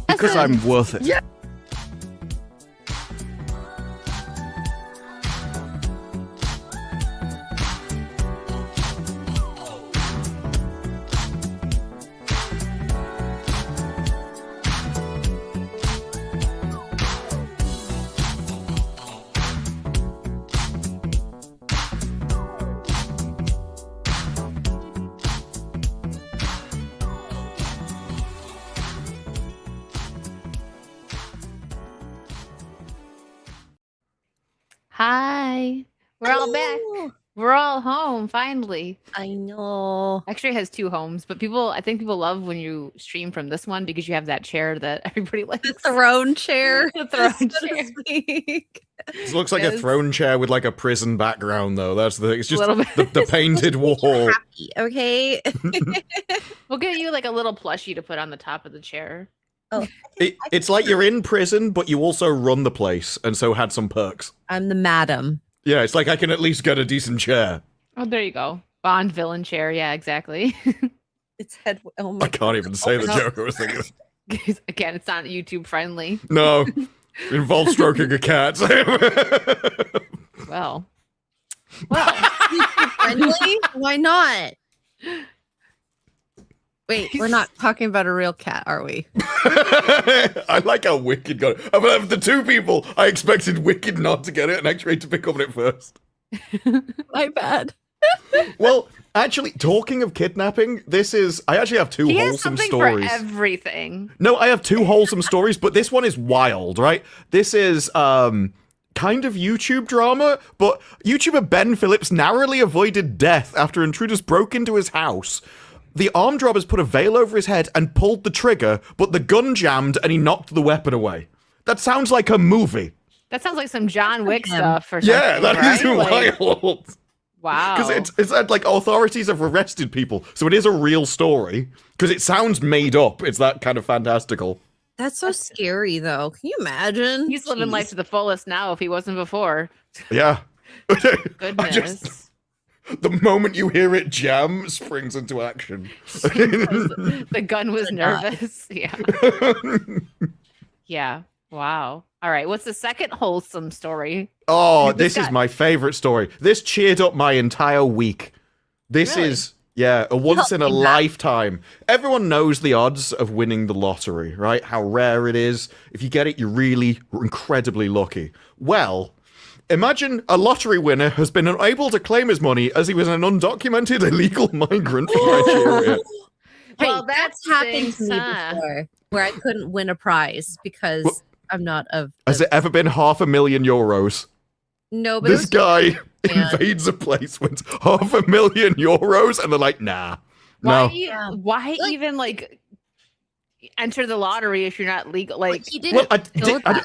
Because I'm worth it. Yeah. Hi. We're all back. We're all home, finally. I know. Actually, it has 2 homes, but I think people love when you stream from this one because you have that chair that everybody likes. The throne chair. The throne so to chair. speak. It looks like a Yes. throne chair with like a prison background, though. That's the thing. It's just Little bit. the painted wall. Happy, okay. We'll get you like a little plushie to put on the top of the chair. It's like you're in prison, but you also run the place, and so had some perks. I'm the madam. Yeah, it's like I can at least get a decent chair. Oh, there you go. Bond villain chair. Yeah, exactly. It's head. Oh my I can't even say the no. joke I was thinking. Again, it's not YouTube friendly. No, it involves stroking a cat. Well, friendly? Why not? Wait, we're not talking about a real cat, are we? I like how Wicked got it. Of the 2 people, I expected Wicked not to get it and X-Ray to pick up on it first. My bad. Well, actually, talking of kidnapping, I actually have 2 he has wholesome something stories. for everything. No, I have 2 wholesome stories, but this one is wild, right? This is kind of YouTube drama, but YouTuber Ben Phillips narrowly avoided death after intruders broke into his house. The armed robbers put a veil over his head and pulled the trigger, but the gun jammed and he knocked the weapon away. That sounds like a movie. That sounds like some John Wick stuff or something. Yeah, that is right? wild. Wow. Because it's like authorities have arrested people, so it is a real story. Because it sounds made up. It's that kind of fantastical. That's so scary, though. Can you imagine? He's living life to the fullest now if he wasn't before. Yeah. Goodness. The moment you hear it jam, springs into action. The gun was nervous. Yeah. Yeah. Wow. All right. What's the second wholesome story? Oh, this is my favorite story. This cheered up my entire week. This Really? is, yeah, a once in a lifetime. Everyone knows the odds of winning the lottery, right? How rare it is. If you get it, you're really incredibly lucky. Well, imagine a lottery winner has been unable to claim his money as he was an undocumented illegal migrant from Nigeria. Well, Hey, that's happened to me stinks, huh? before, where I couldn't win a prize because I'm not of. Has it ever been €500,000? No, but This guy Yeah. invades a place, wins €500,000, and they're like, nah. No. Why even like enter the lottery if you're not legal? Like, he didn't. Well,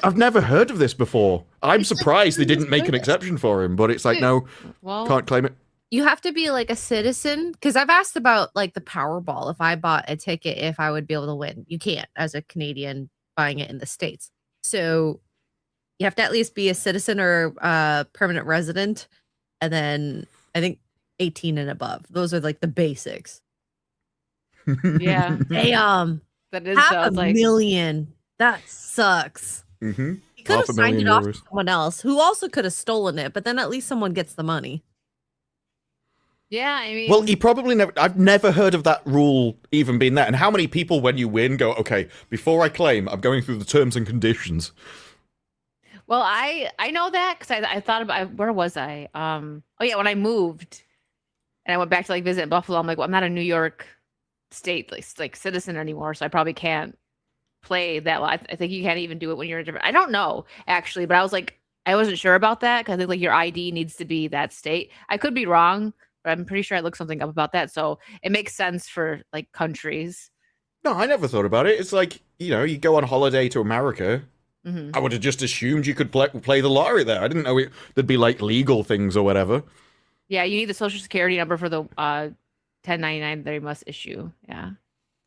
I've never heard of this before. I'm surprised they didn't make an exception for him, but it's like, no, well, can't claim it. You have to be like a citizen, because I've asked about like the Powerball. If I bought a ticket, if I would be able to win. You can't as a Canadian buying it in the States. So you have to at least be a citizen or a permanent resident, and then I think 18 and above. Those are like the basics. yeah, Damn, that is half a like million. That sucks. Mm-hmm. You could have signed it off to €500,000. someone else who also could have stolen it, but then at least someone gets the money. yeah. I mean, Well, he probably never. I've never heard of that rule even being there. And how many people, when you win, go, okay, before I claim, I'm going through the terms and conditions. well, I know that because I thought about where was I? Oh yeah, when I moved and I went back to like visit Buffalo, I'm like, well, I'm not a New York State like citizen anymore, so I probably can't play that. I think you can't even do it when you're a different. I don't know actually, but I was like, I wasn't sure about that because I think like your ID needs to be that state. I could be wrong, but I'm pretty sure I looked something up about that. So it makes sense for like countries. No, I never thought about it. It's like, you go on holiday to America. Mm-hmm. I would have just assumed you could play the lottery there. I didn't know there'd be like legal things or whatever. Yeah, you need the social security number for the 1099 they must issue. Yeah.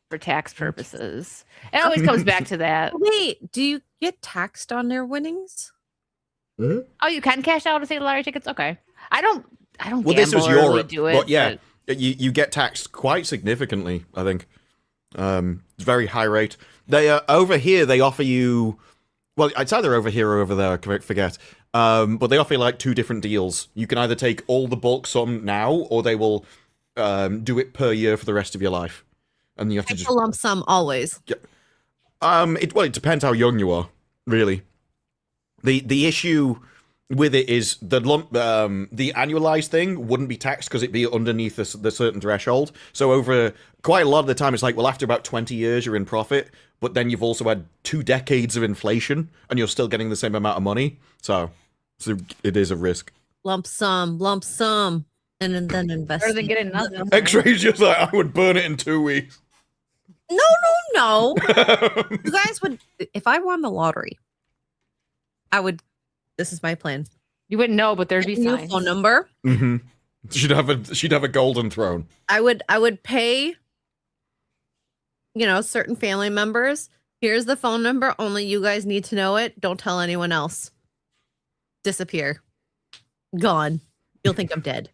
for tax purposes. It always comes back to that. Wait, do you get taxed on their winnings? Hmm? Oh, you can cash out and say lottery tickets. Okay, I don't. Well, this was gamble or really Europe, do it, but yeah, you get taxed quite significantly. I think it's very high rate. They over here they offer you. Well, it's either over here or over there. I forget. But they offer like 2 different deals. You can either take all the bulk sum now, or they will do it per year for the rest of your life, and you have to Take just a lump sum always. It depends how young you are, really. The issue with it is the annualized thing wouldn't be taxed because it'd be underneath the certain threshold. So over quite a lot of the time, it's like, well, after about 20 years, you're in profit, but then you've also had 2 decades of inflation, and you're still getting the same amount of money. So it is a risk. Lump sum, and then invest. Better than getting nothing. X-Ray's just like, I would burn it in 2 weeks. No. You guys would, if I won the lottery, I would. This is my plan. You wouldn't know, but there'd be New signs. phone number. Mm-hmm. She'd have a golden throne. I would pay, certain family members. Here's the phone number. Only you guys need to know it. Don't tell anyone else. Disappear. Gone. You'll think I'm dead.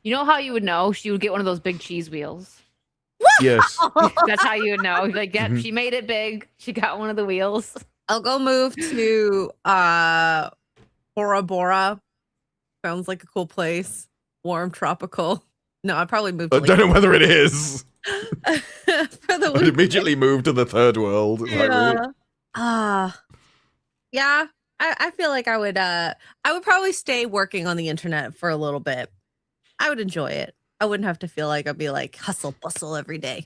You know how you would know? She would get one of those big cheese wheels. Yes. That's how you would know. Like, Mhm. She made it big. She got one of the wheels. I'll go move to Bora Bora. Sounds like a cool place. Warm, tropical. No, I'd probably move to I don't know whether it is. for the I'd winter. immediately move to the third world. It's like, really? Yeah. I feel like I would probably stay working on the internet for a little bit. I would enjoy it. I wouldn't have to feel like I'd be like hustle bustle every day.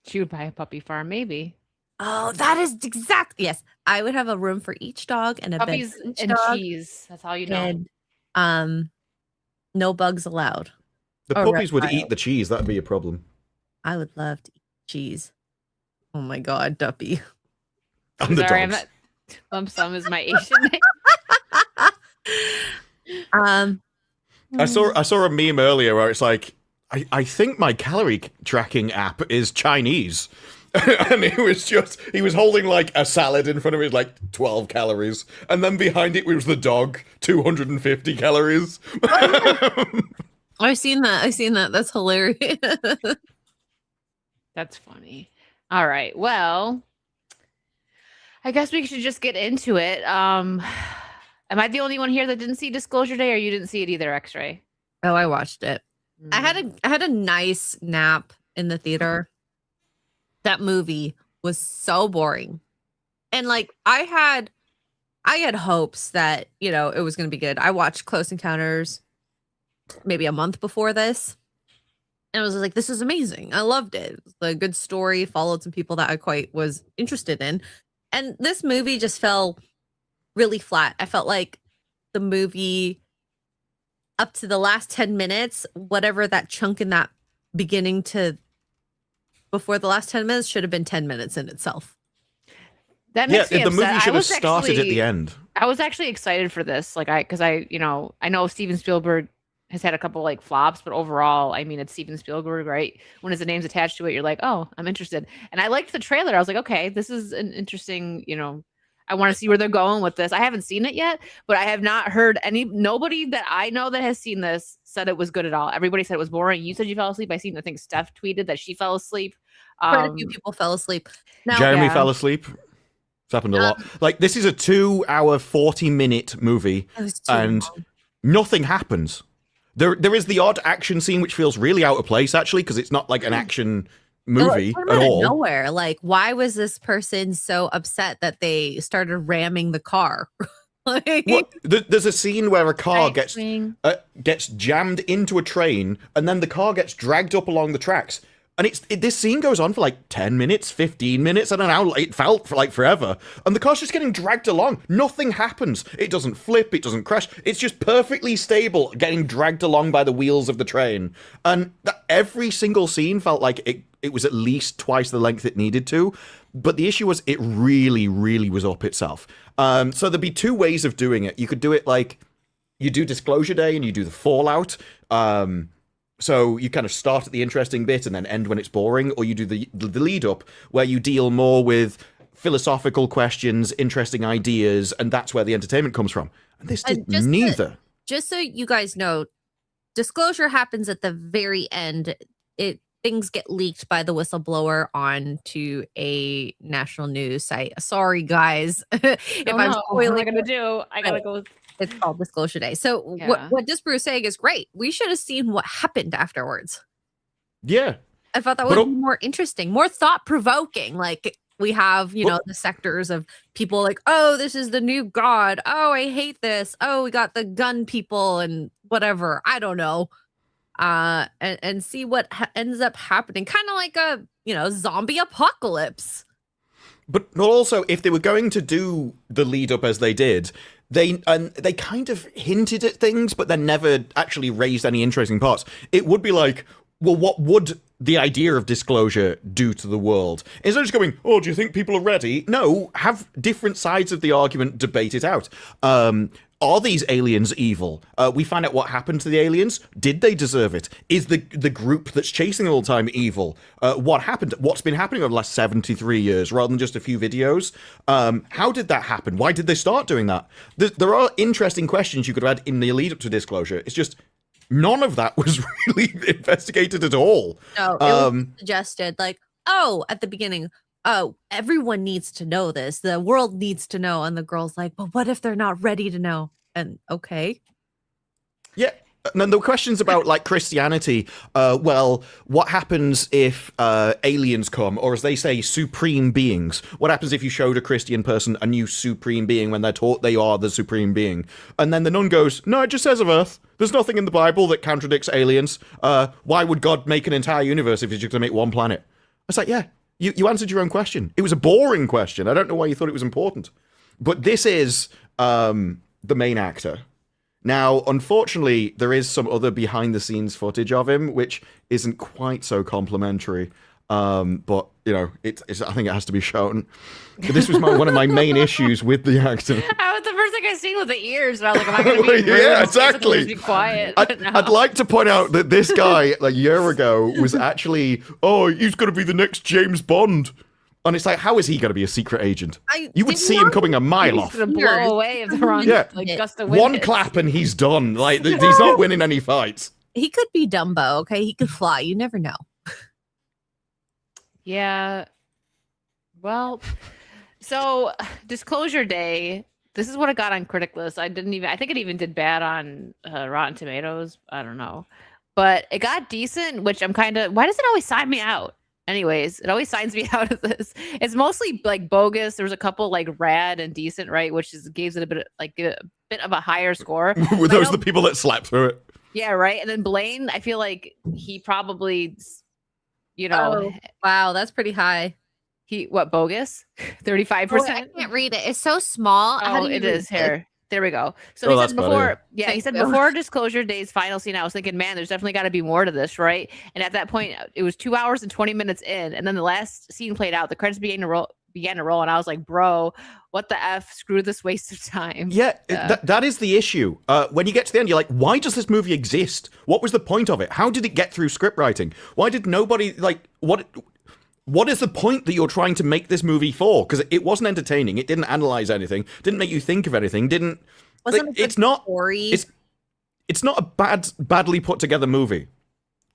She would buy a puppy farm, maybe. Oh, that is yes. I would have a room for each dog and a Puppies bed for each and dog, cheese. That's how you know. and no bugs allowed. The Or puppies would reptiles. eat the cheese. That'd be a problem. I would love to eat cheese. Oh my god, Duppy. And the Sorry, I'm dogs. not. Lump sum is my Asian name. I saw a meme earlier where it's like, I think my calorie tracking app is Chinese. And he was holding like a salad in front of it, like 12 calories. And then behind it was the dog, 250 calories. I've seen that. That's hilarious. That's funny. All right. Well, I guess we should just get into it. Am I the only one here that didn't see Disclosure Day, or you didn't see it either, X-Ray? Oh, I watched it. I had a nice nap in the theater. That movie was so boring. And like I had hopes that, it was going to be good. I watched Close Encounters maybe a month before this. And I was like, this is amazing. I loved it. It was a good story, followed some people that I quite was interested in. And this movie just fell really flat. I felt like the movie up to the last 10 minutes, whatever that chunk in that beginning to before the last 10 minutes should have been 10 minutes in itself. That makes me the upset. movie should have started at the end. I was actually excited for this. Like I know Steven Spielberg has had a couple like flops, but overall, I mean, it's Steven Spielberg, right? When his name's attached to it, you're like, oh, I'm interested. And I liked the trailer. I was like, okay, this is an interesting, I want to see where they're going with this. I haven't seen it yet, but I have not heard nobody that I know that has seen this said it was good at all. Everybody said it was boring. You said you fell asleep. I think Steph tweeted that she fell asleep. Quite a few people fell asleep. Now, Jeremy fell asleep. It's happened a lot. Like, this is a 2-hour, 40-minute movie, and nothing happens. There is the odd action scene which feels really out of place, actually, because it's not like an action movie at all. Nowhere. Like, why was this person so upset that they started ramming the car? There's a scene where a car gets jammed into a train, and then the car gets dragged up along the tracks. And this scene goes on for like 10 minutes, 15 minutes. I don't know. It felt for like forever. And the car's just getting dragged along. Nothing happens. It doesn't flip. It doesn't crash. It's just perfectly stable, getting dragged along by the wheels of the train. And every single scene felt like it was at least twice the length it needed to. But the issue was it really, really was up itself. So there'd be 2 ways of doing it. You could do it like you do Disclosure Day and you do the Fallout. So you kind of start at the interesting bit and then end when it's boring, or you do the lead up where you deal more with philosophical questions, interesting ideas, and that's where the entertainment comes from. And this did neither. Just so you guys know, disclosure happens at the very end. Things get leaked by the whistleblower onto a national news site. Sorry, guys. If I'm I'm what am I spoiling, gonna do? I gotta go. it's called Disclosure Day. So Yeah. what Disbrew is saying is great. We should have seen what happened afterwards. Yeah. I thought that would be more interesting, more thought-provoking. Like, we have, the sectors of people like, oh, this is the new god. Oh, I hate this. Oh, we got the gun people and whatever. I don't know. And see what ends up happening. Kind of like a, zombie apocalypse. But also, if they were going to do the lead up as they did, they kind of hinted at things, but then never actually raised any interesting parts. It would be like, well, what would the idea of disclosure do to the world? Instead of just going, oh, do you think people are ready? No, have different sides of the argument, debate it out. Are these aliens evil? We find out what happened to the aliens. Did they deserve it? Is the group that's chasing them all the time evil? What happened? What's been happening over the last 73 years rather than just a few videos? How did that happen? Why did they start doing that? There are interesting questions you could have had in the lead up to disclosure. It's just none of that was really investigated at all. No, it was suggested like, oh, at the beginning, oh, everyone needs to know this. The world needs to know. And the girl's like, but what if they're not ready to know? And okay. Yeah. And then there were questions about like Christianity. Well, what happens if aliens come, or as they say, supreme beings? What happens if you showed a Christian person a new supreme being when they're taught they are the supreme being? And then the nun goes, no, it just says of Earth. There's nothing in the Bible that contradicts aliens. Why would God make an entire universe if he's just going to make one planet? I was like, yeah, you answered your own question. It was a boring question. I don't know why you thought it was important. But this is the main actor. Now, unfortunately, there is some other behind-the-scenes footage of him, which isn't quite so complimentary. But, I think it has to be shown. But this was one of my main issues with the actor. The first thing I seen was the ears, and I was like, am I going to be rude? Yeah, exactly. Be quiet. I'd like to point out that this guy, like a year ago, was actually, he's going to be the next James Bond. And it's like, how is he going to be a secret agent? You would see him coming a mile off. He's going to blow away if the wrong gust of wind One hits. clap and he's done. Like, he's not winning any fights. He could be Dumbo, okay? He could fly. You never know. Yeah. Well, so Disclosure Day, this is what it got on Critic List. I think it even did bad on Rotten Tomatoes. I don't know. But it got decent, which I'm kind of, why does it always sign me out? Anyways, it always signs me out of this. It's mostly like bogus. There was a couple like rad and decent, right? Which gives it a bit of a higher score. Were those the people that slept through it? Yeah, right. And then Blaine, I feel like he probably, Oh, wow, that's pretty high. Bogus? 35%? Oh, I can't read it. It's so small. Oh, it is here. There we go. So he said before, before Disclosure Day's final scene, I was thinking, man, there's definitely got to be more to this, right? And at that point, it was 2 hours and 20 minutes in, and then the last scene played out. The credits began to roll, and I was like, bro, what the F? Screw this waste of time. Yeah, that is the issue. When you get to the end, you're like, why does this movie exist? What was the point of it? How did it get through script writing? Why did nobody, what is the point that you're trying to make this movie for? Because it wasn't entertaining. It didn't analyze anything. Didn't make you think of anything. It's not a badly put together movie.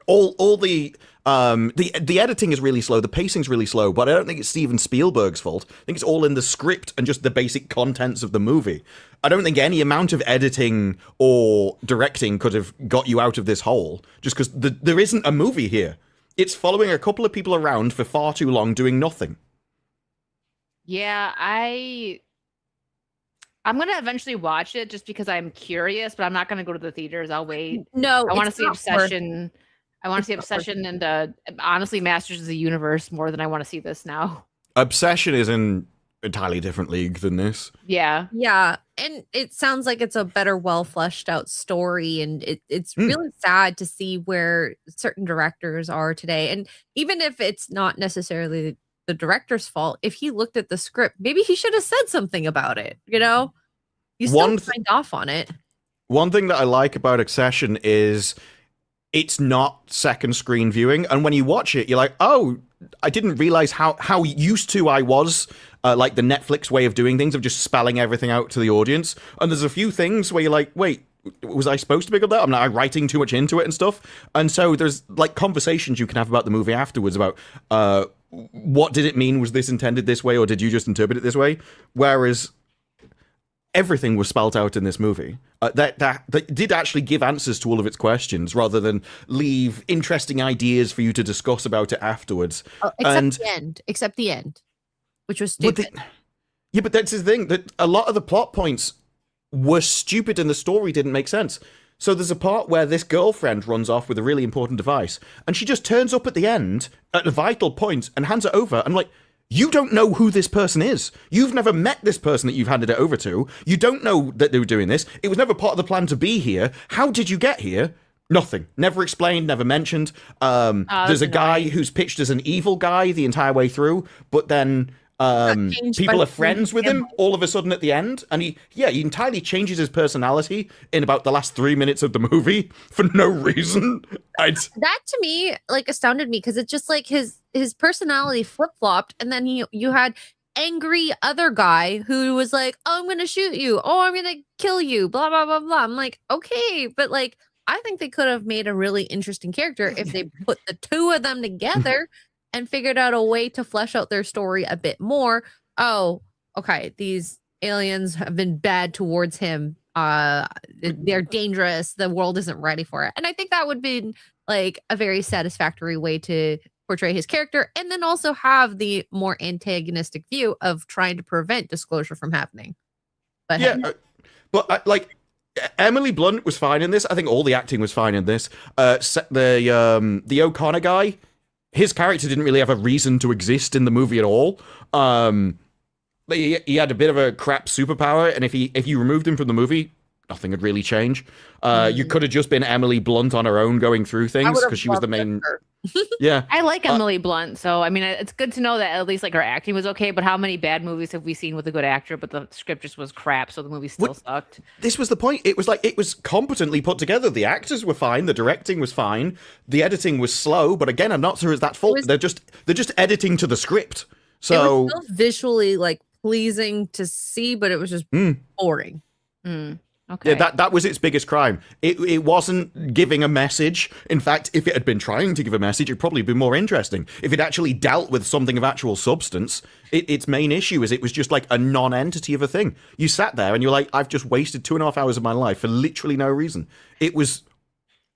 All the editing is really slow. The pacing's really slow. But I don't think it's Steven Spielberg's fault. I think it's all in the script and just the basic contents of the movie. I don't think any amount of editing or directing could have got you out of this hole. Just because there isn't a movie here. It's following a couple of people around for far too long doing nothing. Yeah, I'm going to eventually watch it just because I'm curious, but I'm not going to go to the theaters. I'll wait. No, I want to see Obsession. I want to see Obsession and honestly Masters of the Universe more than I want to see this now. Obsession is in entirely different league than this. Yeah. Yeah. And it sounds like it's a better, well fleshed out story. And it's really sad to see where certain directors are today. And even if it's not necessarily the director's fault, if he looked at the script, maybe he should have said something about it. You still signed off on it. One thing that I like about Obsession is it's not second screen viewing. And when you watch it, you're like, oh, I didn't realize how used to I was, like the Netflix way of doing things, of just spelling everything out to the audience. And there's a few things where you're like, wait, was I supposed to pick up that? I'm not writing too much into it and stuff. And so there's like conversations you can have about the movie afterwards about what did it mean? Was this intended this way, or did you just interpret it this way? Whereas everything was spelt out in this movie. That did actually give answers to all of its questions, rather than leave interesting ideas for you to discuss about it afterwards. Except the end, which was stupid. But that's the thing, that a lot of the plot points were stupid and the story didn't make sense. So there's a part where this girlfriend runs off with a really important device, and she just turns up at the end at a vital point and hands it over. I'm like, you don't know who this person is. You've never met this person that you've handed it over to. You don't know that they were doing this. It was never part of the plan to be here. How did you get here? Nothing. Never explained, never mentioned. There's a guy who's pitched as an evil guy the entire way through, but then people are friends with him all of a sudden at the end, and he entirely changes his personality in about the last 3 minutes of the movie for no reason. That to me like astounded me, because it's just like his personality flip-flopped, and then you had angry other guy who was like, oh, I'm gonna shoot you, oh, I'm gonna kill you, blah blah blah blah. I'm like, okay, but like I think they could have made a really interesting character if they put the two of them together and figured out a way to flesh out their story a bit more. Oh, okay, these aliens have been bad towards him. They're dangerous. The world isn't ready for it. And I think that would be like a very satisfactory way to portray his character, and then also have the more antagonistic view of trying to prevent disclosure from happening. But like Emily Blunt was fine in this. I think all the acting was fine in this. The O'Connor guy, his character didn't really have a reason to exist in the movie at all. He had a bit of a crap superpower, and if you removed him from the movie, nothing would really change. You could have just been Emily Blunt on her own going through things, because she was the main. Yeah, I like Emily Blunt, so I mean, it's good to know that at least like her acting was okay. But how many bad movies have we seen with a good actor, but the script just was crap, so the movie still sucked? This was the point. It was competently put together. The actors were fine. The directing was fine. The editing was slow, but again, I'm not sure it's that fault. They're just editing to the script. So it was still visually like pleasing to see, but it was just boring. Okay. Yeah, that was its biggest crime. It wasn't giving a message. In fact, if it had been trying to give a message, it'd probably be more interesting. If it actually dealt with something of actual substance, its main issue is it was just like a non-entity of a thing. You sat there and you're like, I've just wasted 2.5 hours of my life for literally no reason. It was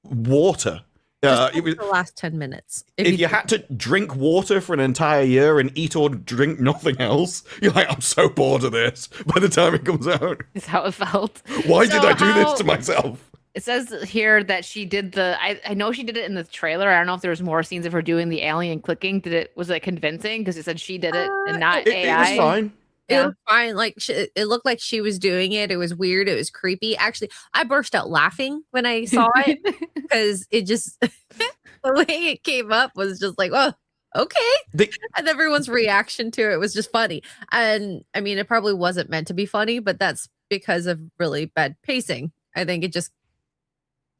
water. It was the last 10 minutes. If you had to drink water for an entire year and eat or drink nothing else, you're like, I'm so bored of this by the time it comes out. Is how it felt. Why did I do this to myself? It says here that she did I know she did it in the trailer. I don't know if there was more scenes of her doing the alien clicking. Was it convincing? Because it said she did it and not AI. It was fine. It was fine. Like it looked like she was doing it. It was weird. It was creepy. Actually, I burst out laughing when I saw it, because it just the way it came up was just like, oh, okay. And everyone's reaction to it was just funny. And I mean, it probably wasn't meant to be funny, but that's because of really bad pacing. I think it just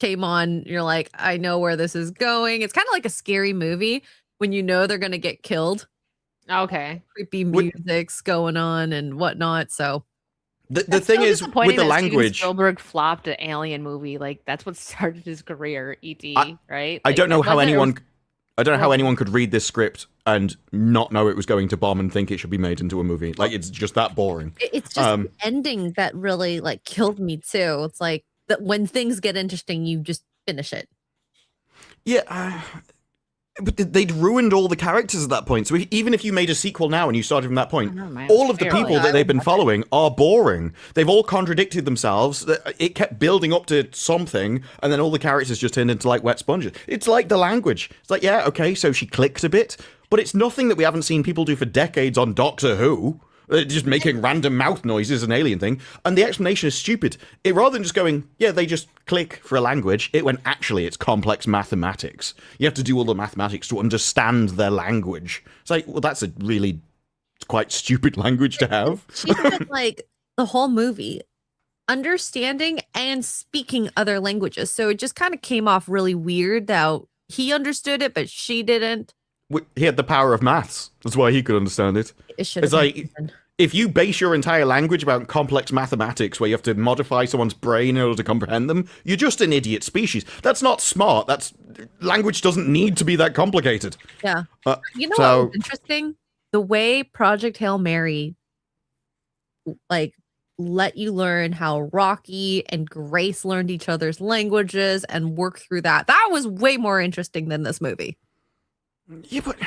came on. You're like, I know where this is going. It's kind of like a scary movie when you know they're going to get killed. Okay. Creepy music's going on and whatnot. So the thing is with the language, Spielberg flopped an alien movie. Like that's what started his career. E.T. Right? I don't know how anyone could read this script and not know it was going to bomb and think it should be made into a movie. Like it's just that boring. It's just the ending that really like killed me too. It's like that when things get interesting, you just finish it. Yeah. But they'd ruined all the characters at that point. So even if you made a sequel now and you started from that point, all of the people that they've been following are boring. They've all contradicted themselves. It kept building up to something, and then all the characters just turned into like wet sponges. It's like the language. It's like, yeah, okay, so she clicked a bit, but it's nothing that we haven't seen people do for decades on Doctor Who. Just making random mouth noises, an alien thing. And the explanation is stupid. Rather than just going, yeah, they just click for a language, it went, actually, it's complex mathematics. You have to do all the mathematics to understand their language. It's like, well, that's a really quite stupid language to have. She spent like the whole movie understanding and speaking other languages. So it just kind of came off really weird that he understood it, but she didn't. He had the power of maths. That's why he could understand it. It should It's have like, if you base your entire language about complex mathematics where you have to modify someone's brain in order to comprehend them, you're just an idiot species. That's not smart. Language doesn't need to be that complicated. Yeah. You know so- what was interesting? The way Project Hail Mary like let you learn how Rocky and Grace learned each other's languages and work through that. That was way more interesting than this movie. Yeah, but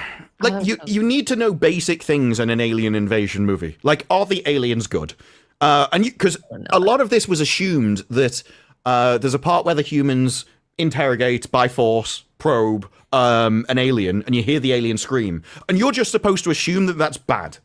like you need to know basic things in an alien invasion movie. Like, are the aliens good? And because a lot of this was assumed that there's a part where the humans interrogate by force, probe an alien, and you hear the alien scream, and you're just supposed to assume that that's bad.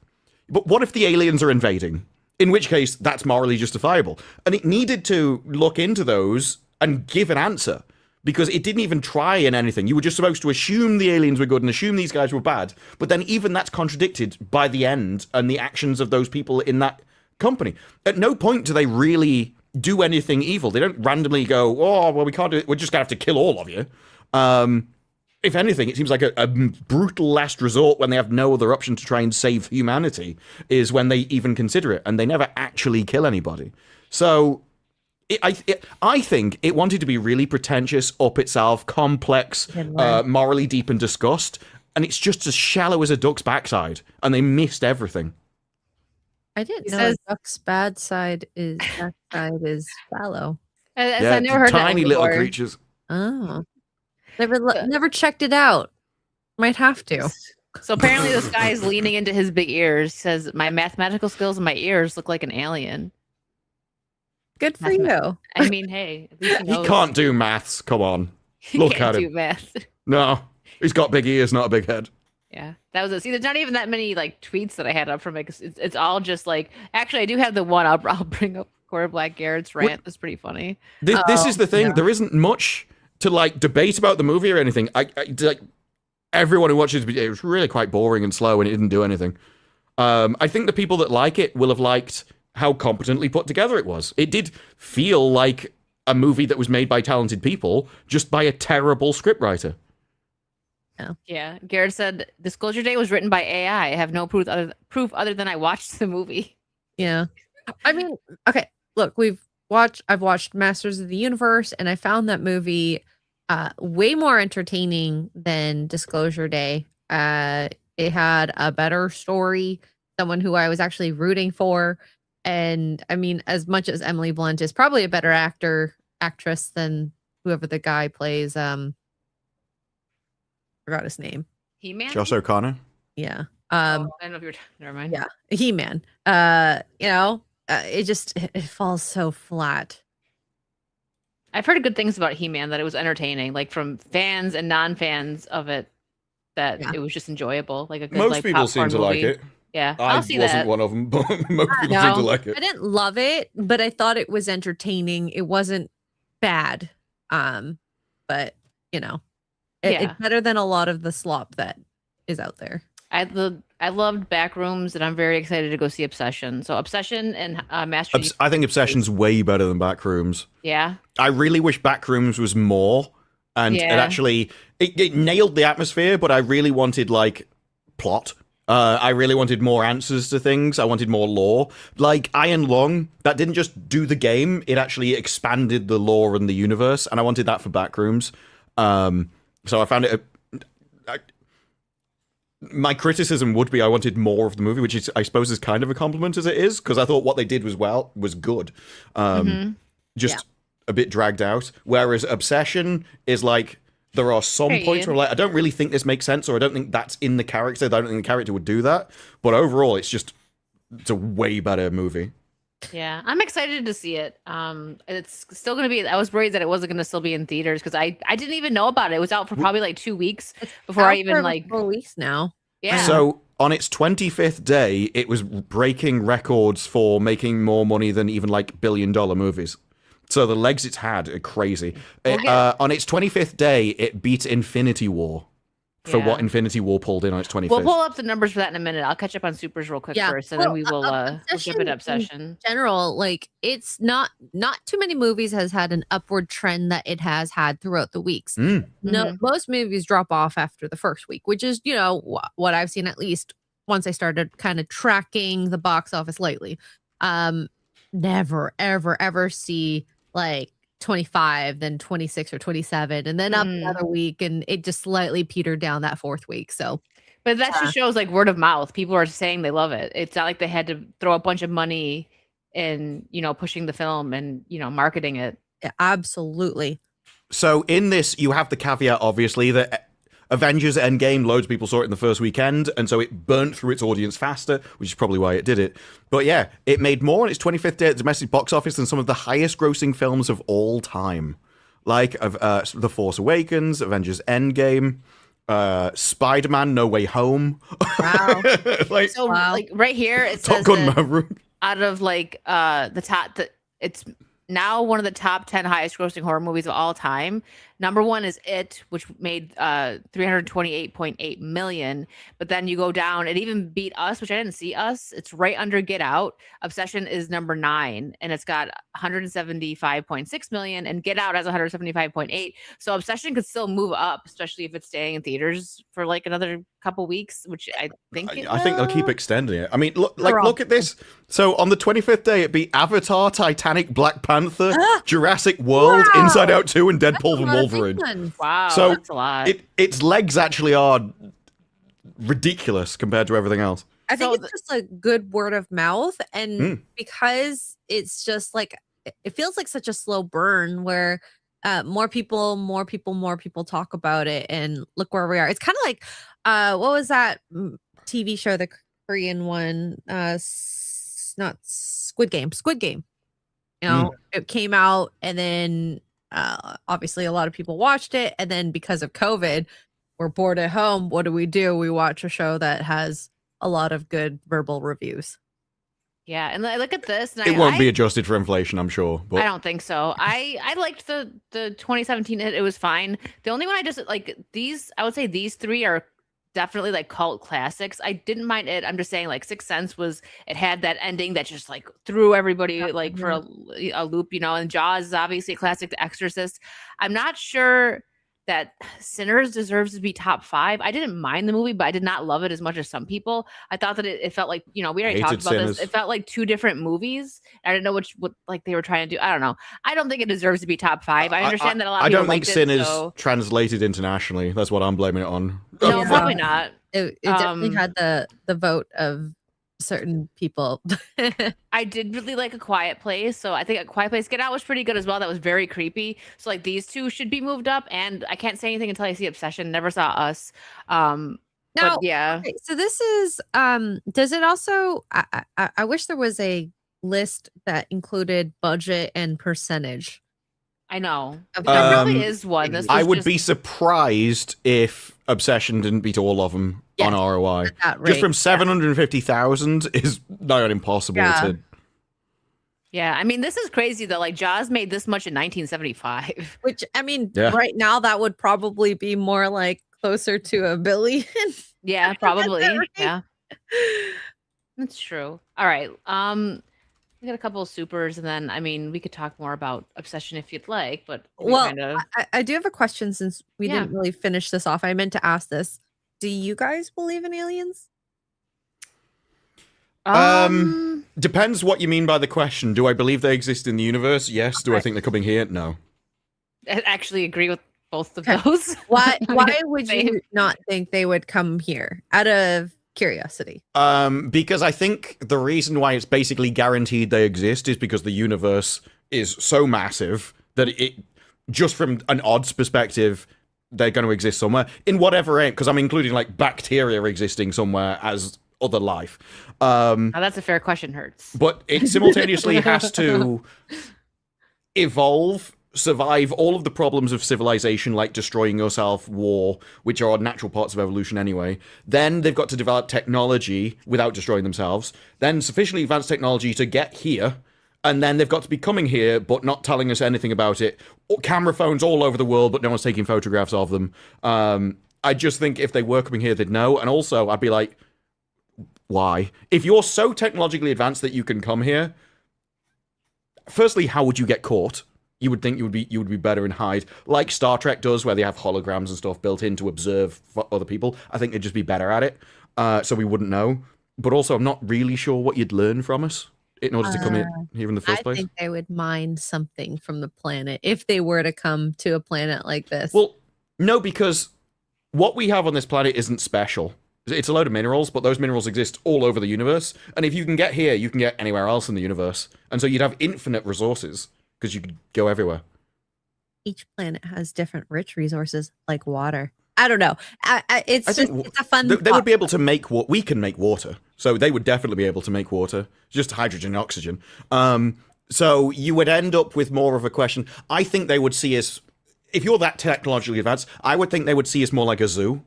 But what if the aliens are invading? In which case, that's morally justifiable. And it needed to look into those and give an answer. Because it didn't even try in anything. You were just supposed to assume the aliens were good and assume these guys were bad. But then even that's contradicted by the end and the actions of those people in that company. At no point do they really do anything evil. They don't randomly go, oh, well, we can't do it. We're just going to have to kill all of you. If anything, it seems like a brutal last resort when they have no other option to try and save humanity is when they even consider it. And they never actually kill anybody. So I think it wanted to be really pretentious, up itself, complex, morally deep and discussed. And it's just as shallow as a duck's backside. And they missed everything. I didn't know a duck's backside is shallow. I never heard tiny that little before. creatures. Oh. Never checked it out. Might have to. So apparently this guy is leaning into his big ears. He says, my mathematical skills and my ears look like an alien. Good for you. I mean, hey, at least He can't do maths. Come on. Look can't at do him. math. No, he's got big ears, not a big head. Yeah, that was it. See, there's not even that many like tweets that I had up from it. 'Cause it's all just like. Actually, I do have the one. I'll bring up Cora Black Garrett's rant. It's pretty funny. This is the thing. yeah. There isn't much to like debate about the movie or anything. Like everyone who watches it was really quite boring and slow, and it didn't do anything. I think the people that like it will have liked how competently put together it was. It did feel like a movie that was made by talented people, just by a terrible scriptwriter. Yeah, Garrett said Disclosure Day was written by AI. I have no proof other than I watched the movie. Yeah. I mean, okay, look, I've watched Masters of the Universe, and I found that movie way more entertaining than Disclosure Day. It had a better story, someone who I was actually rooting for. And I mean, as much as Emily Blunt is probably a better actress than whoever the guy plays, forgot his name. He-Man? Josh O'Connor. Yeah. I don't know if you're. Never mind. Yeah, He-Man. It falls so flat. I've heard good things about He-Man, that it was entertaining, like from fans and non-fans of it, that it was just enjoyable. Like a good, Most like, people seem to popcorn like movie. it. Yeah, I I'll see wasn't that. one of them, but most people seem to like it. I didn't love it, but I thought it was entertaining. It wasn't bad. But it's better than a lot of the slop that is out there. I loved Backrooms, and I'm very excited to go see Obsession. So Obsession and Master. I think Obsession's way better than Backrooms. Yeah. I really wish Backrooms was more, and it actually it nailed the atmosphere, but I really wanted like plot. I really wanted more answers to things. I wanted more lore. Like Iron Lung, that didn't just do the game; it actually expanded the lore and the universe, and I wanted that for Backrooms. So I found it. My criticism would be I wanted more of the movie, which is, I suppose, is kind of a compliment as it is, because I thought what they did was good. Just a bit dragged out. Whereas Obsession is like, there are some points where I'm like, I don't really think this makes sense, or I don't think that's in the character. I don't think the character would do that. But overall, it's a way better movie. Yeah, I'm excited to see it. It's still going to be. I was worried that it wasn't going to still be in theaters because I didn't even know about it. It was out for probably like 2 weeks before I even like 4 weeks now. Yeah. So on its 25th day, it was breaking records for making more money than even like $1 billion movies. So the legs it's had are crazy. On its 25th day, it beat Infinity War, for what Yeah. Infinity War pulled in on its 25th. We'll pull up the numbers for that in a minute. I'll catch up on supers real quick first, and then we will we'll jump into Obsession. In general, like it's not too many movies has had an upward trend that it has had throughout the weeks. No, most movies drop off after the first week, which is what I've seen, at least once I started kind of tracking the box office lately. Never ever see like 25, then 26 or 27, and then up another week, and it just slightly petered down that fourth week. So, but that just shows like word of mouth. People are saying they love it. It's not like they had to throw a bunch of money in, pushing the film and marketing it. Yeah, absolutely. So in this, you have the caveat, obviously, that Avengers Endgame, loads of people saw it in the first weekend, and so it burnt through its audience faster, which is probably why it did it. But yeah, it made more in its 25th day at the domestic box office than some of the highest grossing films of all time. Like The Force Awakens, Avengers Endgame, Spider-Man No Way Home. Wow. Like right here, it Top says Gun that Maverick. out of like it's now one of the top 10 highest grossing horror movies of all time. Number one is It, which made 328.8 million. But then you go down, it even beat Us, which I didn't see Us. It's right under Get Out. Obsession is number 9, and it's got 175.6 million, and Get Out has 175.8. So Obsession could still move up, especially if it's staying in theaters for like another couple weeks, which I think I think they'll keep extending it. I mean, look at this. So on the 25th day, it beat Avatar, Titanic, Black Panther, Jurassic World, Inside Out 2, and Deadpool and Wolverine. Wow, so that's a lot. Its legs actually are ridiculous compared to everything else. I think it's just a good word of mouth, and because it's just like it feels like such a slow burn where more people talk about it, and look where we are. It's kind of like what was that TV show, the Korean one? Not Squid Game. It came out, and then obviously a lot of people watched it, and then because of COVID, we're bored at home. What do? We watch a show that has a lot of good verbal reviews. Yeah, and I look at this, and it won't be adjusted for inflation, I'm sure. But I don't think so. I liked the 2017 hit. It was fine. The only one I just like I would say these three are definitely like cult classics. I didn't mind it. I'm just saying, like, Sixth Sense it had that ending that just like threw everybody like for a loop, and Jaws is obviously a classic. The Exorcist. I'm not sure that Sinners deserves to be top 5. I didn't mind the movie, but I did not love it as much as some people. I thought that it felt like, we already talked about Sinners. This. It felt like two different movies. I didn't know what like they were trying to do. I don't know. I don't think it deserves to be top 5. I understand that a lot of people liked it. I don't think Sinners translated internationally. That's what I'm blaming it on. No, probably not. It definitely had the vote of certain people. I did really like A Quiet Place, so I think A Quiet Place, Get Out was pretty good as well. That was very creepy. So like these two should be moved up, and I can't say anything until I see Obsession. Never saw Us. Now, but yeah. Okay, so this is does it also I wish there was a list that included budget and percentage. I know. There probably is one. I would be surprised if Obsession didn't beat all of them on ROI. Just from 750,000 is not impossible to. Yeah, I mean, this is crazy though. Like Jaws made this much in 1975. Which, I mean, right now that would probably be more like closer to $1 billion. Yeah, probably. Right? Yeah, that's true. All right. We got a couple of supers, and then, I mean, we could talk more about Obsession if you'd like, but I do have a question since we didn't really finish this off. I meant to ask this. Do you guys believe in aliens? Depends what you mean by the question. Do I believe they exist in the universe? Yes. Do I think they're coming here? No. I actually agree with both of those. Why would you not think they would come here? Out of curiosity. Because I think the reason why it's basically guaranteed they exist is because the universe is so massive that it, just from an odds perspective, they're going to exist somewhere in whatever end, because I'm including like bacteria existing somewhere as other life. That's a fair question, Hertz. But it simultaneously has to evolve, survive all of the problems of civilization, like destroying yourself, war, which are natural parts of evolution anyway. Then they've got to develop technology without destroying themselves. Then sufficiently advanced technology to get here. And then they've got to be coming here, but not telling us anything about it. Camera phones all over the world, but no one's taking photographs of them. I just think if they were coming here, they'd know. And also, I'd be like, why? If you're so technologically advanced that you can come here, firstly, how would you get caught? You would think you would be better in hide, like Star Trek does, where they have holograms and stuff built in to observe other people. I think they'd just be better at it, so we wouldn't know. But also, I'm not really sure what you'd learn from us in order to come here in the first place. I think they would mine something from the planet if they were to come to a planet like this. Well, no, because what we have on this planet isn't special. It's a load of minerals, but those minerals exist all over the universe. And if you can get here, you can get anywhere else in the universe. And so you'd have infinite resources because you could go everywhere. Each planet has different rich resources, like water. I don't know. It's a fun. They would be able to make what we can make water. So they would definitely be able to make water, just hydrogen and oxygen. So you would end up with more of a question. I think they would see us, if you're that technologically advanced, I would think they would see us more like a zoo.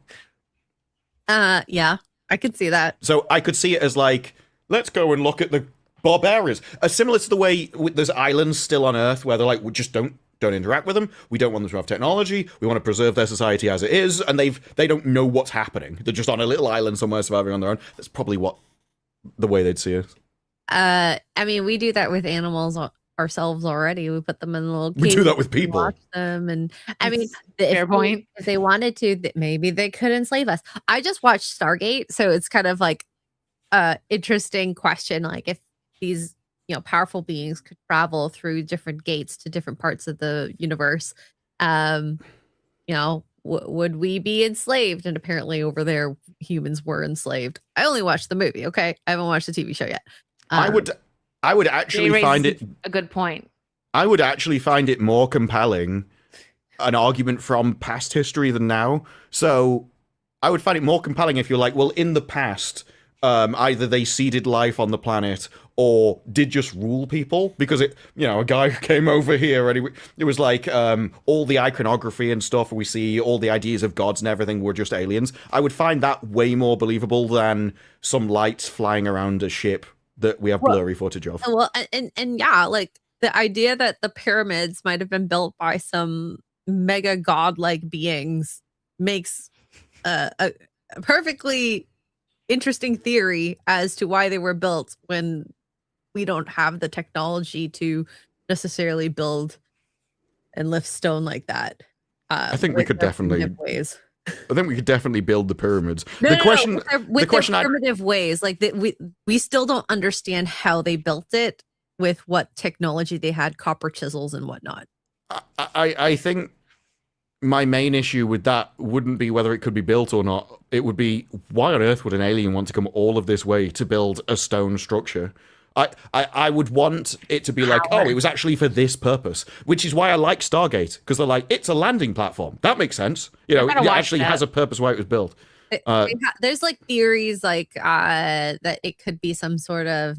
Yeah, I could see that. So I could see it as like, let's go and look at the barbarians. Similar to the way there's islands still on Earth where they're like, we just don't interact with them. We don't want them to have technology. We want to preserve their society as it is. And they don't know what's happening. They're just on a little island somewhere surviving on their own. That's probably the way they'd see us. I mean, we do that with animals ourselves already. We put them in a little cage. We do that with people. Watch them, and I mean, fair point. If they wanted to, maybe they could enslave us. I just watched Stargate, so it's kind of like interesting question. Like if these powerful beings could travel through different gates to different parts of the universe, would we be enslaved? And apparently, over there, humans were enslaved. I only watched the movie. Okay, I haven't watched the TV show yet. I would actually find it a good point. I would actually find it more compelling, an argument from past history than now. So I would find it more compelling if you're like, well, in the past, either they seeded life on the planet or did just rule people, because a guy came over here and it was like all the iconography and stuff we see, all the ideas of gods and everything were just aliens. I would find that way more believable than some lights flying around a ship that we have blurry footage of. Well, and yeah, like the idea that the pyramids might have been built by some mega godlike beings makes a perfectly interesting theory as to why they were built when we don't have the technology to necessarily build and lift stone like that. I think we could definitely ways. I think we could definitely build the pyramids. With the primitive ways, like we still don't understand how they built it with what technology they had, copper chisels and whatnot. I think my main issue with that wouldn't be whether it could be built or not. It would be, why on earth would an alien want to come all of this way to build a stone structure? I would want it to be like, oh, it was actually for this purpose, which is why I like Stargate, because they're like, it's a landing platform. That makes sense. It actually has a purpose why it was built. There's like theories like that it could be some sort of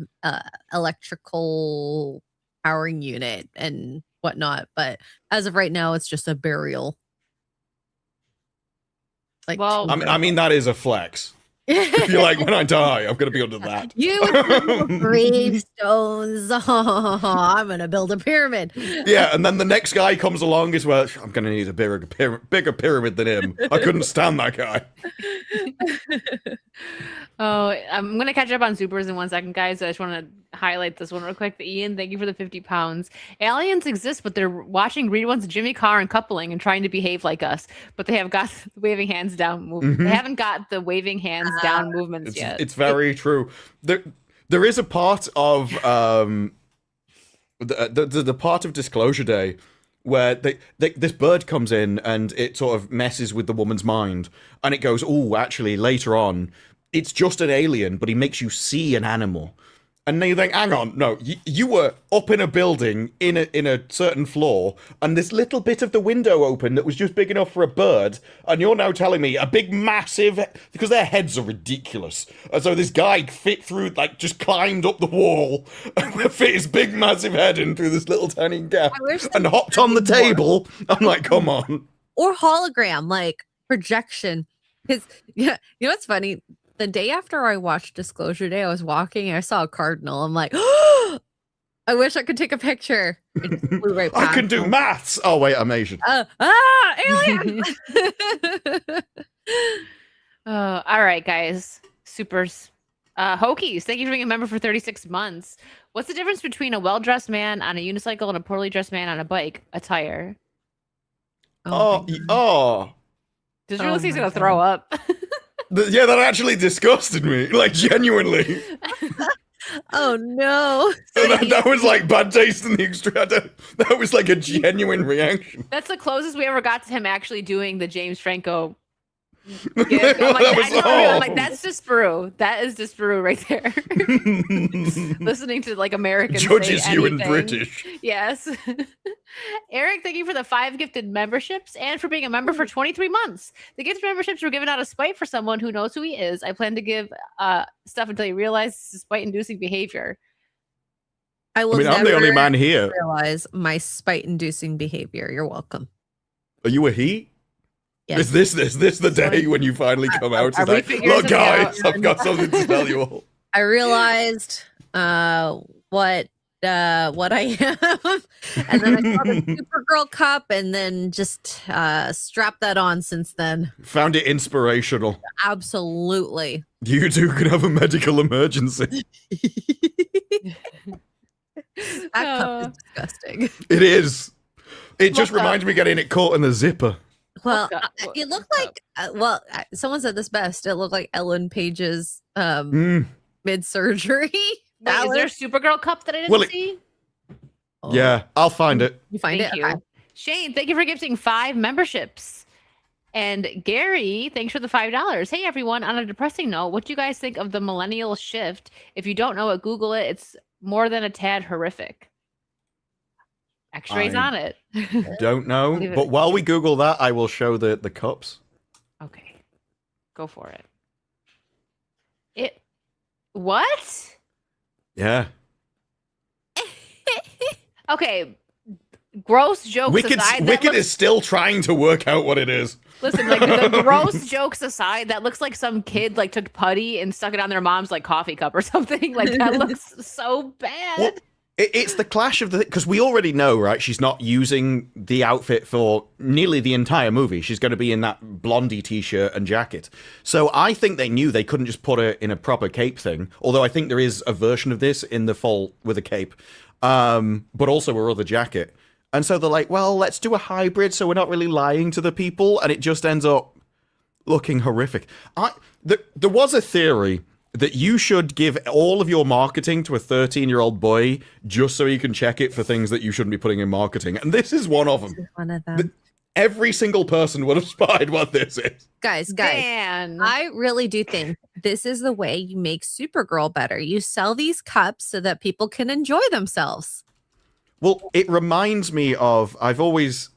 electrical powering unit and whatnot, but as of right now, it's just a burial. Like, well, I mean that is a flex. If you're like, when I die, I'm going to be under that. You with gravestones. Oh, I'm going to build a pyramid. Yeah, and then the next guy comes along as well. I'm going to need a bigger pyramid than him. I couldn't stand that guy. Oh, I'm going to catch up on supers in 1 second, guys. I just want to highlight this one real quick. Ian, thank you for the 50 pounds. Aliens exist, but they're watching reruns of Jimmy Carr and coupling and trying to behave like us. But they have got the waving hands down movement. They haven't got the waving hands down movements yet. It's very true. There is a part of the part of Disclosure Day where this bird comes in and it sort of messes with the woman's mind, and it goes, oh, actually later on it's just an alien, but he makes you see an animal. And then you think, hang on, no, you were up in a building in a certain floor, and this little bit of the window open that was just big enough for a bird, and you're now telling me a big, massive, because their heads are ridiculous. And so this guy fit through, like, just climbed up the wall, and fit his big, massive head in through this little tiny gap, and hopped on the table. I'm like, come on. Or hologram, like projection. Because, yeah, you know what's funny? The day after I watched Disclosure Day, I was walking and I saw a cardinal. I'm like, oh, I wish I could take a picture. It just flew right past I can do maths. Oh, wait, I'm Asian. Alien! All right, guys. Supers. Hokies, thank you for being a member for 36 months. What's the difference between a well-dressed man on a unicycle and a poorly dressed man on a bike? Attire. Oh, oh. Does Oh realize he's my gonna God. throw up? Yeah, that actually disgusted me. Like, genuinely. Oh no. That was like bad taste in the extra. That was like a genuine reaction. That's the closest we ever got to him actually doing the James Franco. That gif. I'm like, was- I know, oh. I'm like, that's just Peru. That is just Peru right there. Listening to like Americans Judges say you in anything. British. Yes. Eric, thank you for the 5 gifted memberships and for being a member for 23 months. The gift memberships were given out of spite for someone who knows who he is. I plan to give stuff until you realize this is spite-inducing behavior. I will I mean, I'm the only never man here. realize my spite-inducing behavior. You're welcome. Are you a he? Yes. Is this the day when you finally come out? are It's we like, figuring look, something guys, out? I've got something to tell you all. I realized what I am, and then I saw the Supergirl cup, and then just strapped that on. Since then, Found it inspirational. absolutely. You two can have a medical emergency. That cup is disgusting. It is. It just Look up. reminds me of getting it caught in the zipper. Well, cup? it looked What like someone said this best. It looked like Ellen Page's Mm, mid-surgery. Wait, is there a Supergirl cup that I didn't Well, it- see? Yeah, I'll find it. You find Thank it? you. Okay. Shane, thank you for gifting 5 memberships. And Gary, thanks for the $5. Hey everyone, on a depressing note, what do you guys think of the millennial shift? If you don't know it, Google it. It's more than a tad horrific. X-rays I- on it. Don't know. Leave it But at- while we Google that, I will show the cups. Okay. Go for it. What? Yeah. Okay. Gross jokes Wicked, aside. that Wicked looks- is still trying to work out what it is. Listen, like the gross jokes aside, that looks like some kid like took putty and stuck it on their mom's like coffee cup or something. Like that looks so bad. Well, it's the clash of the because we already know, right? She's not using the outfit for nearly the entire movie. She's going to be in that blondie t-shirt and jacket. So I think they knew they couldn't just put her in a proper cape thing. Although I think there is a version of this in the fall with a cape, but also her other jacket. And so they're like, well, let's do a hybrid so we're not really lying to the people, and it just ends up looking horrific. There was a theory that you should give all of your marketing to a 13-year-old boy just so he can check it for things that you shouldn't be putting in marketing. And this is one of them. One of them. Every single person would have spied what this is. Guys, Dan. I really do think this is the way you make Supergirl better. You sell these cups so that people can enjoy themselves. Well, it reminds me of, I've always,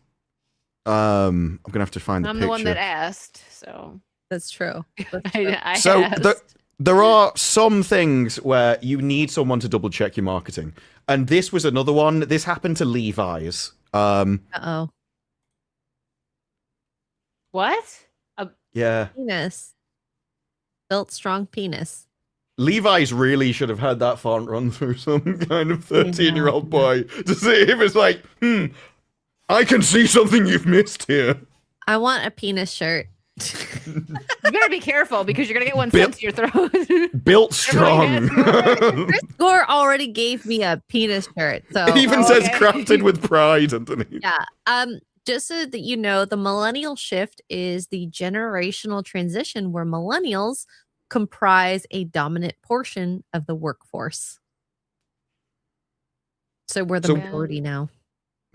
I'm going to have to find the I'm picture. the one that asked, so That's true. That's true. I So asked. there are some things where you need someone to double check your marketing. And this was another one. This happened to Levi's. Uh-oh. What? Yeah. Penis. Built strong penis. Levi's really should have had that font run through some kind of 13-year-old boy to see if it's like, I can see something you've missed here. I want a penis shirt. You better be careful because you're gonna get one Bip. sent to your throat. Built strong. Chris Gore already gave me a penis shirt. So It even Oh, says okay. crafted with pride underneath. yeah. Just so that you know, the millennial shift is the generational transition where millennials comprise a dominant portion of the workforce. So we're the So- majority now.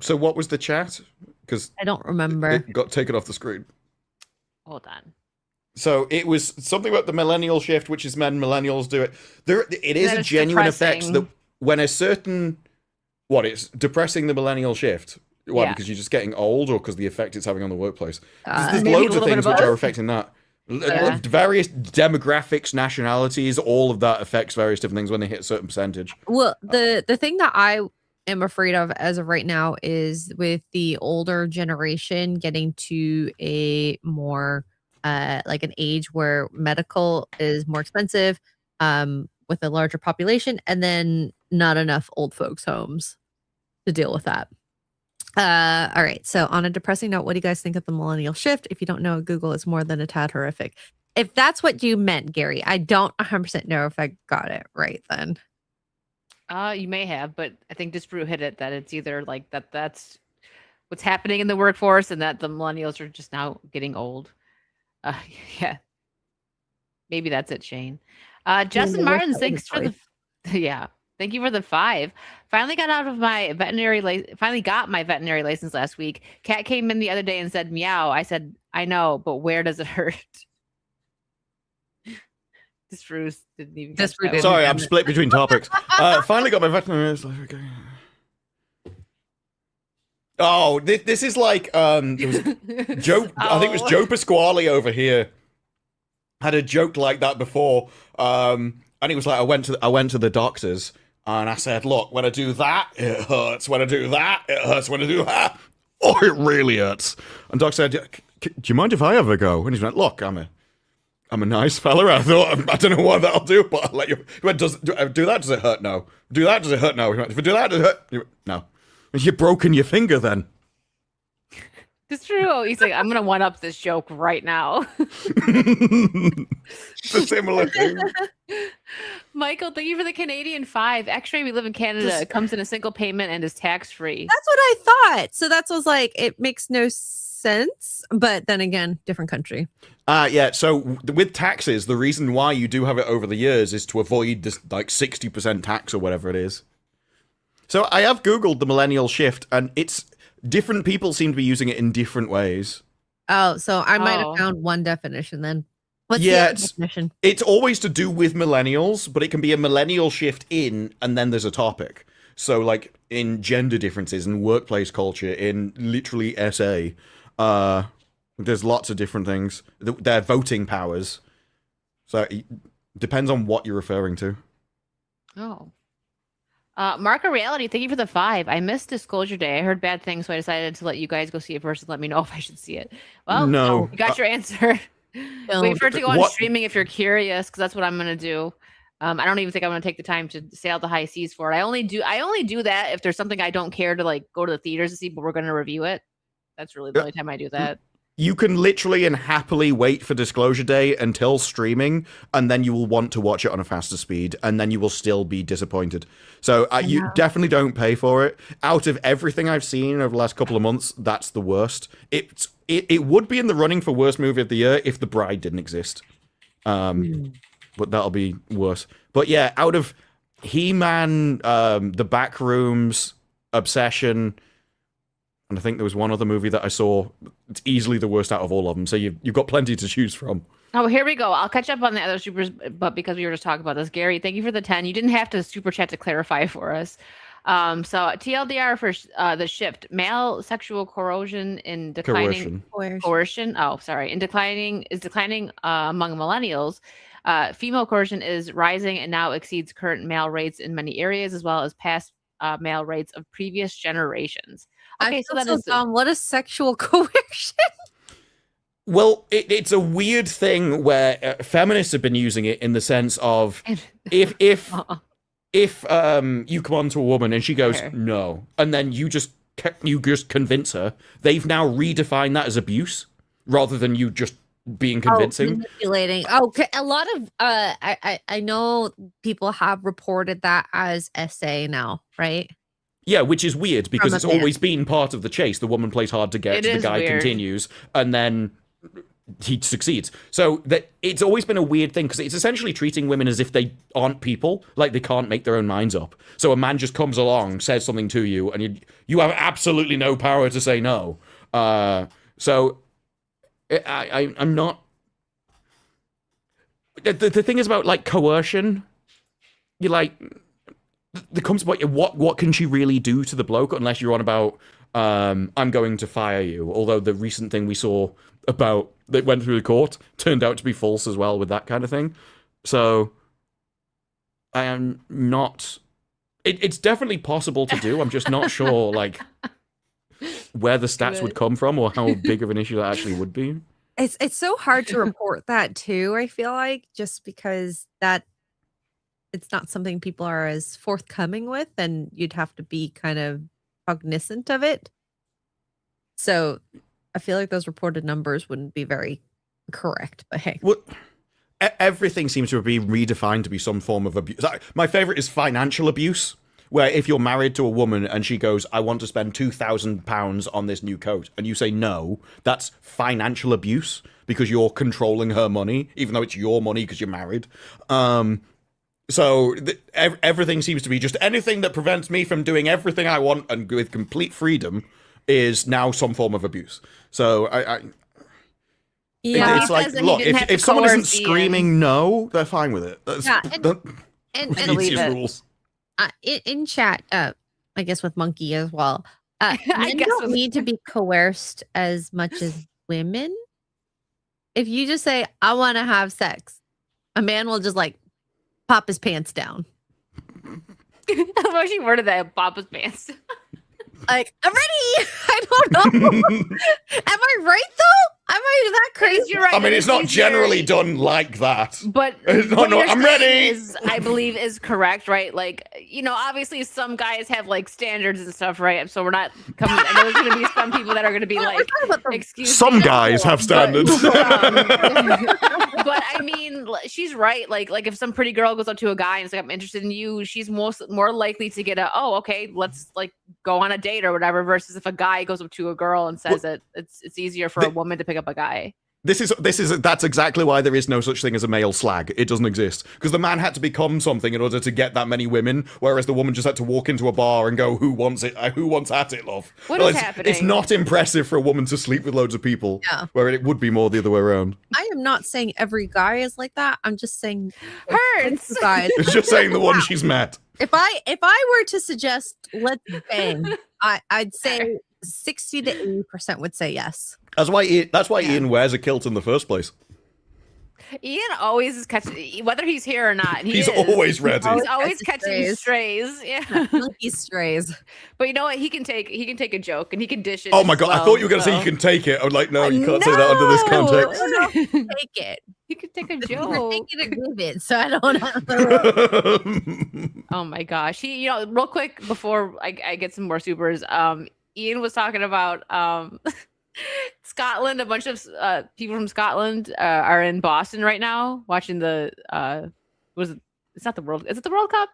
So what was the chat? Because I don't remember. it got taken off the screen. Hold on. So it was something about the millennial shift, which is men millennials do it. It is That a it's genuine effect depressing. that when a certain it's depressing the millennial shift. Why? Yeah. Because you're just getting old, or because the effect it's having on the workplace? There's maybe loads a of little bit things of which are both. affecting that. Yeah. Various demographics, nationalities, all of that affects various different things when they hit a certain percentage. Well, the thing that I am afraid of as of right now is with the older generation getting to a more like an age where medical is more expensive, with a larger population, and then not enough old folks homes to deal with that. All right. So on a depressing note, what do you guys think of the millennial shift? If you don't know, Google is more than a tad horrific. If that's what you meant, Gary, I don't 100% know if I got it right then. You may have, but I think Disbrew hit it that it's either like that's what's happening in the workforce and that the millennials are just now getting old. Yeah. Maybe that's it, Shane. Justin Martin, thanks for the yeah. Thank you for the 5. Finally got my veterinary license last week. Cat came in the other day and said meow. I said, I know, but where does it hurt? This Bruce didn't even catch that one. Sorry, I'm split between topics. Finally got my veterinary license. Okay. Oh, this is like there was Joe. I think it was Joe Pasquale over here had a joke like that before, and he was like, I went to the doctors and I said, look, when I do that, it hurts. When I do that, it hurts. When I do that, oh, it really hurts. And doc said, do you mind if I ever go? And he went, look, I'm a nice fella. I thought, I don't know what that'll do, but I'll let you. He went, do that? Does it hurt? No. Do that? Does it hurt? No. He went, if I do that, does it hurt? He went, no. You've broken your finger then. It's true. He's like, I'm gonna one up this joke right now. It's a similar thing. Michael, thank you for the Canadian 5. Actually, we live in Canada. It comes in a single payment and is tax-free. That's what I thought. So that's was like, it makes no sense. But then again, different country. Yeah. So with taxes, the reason why you do have it over the years is to avoid this like 60% tax or whatever it is. So I have Googled the millennial shift, and it's different people seem to be using it in different ways. Oh, so I might have found one definition then. What's Yeah, the other it's- definition? It's always to do with millennials, but it can be a millennial shift in, and then there's a topic. So like in gender differences, in workplace culture, in literally SA, there's lots of different things. Their voting powers. So it depends on what you're referring to. Oh. Mark of Reality, thank you for the 5. I missed Disclosure Day. I heard bad things, so I decided to let you guys go see it first and let me know if I should see it. Well, No. you got your answer. Wait for it to go on What- streaming if you're curious, because that's what I'm gonna do. I don't even think I'm gonna take the time to sail the high seas for it. I only do that if there's something I don't care to like go to the theaters to see, but we're gonna review it. That's really the only time I do that. You can literally and happily wait for Disclosure Day until streaming, and then you will want to watch it on a faster speed, and then you will still be disappointed. So you definitely don't pay for it. Out of everything I've seen over the last couple of months, that's the worst. It would be in the running for worst movie of the year if The Bride didn't exist. But that'll be worse. But yeah, out of He-Man, The Backrooms, Obsession, and I think there was one other movie that I saw. It's easily the worst out of all of them. So you've got plenty to choose from. Oh, here we go. I'll catch up on the other supers, but because we were just talking about this, Gary, thank you for the 10. You didn't have to super chat to clarify for us. So TLDR for the shift, male sexual corrosion in declining coercion. Oh, sorry, in declining among millennials. Female coercion is rising and now exceeds current male rates in many areas, as well as past male rates of previous generations. Okay, so that is dumb. What is sexual coercion? Well, it's a weird thing where feminists have been using it in the sense of if you come on to a woman and she goes no, and then you just convince her, they've now redefined that as abuse rather than you just being convincing. Manipulating. Okay, a lot of I know people have reported that as SA now, right? Yeah, which is weird because it's always been part of the chase. The woman plays hard to get, the guy continues, and then he succeeds. So that it's always been a weird thing because it's essentially treating women as if they aren't people, like they can't make their own minds up. So a man just comes along, says something to you, and you have absolutely no power to say no. So I'm not. The thing is about like coercion. You like. There comes about what can she really do to the bloke unless you're on about I'm going to fire you. Although the recent thing we saw about that went through the court turned out to be false as well with that kind of thing. So I am not. It's definitely possible to do. I'm just not sure like where the stats would come from or how big of an issue that actually would be. It's so hard to report that too. I feel like just because that. It's not something people are as forthcoming with, and you'd have to be kind of cognizant of it. So I feel like those reported numbers wouldn't be very correct, but hey. Well, everything seems to be redefined to be some form of abuse. My favorite is financial abuse, where if you're married to a woman and she goes, I want to spend £2,000 on this new coat, and you say no, that's financial abuse because you're controlling her money, even though it's your money because you're married. So everything seems to be just anything that prevents me from doing everything I want and with complete freedom is now some form of abuse. So Yeah, it's like, look, if someone isn't screaming no, they're fine with it. That's the easiest rules. In chat, I guess with Monkey as well. Men don't need to be coerced as much as women. If you just say, I want to have sex, a man will just like pop his pants down. How she worded that? Pop his pants. Like, I'm ready. I don't know. Am I right though? Am I that crazy? You're right. I mean, it's not generally done like that. But no, I'm ready. I believe is correct, right? Like, obviously some guys have like standards and stuff, right? So we're not coming. I know there's going to be some people that are going to be like, excuse me. Some guys have standards. But I mean, she's right. Like if some pretty girl goes up to a guy and is like, I'm interested in you, she's more likely to get okay, let's like go on a date or whatever. Versus if a guy goes up to a girl and says it's easier for a woman to pick up a guy. That's exactly why there is no such thing as a male slag. It doesn't exist because the man had to become something in order to get that many women, whereas the woman just had to walk into a bar and go, "Who wants it? Who wants at it, love?" What is happening? It's not impressive for a woman to sleep with loads of people. Yeah. Where it would be more the other way around. I am not saying every guy is like that. I'm just saying hurts. Guys. It's just saying the one she's met. If I were to suggest let's bang, I'd say 60 to 80% would say yes. That's why Ian wears a kilt in the first place. Ian always is catching, whether he's here or not. He's always ready. He's always catching strays. Yeah, he strays. But you know what? He can take a joke and he can dish it. Oh my god! I thought you were going to say you can take it. I was like, no, you can't say that under this context. No, take it. You can take a joke. Take it or give it. So I don't know. Oh my gosh! Real quick before I get some more supers. Ian was talking about Scotland. A bunch of people from Scotland are in Boston right now watching the it's not the World. Is it the World Cup?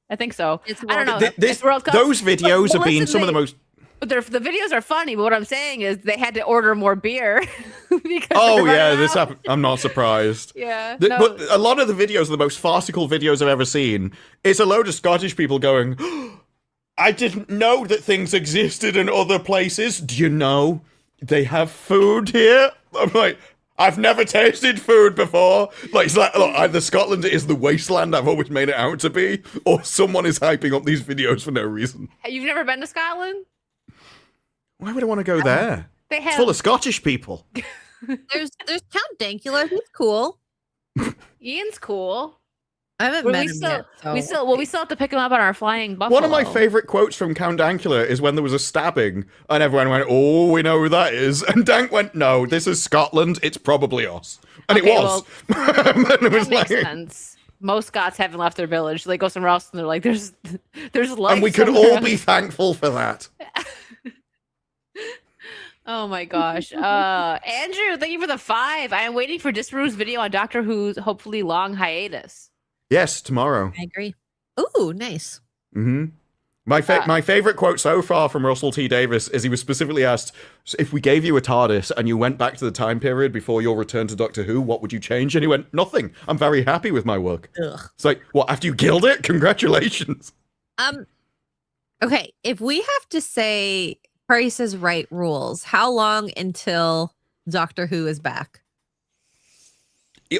I think so. I don't know. It's World Cup. Those videos have been some of the most. But the videos are funny. But what I'm saying is they had to order more beer. This happened. I'm not surprised. Yeah. But a lot of the videos are the most farcical videos I've ever seen. It's a load of Scottish people going, I didn't know that things existed in other places. Do you know they have food here? I'm like, I've never tasted food before. Like, it's like, look, either Scotland is the wasteland I've always made it out to be, or someone is hyping up these videos for no reason. You've never been to Scotland? Why would I want to go there? It's full of Scottish people. There's Count Dankula. He's cool. Ian's cool. I haven't met him yet. We still have to pick him up on our flying buffalo. One of my favorite quotes from Count Dankula is when there was a stabbing and everyone went, "Oh, we know who that is," and Dank went, "No, this is Scotland. It's probably us," and it was. It makes sense. Most Scots haven't left their village. They go somewhere else and they're like, "There's life." And we could all be thankful for that. Oh my gosh. Andrew, thank you for the 5. I am waiting for Disparu's video on Doctor Who's hopefully long hiatus. Yes, tomorrow. I agree. Ooh, nice. Mm-hmm. My favorite quote so far from Russell T Davies is he was specifically asked, if we gave you a TARDIS and you went back to the time period before your return to Doctor Who, what would you change? And he went, nothing. I'm very happy with my work. Ugh. It's like, what, after you killed it? Congratulations. Okay, if we have to say Price is Right rules, how long until Doctor Who is back?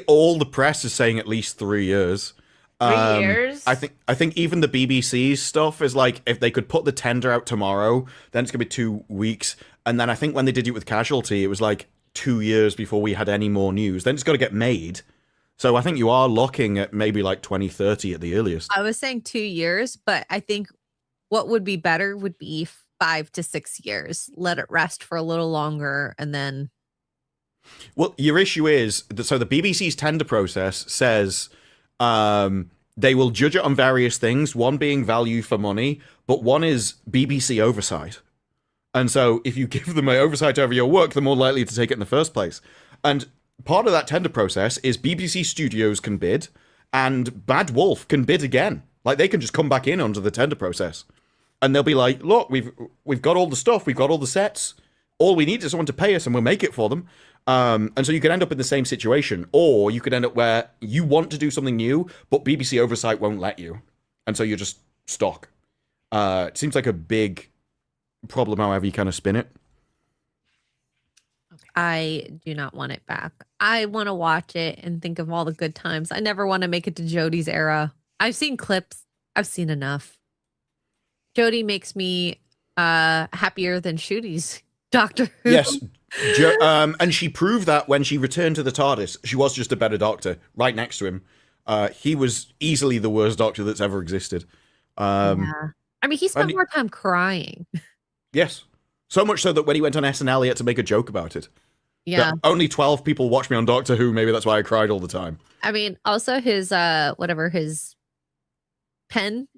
All the press is saying at least 3 years. 3 years? I think even the BBC's stuff is like, if they could put the tender out tomorrow, then it's gonna be 2 weeks. And then I think when they did it with Casualty, it was like 2 years before we had any more news. Then it's got to get made. So I think you are looking at maybe like 2030 at the earliest. I was saying 2 years, but I think what would be better would be 5 to 6 years. Let it rest for a little longer and then. Well, your issue is, so the BBC's tender process says they will judge it on various things, one being value for money, but one is BBC oversight. And so if you give them oversight over your work, they're more likely to take it in the first place. And part of that tender process is BBC Studios can bid, and Bad Wolf can bid again. Like, they can just come back in under the tender process. And they'll be like, look, we've got all the stuff, we've got all the sets. All we need is someone to pay us, and we'll make it for them. And so you could end up in the same situation, or you could end up where you want to do something new, but BBC oversight won't let you. And so you're just stuck. It seems like a big problem, however you kind of spin it. I do not want it back. I want to watch it and think of all the good times. I never want to make it to Jodie's era. I've seen clips. I've seen enough. Jodie makes me happier than Shooty's Doctor Who. Yes. And she proved that when she returned to the TARDIS. She was just a better Doctor, right next to him. He was easily the worst Doctor that's ever existed. Yeah. I mean, he spent more time crying. Yes. So much so that when he went on SNL, he had to make a joke about it. Yeah. That only 12 people watch me on Doctor Who. Maybe that's why I cried all the time. I mean, also his, his pen.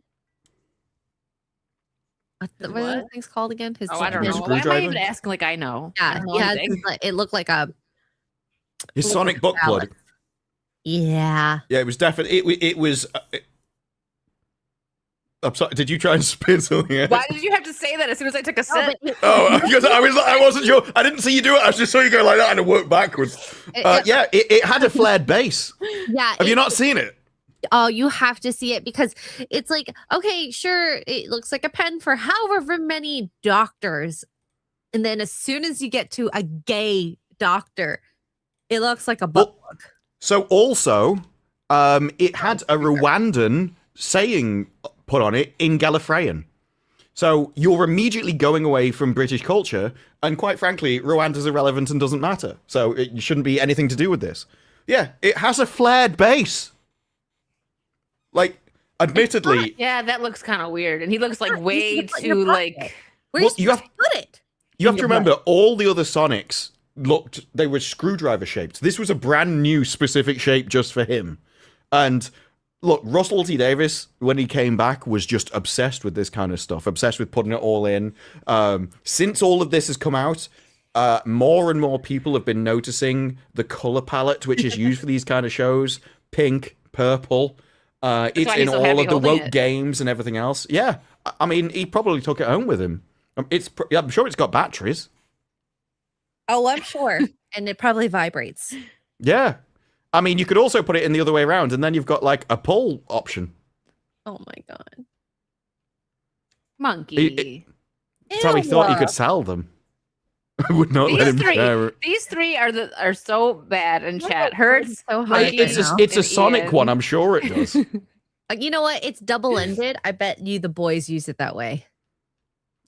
What are those things called again? His I don't His know. Why am I screwdriver? even asking like I know? Yeah, it looked like a... His sonic book plug. Yeah. Yeah, it was definitely... It was... I'm sorry, did you try and spin something else? Why did you have to say that as soon as I took a sip? Because I wasn't sure. I didn't see you do it. I just saw you go like that and it worked backwards. It had a flared base. Yeah. Have you not seen it? Oh, you have to see it because it's like, okay, sure, it looks like a pen for however many doctors. And then as soon as you get to a gay doctor, it looks like a book. So also, it had a Rwandan saying put on it in Gallifreyan. So you're immediately going away from British culture, and quite frankly, Rwanda's irrelevant and doesn't matter. So it shouldn't be anything to do with this. Yeah, it has a flared base. Like, admittedly... Yeah, that looks kind of weird. And he looks like way too, like... Where's you have to put it? You have to remember, all the other Sonics they were screwdriver shaped. This was a brand new specific shape just for him. And... Look, Russell T. Davies, when he came back, was just obsessed with this kind of stuff, obsessed with putting it all in. Since all of this has come out, more and more people have been noticing the color palette which is used for these kind of shows. Pink, purple. It's in all of the woke games and everything else. Yeah, I mean, he probably took it home with him. I'm sure it's got batteries. Oh, I'm sure. And it probably vibrates. Yeah. I mean, you could also put it in the other way around, and then you've got, like, a pull option. Oh, my God. Monkey. That's how he thought you could sell them. I would not let him share it. These three are so bad in chat. Hurts so hard. It's a Sonic one, I'm sure it does. You know what? It's double-ended. I bet you the boys use it that way.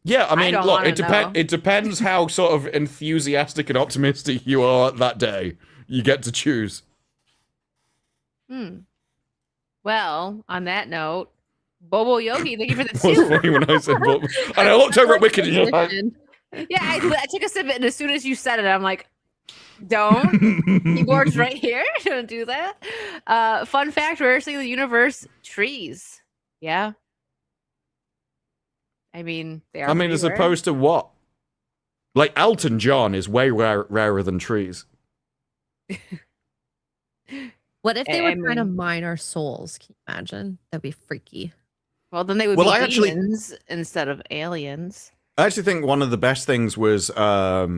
Yeah, I mean, look, it depends how sort of enthusiastic and optimistic you are that day. You get to choose. Well, on that note, Bobo Yogi, thank you for the It was funny when I said Bobo. And I looked over at Wicked and you're like... Yeah, I took a sip and as soon as you said it, I'm like, don't. Keyboard's right here. Don't do that. Fun fact, we're seeing the universe trees. Yeah. I mean, they are. I mean, as opposed to what? Like, Elton John is way rarer than trees. What if they were trying to mine our souls? Can you imagine? That'd be freaky. Well, then they would be aliens instead of aliens. I actually think one of the best things was, what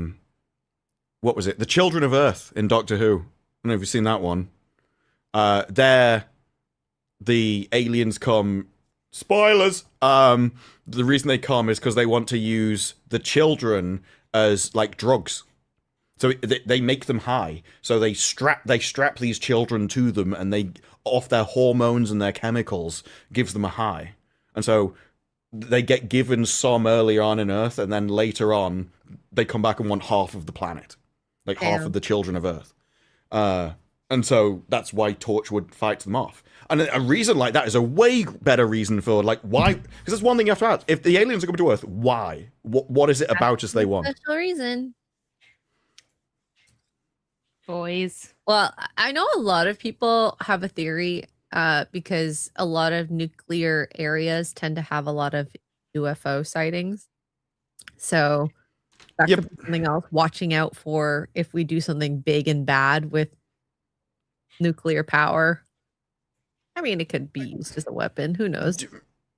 was it? The Children of Earth in Doctor Who. I don't know if you've seen that one. There, the aliens come... Spoilers! The reason they come is because they want to use the children as, like, drugs. So they make them high. So they strap these children to them, and they, off their hormones and their chemicals, gives them a high. And so they get given some earlier on in Earth, and then later on, they come back and want half of the planet. Like half of the children of Earth. And so that's why Torch would fight them off. And a reason like that is a way better reason for, like, why? Because that's one thing you have to ask. If the aliens are coming to Earth, why? What is it about us they want? Special reason. Boys. Well, I know a lot of people have a theory because a lot of nuclear areas tend to have a lot of UFO sightings. So That Yep. could be something else. Watching out for if we do something big and bad with nuclear power. I mean, it could be used as a weapon. Who knows?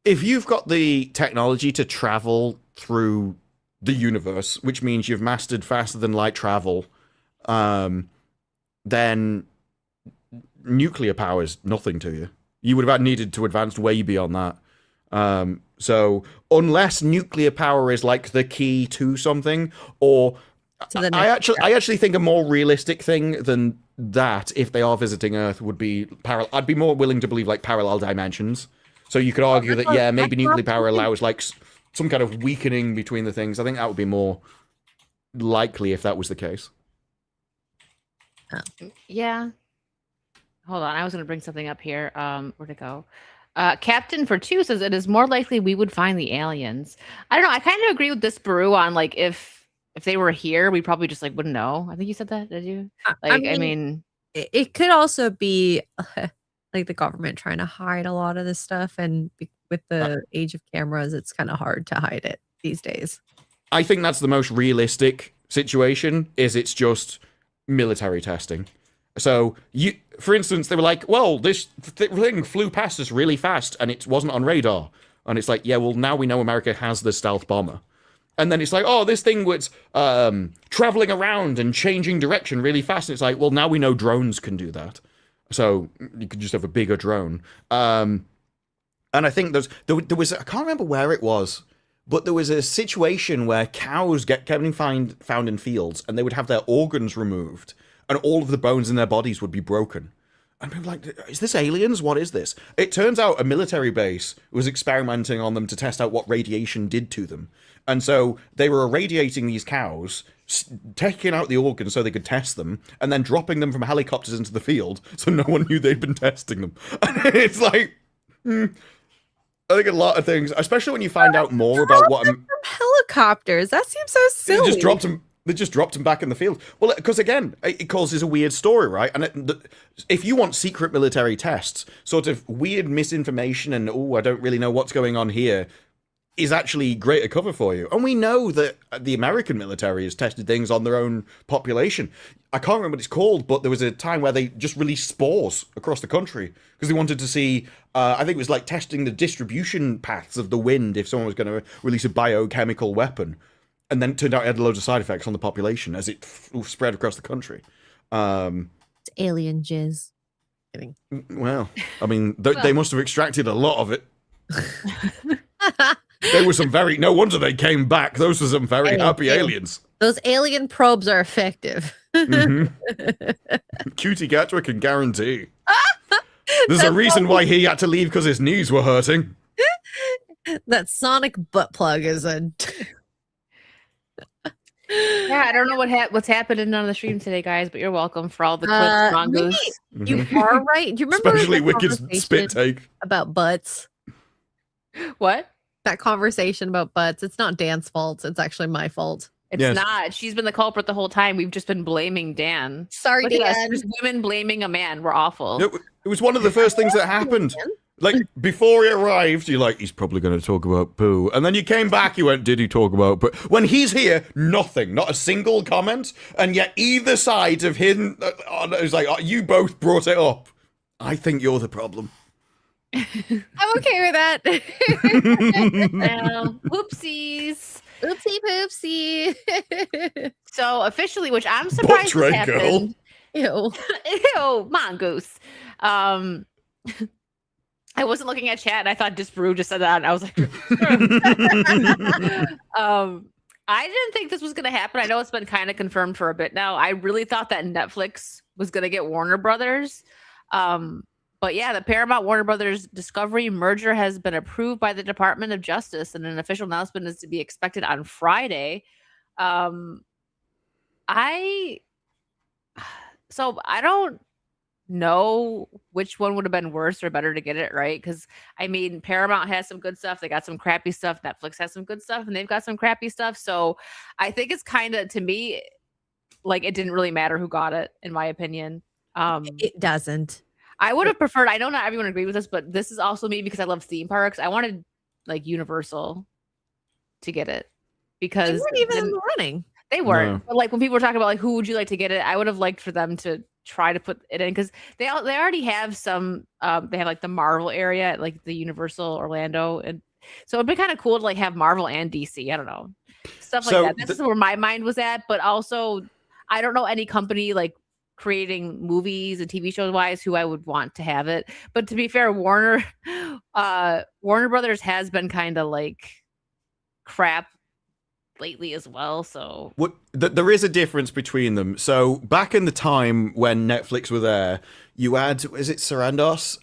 If you've got the technology to travel through the universe, which means you've mastered faster than light travel, then nuclear power is nothing to you. You would have needed to advance way beyond that. So unless nuclear power is like the key to something, or I actually think a more realistic thing than that, if they are visiting Earth, would be I'd be more willing to believe like parallel dimensions. So you could argue that maybe nuclear power allows like some kind of weakening between the things. I think that would be more likely if that was the case. Yeah. Hold on, I was going to bring something up here. Where'd it go? Captain for 2 says it is more likely we would find the aliens. I don't know. I kind of agree with this Baru on like if they were here, we probably just like wouldn't know. I think you said that, did you? Like, I mean it could also be like the government trying to hide a lot of this stuff, and with the age of cameras, it's kind of hard to hide it these days. I think that's the most realistic situation. It's just military testing. So for instance, they were like, well, this thing flew past us really fast and it wasn't on radar. And it's like, yeah, well, now we know America has the stealth bomber. And then it's like, oh, this thing was traveling around and changing direction really fast. And it's like, well, now we know drones can do that. So you could just have a bigger drone. And I think there was, I can't remember where it was, but there was a situation where cows get found in fields and they would have their organs removed and all of the bones in their bodies would be broken. And people were like, is this aliens? What is this? It turns out a military base was experimenting on them to test out what radiation did to them. And so they were irradiating these cows, taking out the organs so they could test them, and then dropping them from helicopters into the field so no one knew they'd been testing them. And it's like, I think a lot of things, especially when you find out more about what... From helicopters, that seems so silly. They just dropped him back in the field. Well, because again, it causes a weird story, right? And if you want secret military tests, sort of weird misinformation and, I don't really know what's going on here, is actually greater cover for you. And we know that the American military has tested things on their own population. I can't remember what it's called, but there was a time where they just released spores across the country because they wanted to see, I think it was like testing the distribution paths of the wind if someone was going to release a biochemical weapon. And then it turned out it had loads of side effects on the population as it spread across the country. It's alien jizz. Kidding. Well, I mean, they must have extracted a lot of it. There were some no wonder they came back. Those were some very happy aliens. Those alien probes are effective. Cutie Gatwa can guarantee. There's a reason why he had to leave because his knees were hurting. That sonic butt plug is a... Yeah, I don't know what's happening on the stream today, guys, but you're welcome for all the clips, mongoose. You are right. Do you remember especially Wicked's spit take about butts? What? That conversation about butts. It's not Dan's fault. It's actually my fault. It's not. She's been the culprit the whole time. We've just been blaming Dan. Sorry, Look Dan. There's women blaming a man. We're awful. It was one of the first things that happened. Like, before he arrived, you're like, he's probably going to talk about poo. And then you came back, you went, did he talk about poo? When he's here, nothing. Not a single comment. And yet either side of him, it was like, you both brought it up. I think you're the problem. I'm okay with that. Well, whoopsies. Oopsie poopsie. So officially, which I'm surprised has happened. Ew. Ew, mongoose. I wasn't looking at chat and I thought Disparu just said that and I was like I didn't think this was gonna happen. I know it's been kind of confirmed for a bit now. I really thought that Netflix was gonna get Warner Brothers. But yeah, the Paramount Warner Brothers Discovery merger has been approved by the Department of Justice and an official announcement is to be expected on Friday. So I don't know which one would have been worse or better to get it right, because I mean Paramount has some good stuff, they got some crappy stuff, Netflix has some good stuff and they've got some crappy stuff, so I think it's kind of, to me, like it didn't really matter who got it, in my opinion. It doesn't. I would have preferred, I know not everyone agreed with this, but this is also me because I love theme parks. I wanted like Universal to get it because they weren't even in the running. They weren't. No. But like when people were talking about like who would you like to get it, I would have liked for them to try to put it in because they already have some. They have like the Marvel area at like the Universal Orlando, and so it'd be kind of cool to like have Marvel and DC. I don't know, stuff like So that. This is where my mind was at. But also, I don't know any company like creating movies and TV shows wise who I would want to have it. But to be fair, Warner Brothers has been kind of like crap lately as well. So there is a difference between them. So back in the time when Netflix were there, you had, is it Sarandos,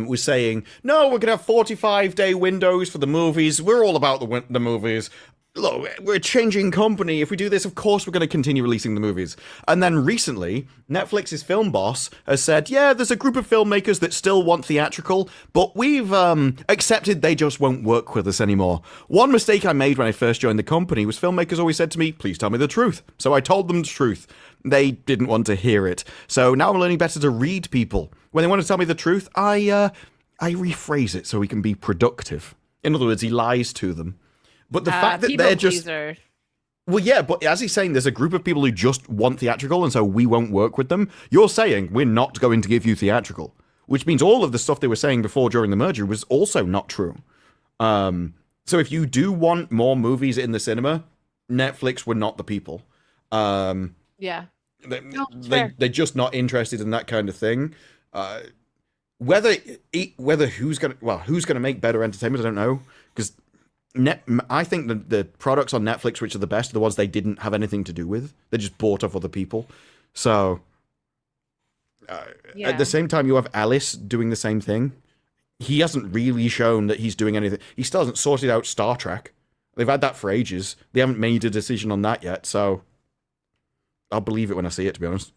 was saying, no, we're going to have 45-day windows for the movies. We're all about the movies. Look, we're a changing company. If we do this, of course we're going to continue releasing the movies. And then recently, Netflix's film boss has said, yeah, there's a group of filmmakers that still want theatrical, but we've accepted they just won't work with us anymore. One mistake I made when I first joined the company was filmmakers always said to me, please tell me the truth. So I told them the truth. They didn't want to hear it. So now I'm learning better to read people. When they want to tell me the truth, I rephrase it so we can be productive. In other words, he lies to them. But the fact that they're just... Well, yeah, but as he's saying, there's a group of people who just want theatrical, and so we won't work with them. You're saying we're not going to give you theatrical, which means all of the stuff they were saying before during the merger was also not true. So if you do want more movies in the cinema, Netflix were not the people. Yeah. They're just not interested in that kind of thing. Whether who's gonna make better entertainment, I don't know, because I think the products on Netflix which are the best are the ones they didn't have anything to do with. They just bought off other people. So at the same time, you have Alice doing the same thing. He hasn't really shown that he's doing anything. He still hasn't sorted out Star Trek. They've had that for ages. They haven't made a decision on that yet. So I'll believe it when I see it, to be honest.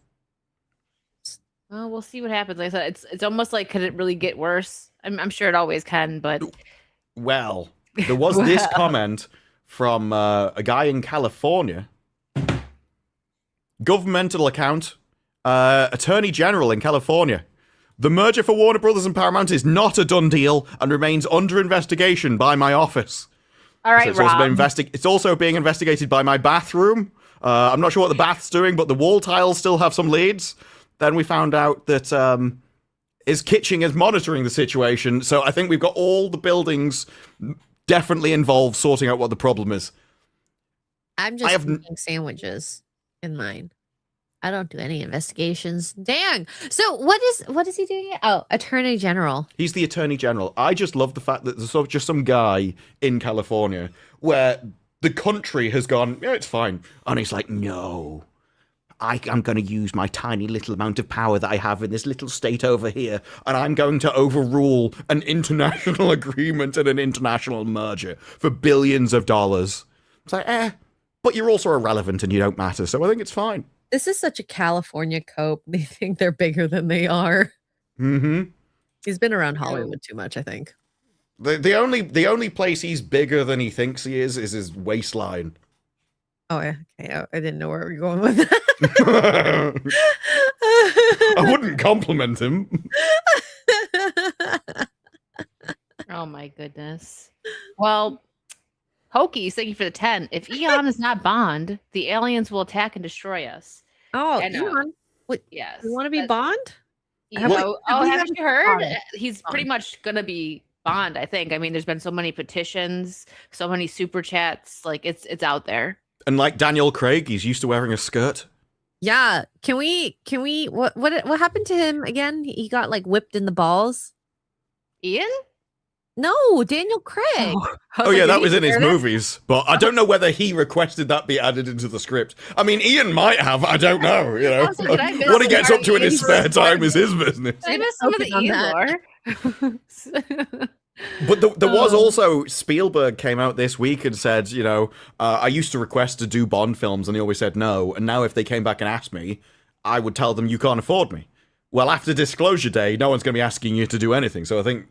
Well, we'll see what happens. Like I said, it's almost like, could it really get worse? I'm sure it always can, but... Well, there was this comment from a guy in California. Governmental account. Attorney General in California. The merger for Warner Brothers and Paramount is not a done deal and remains under investigation by my office. All right, so Rob. it's also being investigated by my bathroom. I'm not sure what the bath's doing, but the wall tiles still have some leads. Then we found out that his kitchen is monitoring the situation. So I think we've got all the buildings definitely involved sorting out what the problem is. I'm just making sandwiches in mine. I don't do any investigations. Dang. So what is he doing? Oh, Attorney General. He's the Attorney General. I just love the fact that there's just some guy in California where the country has gone, yeah, it's fine. And he's like, no, I'm going to use my tiny little amount of power that I have in this little state over here, and I'm going to overrule an international agreement and an international merger for billions of dollars. It's like, but you're also irrelevant and you don't matter, so I think it's fine. This is such a California cope. They think they're bigger than they are. Mm-hmm. He's been around Hollywood too much, I think. The only place he's bigger than he thinks he is his waistline. Oh, yeah. Okay. I didn't know where we were going with that. I wouldn't compliment him. Oh, my goodness. Well, Hokies, thank you for the 10. If Elon is not Bond, the aliens will attack and destroy us. Oh, And, Elon. What, yes. you want to be Bond? Haven't you heard? He's pretty much going to be Bond, I think. I mean, there's been so many petitions, so many super chats. Like, it's out there. And like Daniel Craig, he's used to wearing a skirt. Yeah. Can we what happened to him again? He got like whipped in the balls. Ian? No, Daniel Craig. Oh yeah, that was in his movies, but I don't know whether he requested that be added into the script. I mean, Ian might have, I don't know, you know. What he gets up to in his spare time is his business. I missed some of the Ian lore. But there was also, Spielberg came out this week and said, you know, I used to request to do Bond films and he always said no, and now if they came back and asked me, I would tell them you can't afford me. Well, after Disclosure Day, no one's going to be asking you to do anything, so I think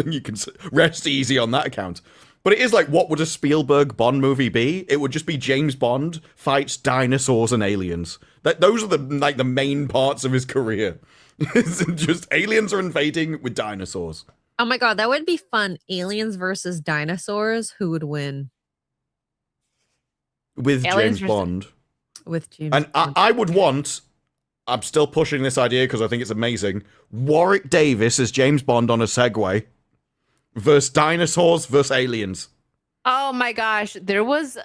you can rest easy on that account. But it is like, what would a Spielberg Bond movie be? It would just be James Bond fights dinosaurs and aliens. Those are the main parts of his career. It's just aliens are invading with dinosaurs. Oh my god, that would be fun. Aliens versus dinosaurs. Who would win? With Aliens James Bond. with James And Bond. I would want, I'm still pushing this idea because I think it's amazing, Warwick Davis as James Bond on a Segway versus dinosaurs versus aliens. Oh my gosh, there was.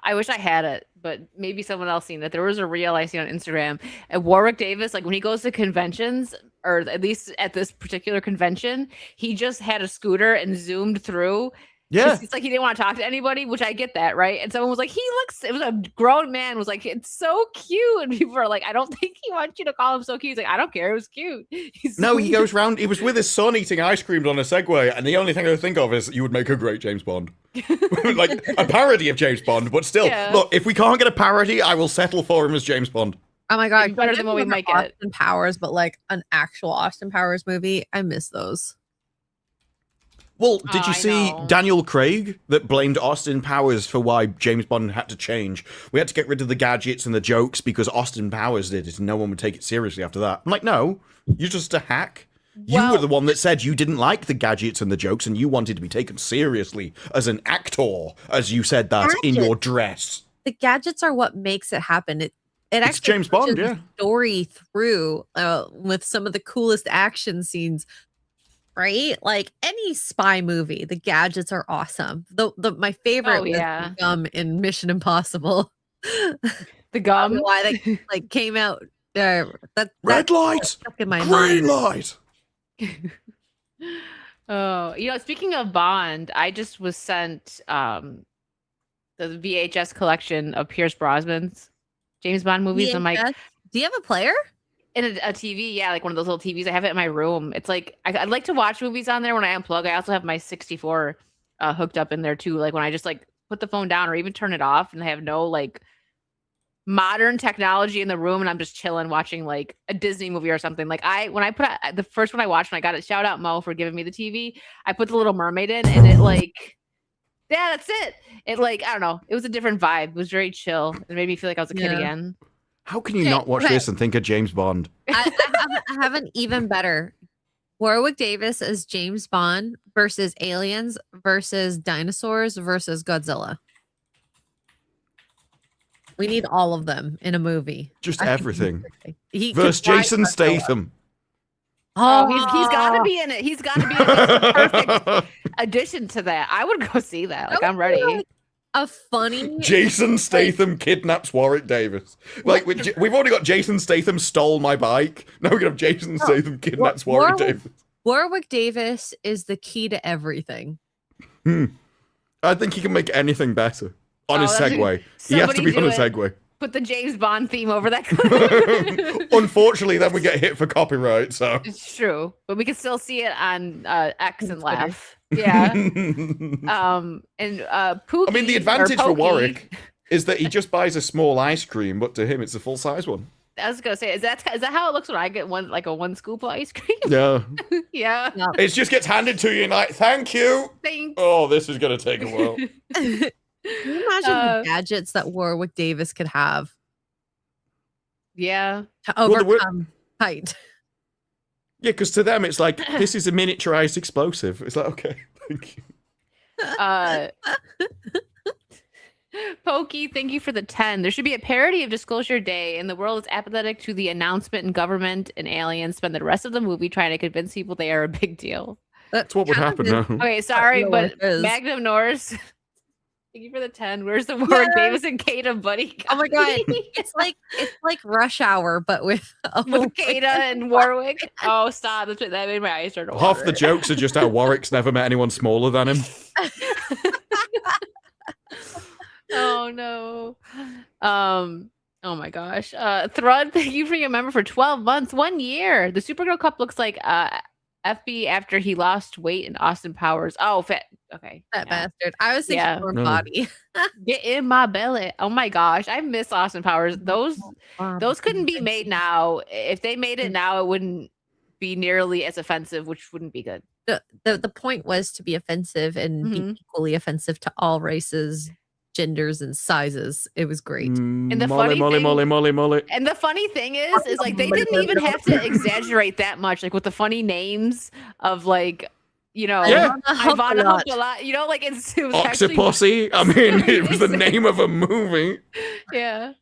I wish I had it, but maybe someone else seen it. There was a reel I seen on Instagram. And Warwick Davis, like when he goes to conventions, or at least at this particular convention, he just had a scooter and zoomed through. Yeah. It's like he didn't want to talk to anybody, which I get that, right? And someone was like, it was a grown man, was like, it's so cute. And people are like, I don't think he wants you to call him so cute. He's like, I don't care. It was cute. No, he goes round, he was with his son eating ice cream on a Segway, and the only thing I think of is you would make a great James Bond. Like a parody of James Bond, but still, look, if we can't get a parody, I will settle for him as James Bond. Oh my god, better than what we might get. Austin Powers, but like an actual Austin Powers movie. I miss those. Well, did you I see know. Daniel Craig that blamed Austin Powers for why James Bond had to change? We had to get rid of the gadgets and the jokes because Austin Powers did it, and no one would take it seriously after that. I'm like, no, you're just a hack. You were the one that said you didn't like the gadgets and the jokes, and you wanted to be taken seriously as an actor, as you said that in your dress. The gadgets are what makes it happen. It It's actually James Bond, pushes yeah. the story through with some of the coolest action scenes. Right, like any spy movie, the gadgets are awesome. My favorite was the gum in Mission Impossible. The gum, why they like came out. Red light, stuck in my green mind. light. Oh, speaking of Bond, I just was sent the VHS collection of Pierce Brosnan's James Bond movies. I'm like, do you have a player? In a TV, yeah, like one of those little TVs. I have it in my room. It's like I'd like to watch movies on there when I unplug. I also have my 64 hooked up in there too. Like when I just like put the phone down or even turn it off and I have no like modern technology in the room and I'm just chilling watching like a Disney movie or something. Like when I put the first one I watched when I got it, shout out Mo for giving me the TV. I put the Little Mermaid in and it like, yeah, that's it. It like, I don't know. It was a different vibe. It was very chill. It made me feel like I was a kid again. How can you not watch this and think of James Bond? I have an even better. Warwick Davis as James Bond versus aliens versus dinosaurs versus Godzilla. We need all of them in a movie. Just everything. He versus Jason Statham. Oh, he's got to be in it. He's got to be in it. That's the perfect addition to that. I would go see that. Like, I'm ready. Like a funny Jason Statham kidnaps Warwick Davis. Like we've already got Jason Statham stole my bike. Now we're gonna have Jason Statham kidnaps Warwick Davis. Warwick Davis is the key to everything. I think he can make anything better on his Segway. He has to be on a Segway. Put the James Bond theme over that. Unfortunately, then we get hit for copyright. So it's true, but we can still see it on X and laugh. Yeah. And Pookie, I mean, the advantage for Warwick is that he just buys a small ice cream, but to him, it's a full size one. I was gonna say, is that how it looks when I get one scoop of ice cream? Yeah. Yeah. It just gets handed to you and like, thank you. Thanks. Oh, this is gonna take a while. Can you imagine the gadgets that Warwick Davis could have? Yeah. To overcome height. Yeah, because to them, it's like, this is a miniaturized explosive. It's like, okay, thank you. Pokey, thank you for the 10. There should be a parody of Disclosure Day, and the world is apathetic to the announcement, and government and aliens spend the rest of the movie trying to convince people they are a big deal. That's what would happen now. Okay, sorry, but Magnum Norse. Thank you for the 10. Where's the Warwick Davis and Kata buddy? Oh my god, it's like Rush Hour, but with Kata and Warwick. Oh, stop! That made my eyes turn to water. Half the jokes are just how Warwick's never met anyone smaller than him. Oh no. Oh my gosh. Thrud, thank you for your member for 12 months, 1 year. The Supergirl Cup looks like FB after he lost weight in Austin Powers. Oh, fat. Okay. That bastard. I was thinking more body. Get in my belly. Oh my gosh. I miss Austin Powers. Those couldn't be made now. If they made it now, it wouldn't be nearly as offensive, which wouldn't be good. The point was to be offensive and be equally offensive to all races, genders, and sizes. It was great. And the Molly. And the funny thing is like they didn't even have to exaggerate that much, like with the funny names of like you know, Yeah. Ivana helped a lot. You know, like it was actually Octopussy. I mean, it was the name of a movie. yeah.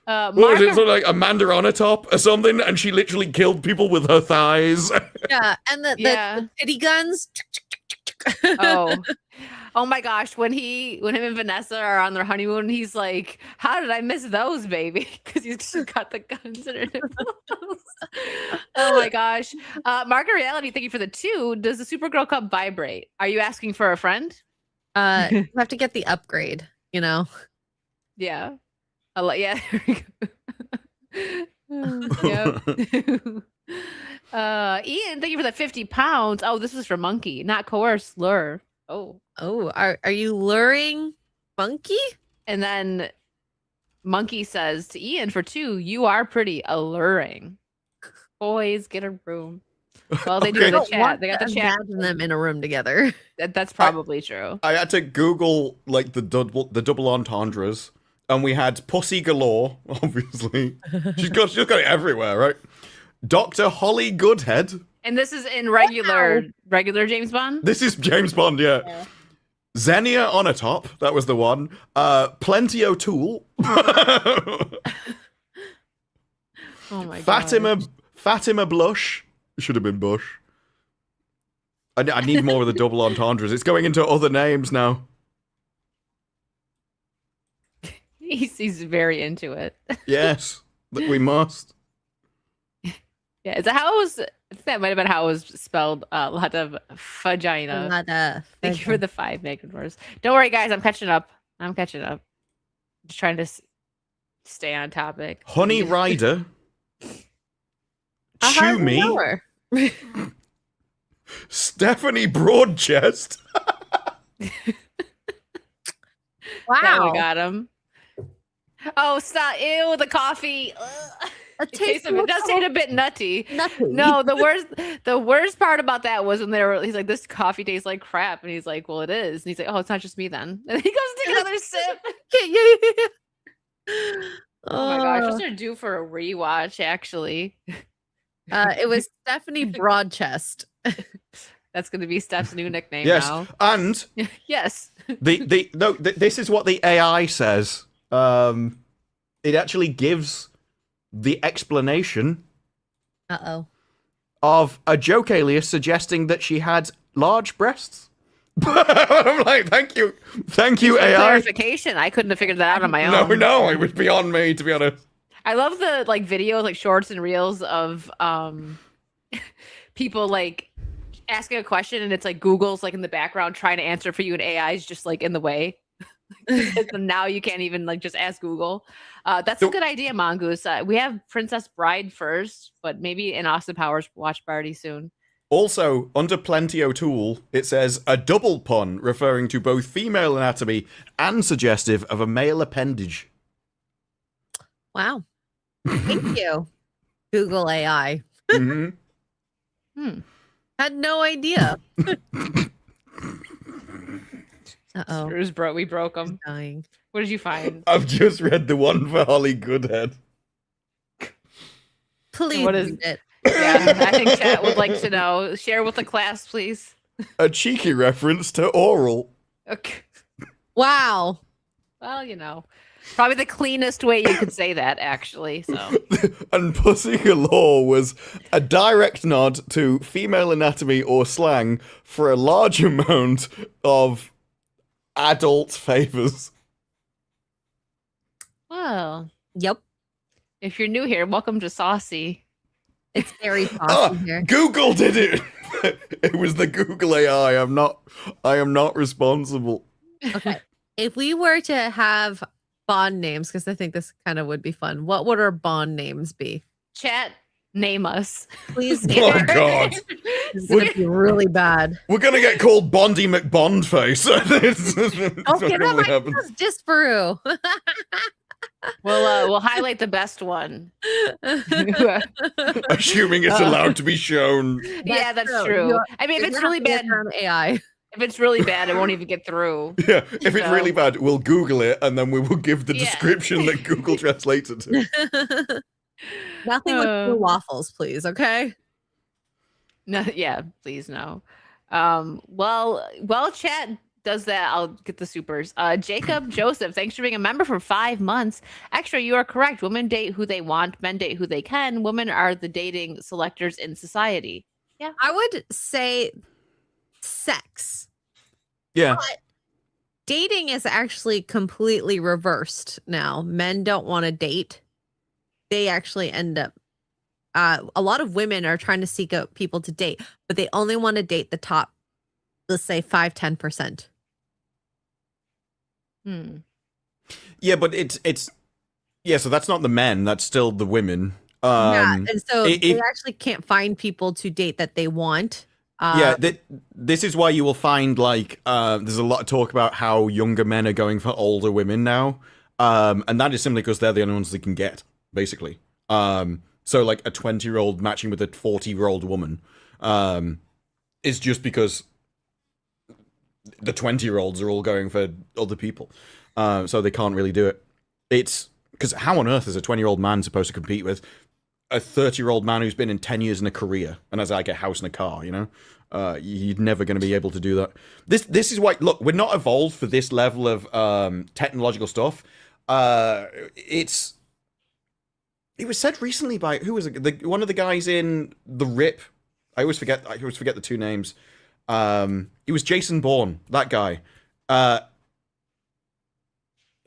What was it? Mark, Sort of like Amanda on a top or something, and she literally killed people with her thighs. Yeah, and the titty guns. Oh my gosh, when him and Vanessa are on their honeymoon, he's like, how did I miss those, baby? Because he's got the guns in her nipples. Oh my gosh. Market Reality, thank you for the 2. Does the Supergirl cup vibrate? Are you asking for a friend? You have to get the upgrade, you know. Yeah. Yeah. Yep. Ian, thank you for the 50 pounds. Oh, this is for Monkey, not coerce, lure. Oh, are you luring Monkey? and then Monkey says to Ian for 2, you are pretty alluring. Boys, get a room. Well, they do Okay. the chat. They got the chat. Imagine them in a room together. That's probably true. I had to Google like the double entendres, and we had Pussy Galore, obviously. she's got it everywhere, right? Dr. Holly Goodhead. And this is in regular James Bond. This is James Bond, yeah. Xenia on a top, that was the one. Plenty O'Toole. Oh my god. Fatima Blush. Should have been Bush. I need more of the double entendres. It's going into other names now. He's very into it. Yes, we must. Yeah, is that how it was? I think that might have been how it was spelled. A lot of vagina. Thank you for the 5 megadoors. Don't worry, guys. I'm catching up. Just trying to stay on topic. Honey Rider. Chew Me. Stephanie Broadchest. Wow. We got him. Oh, stop. Ew, the coffee. It does taste a bit nutty. No, the worst part about that was when he's like, this coffee tastes like crap. And he's like, well, it is. And he's like, oh, it's not just me then. And he goes to take another sip. Oh my gosh, those are due for a rewatch, actually. It was Stephanie Broadchest. That's going to be Steph's new nickname Yes, now. and yes. This is what the AI says. It actually gives the explanation of a joke alias suggesting that she had large breasts. I'm like, thank you AI. Clarification. I couldn't have figured that out on my own. No, it was beyond me, to be honest. I love the videos, like shorts and reels of people like asking a question and it's like Google's like in the background trying to answer for you and AI is just like in the way. Now you can't even like just ask Google. That's a good idea, Mongoose. We have Princess Bride first, but maybe an Austin Powers watch party soon. Also, under Plenty O'Toole, it says a double pun referring to both female anatomy and suggestive of a male appendage. Wow. Thank you, Google AI. Mm-hmm. Had no idea. We broke them. Dying. What did you find? I've just read the one for Holly Goodhead. Please what is read it. Yeah, I think chat would like to know. Share with the class, please. A cheeky reference to oral. Okay. Wow. Well, you know, probably the cleanest way you could say that, actually. So. And Pussy Galore was a direct nod to female anatomy or slang for a large amount of adult favors. Well, yep. If you're new here, welcome to Saucy. It's very possible here. Google did it. It was the Google AI. I am not responsible. Okay. If we were to have Bond names, because I think this kind of would be fun, what would our Bond names be? Chat, name us. Please. Oh God. It's gonna be really bad. We're gonna get called Bondy McBondface. Okay, that might be just for We'll highlight the best one. Assuming it's allowed to be shown. Yeah, that's true. I mean, if it's really bad, AI. If it's really bad, it won't even get through. Yeah, if it's really bad, we'll Google it and then we will give the description that Google translates it to. Nothing with blue waffles, please. Okay. No, yeah, please no. Well, chat does that. I'll get the supers. Jacob Joseph, thanks for being a member for 5 months. Extra, you are correct. Women date who they want, men date who they can. Women are the dating selectors in society. Yeah. I would say sex. Yeah. But dating is actually completely reversed now. Men don't want to date. They actually end up a lot of women are trying to seek out people to date, but they only want to date the top, let's say 5-10%. Yeah, but it's so that's not the men, that's still the women. Yeah, and so they actually can't find people to date that they want. This is why you will find like there's a lot of talk about how younger men are going for older women now, and that is simply because they're the only ones they can get, basically. So like a 20-year-old matching with a 40-year-old woman is just because the 20-year-olds are all going for other people, so they can't really do it. It's because how on earth is a 20-year-old man supposed to compete with a 30-year-old man who's been in 10 years in a career and has like a house and a car, you know? You're never going to be able to do that. This is why, look, we're not evolved for this level of technological stuff. It was said recently by, who was it? One of the guys in The Rip. I always forget the two names. It was Jason Bourne, that guy. I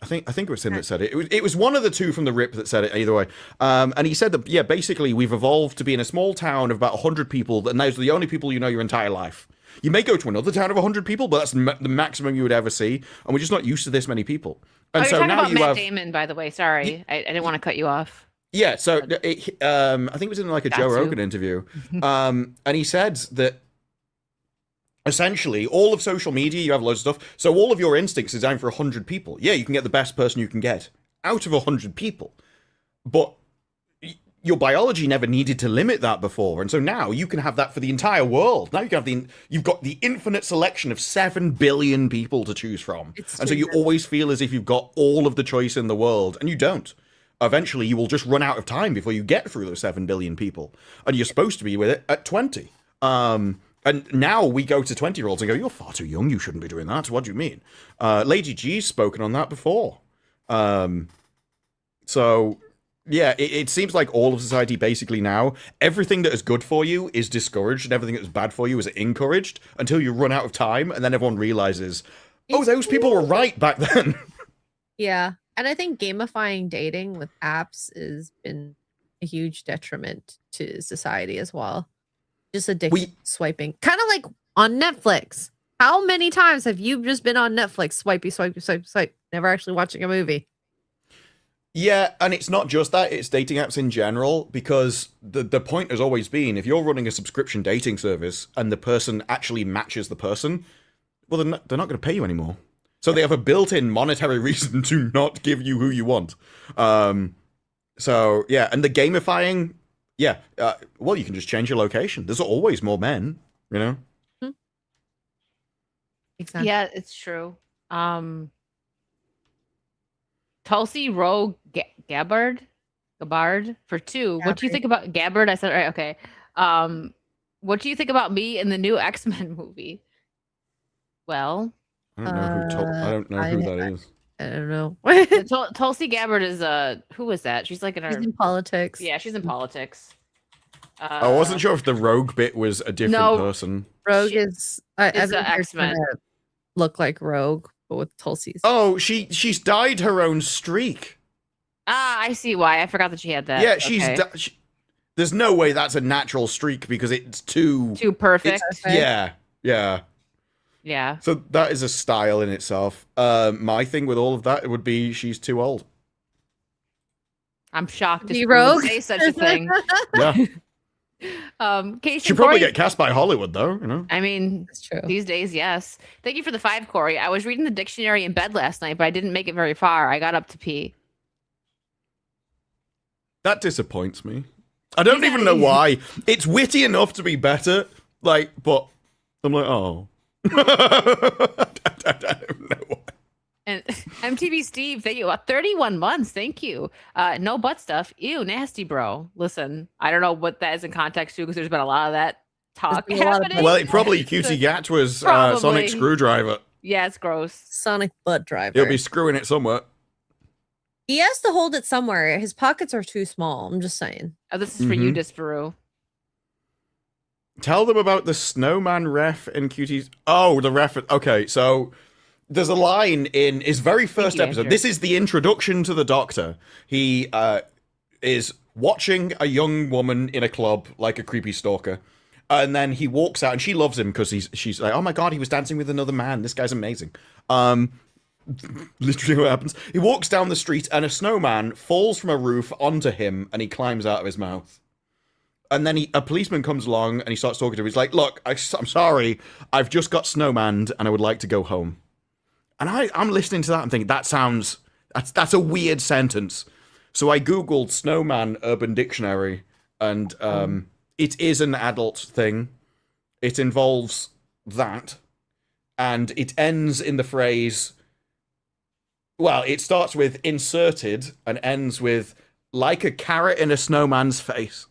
think it was him that said it. It was one of the two from The Rip that said it, either way. And he said that, yeah, basically we've evolved to be in a small town of about 100 people, and those are the only people you know your entire life. You may go to another town of 100 people, but that's the maximum you would ever see, and we're just not used to this many people. And you're so talking now about you Matt have Damon, by the way. Sorry, I didn't want to cut you off. Yeah, so I think it was in like a Joe Rogan interview, and he said that essentially all of social media, you have loads of stuff, so all of your instincts is down for 100 people. Yeah, you can get the best person you can get out of 100 people, but your biology never needed to limit that before, and so now you can have that for the entire world. Now you've got the infinite selection of 7 billion people to choose from, and so you always feel as if you've got all of the choice in the world, and you don't. Eventually, you will just run out of time before you get through those 7 billion people. And you're supposed to be with it at 20. And now we go to 20-year-olds and go, you're far too young, you shouldn't be doing that. What do you mean? Lady G's spoken on that before. So, yeah, it seems like all of society basically now, everything that is good for you is discouraged, and everything that is bad for you is encouraged until you run out of time, and then everyone realizes, oh, those people were right back then. Yeah. And I think gamifying dating with apps has been a huge detriment to society as well. Just addictive swiping. Kind of like on Netflix. How many times have you just been on Netflix, swipe, never actually watching a movie? Yeah, and it's not just that, it's dating apps in general, because the point has always been, if you're running a subscription dating service and the person actually matches the person, well, they're not going to pay you anymore. So they have a built-in monetary reason to not give you who you want. So, yeah, and the gamifying, yeah, well, you can just change your location. There's always more men, you know? Exactly. Yeah, it's true. Tulsi Rowe Gabbard for 2. What do you think about Gabbard? I said, right, okay. What do you think about me in the new X-Men movie? Well... I don't know who that is. I don't know. Tulsi Gabbard is who is that? She's like she's in politics. Yeah, she's in politics. I wasn't sure if the Rogue bit was a different person. Rogue is X-Men. Look like Rogue, but with Tulsi's. Oh, she's dyed her own streak. Ah, I see why. I forgot that she had that. Yeah, there's no way that's a natural streak because it's too perfect. Yeah. So that is a style in itself. My thing with all of that would be she's too old. I'm shocked to Rogue say such a thing. Yeah. She'd probably get cast by Hollywood, though. You know. I mean, that's true. These days, yes. Thank you for the 5, Corey. I was reading the dictionary in bed last night, but I didn't make it very far. I got up to pee. That disappoints me. I don't even know why. It's witty enough to be better, but I'm like, oh. I don't know why. And MTV Steve, thank you. 31 months, thank you. No butt stuff. Ew, nasty, bro. Listen, I don't know what that is in context to because there's been a lot of that talk There's been a lot of happening. Well, probably QC Gat was Probably. Sonic Screwdriver. Yeah, it's gross. Sonic butt driver. He'll be screwing it somewhere. He has to hold it somewhere. His pockets are too small. I'm just saying. Oh, this is for you, Disparu. Tell them about the snowman ref in QT's. Oh, the ref. Okay, so there's a line in his very first you, episode. Andrew. This is the introduction to the Doctor. He is watching a young woman in a club, like a creepy stalker. And then he walks out, and she loves him because she's like, oh my god, he was dancing with another man. This guy's amazing. Literally what happens. He walks down the street, and a snowman falls from a roof onto him, and he climbs out of his mouth. And then a policeman comes along, and he starts talking to him. He's like, look, I'm sorry. I've just got snowmanned, and I would like to go home. And I'm listening to that and thinking, that's a weird sentence. So I Googled snowman Urban Dictionary, and it is an adult thing. It involves that. And it ends in the phrase, well, it starts with inserted and ends with like a carrot in a snowman's face.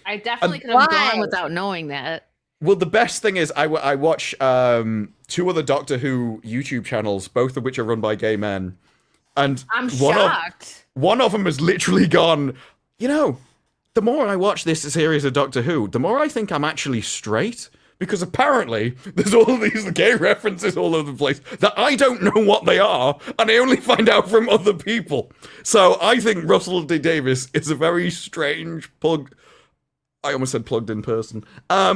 I definitely could have gone without knowing that. Well, the best thing is I watch two other Doctor Who YouTube channels, both of which are run by gay men. And I'm shocked. One of them has literally gone, you know, the more I watch this series of Doctor Who, the more I think I'm actually straight. Because apparently, there's all these gay references all over the place that I don't know what they are, and I only find out from other people. So I think Russell T Davies is a very strange I almost said plugged in person. A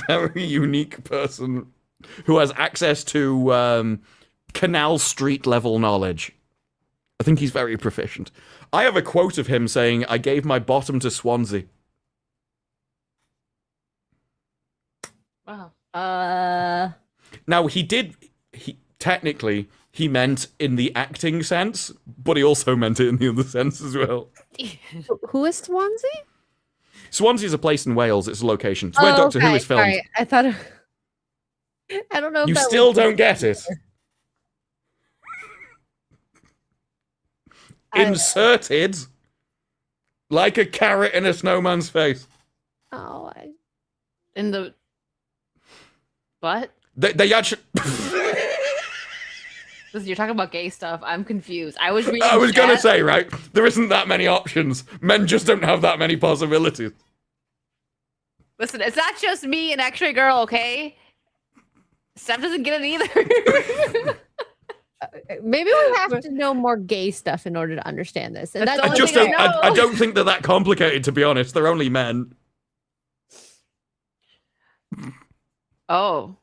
very unique person who has access to Canal Street level knowledge. I think he's very proficient. I have a quote of him saying, I gave my bottom to Swansea. Wow. Now, technically, he meant in the acting sense, but he also meant it in the other sense as well. Who is Swansea? Swansea is a place in Wales. It's a location. It's where Doctor Who is filmed. Sorry. I thought. I don't know if You that still was- don't get it. Inserted like a carrot in a snowman's face. Oh, In the butt? They actually. Listen, you're talking about gay stuff. I'm confused. I was reading. I was gonna chat. say, right? There isn't that many options. Men just don't have that many possibilities. Listen, it's not just me and X-ray girl, okay? Steph doesn't get it either. maybe we have to know more gay stuff in order to understand this. And That's that's the I only just thing don't. I know. I don't think they're that complicated, to be honest. They're only men. Oh.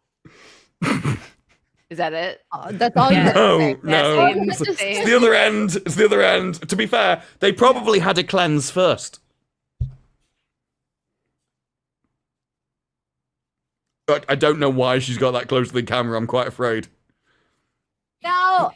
Is that it? that's all you Yeah. have to No, say. no. same, It's same. the other end. It's the other end. To be fair, they probably had a cleanse first. I don't know why she's got that close to the camera. I'm quite afraid. No,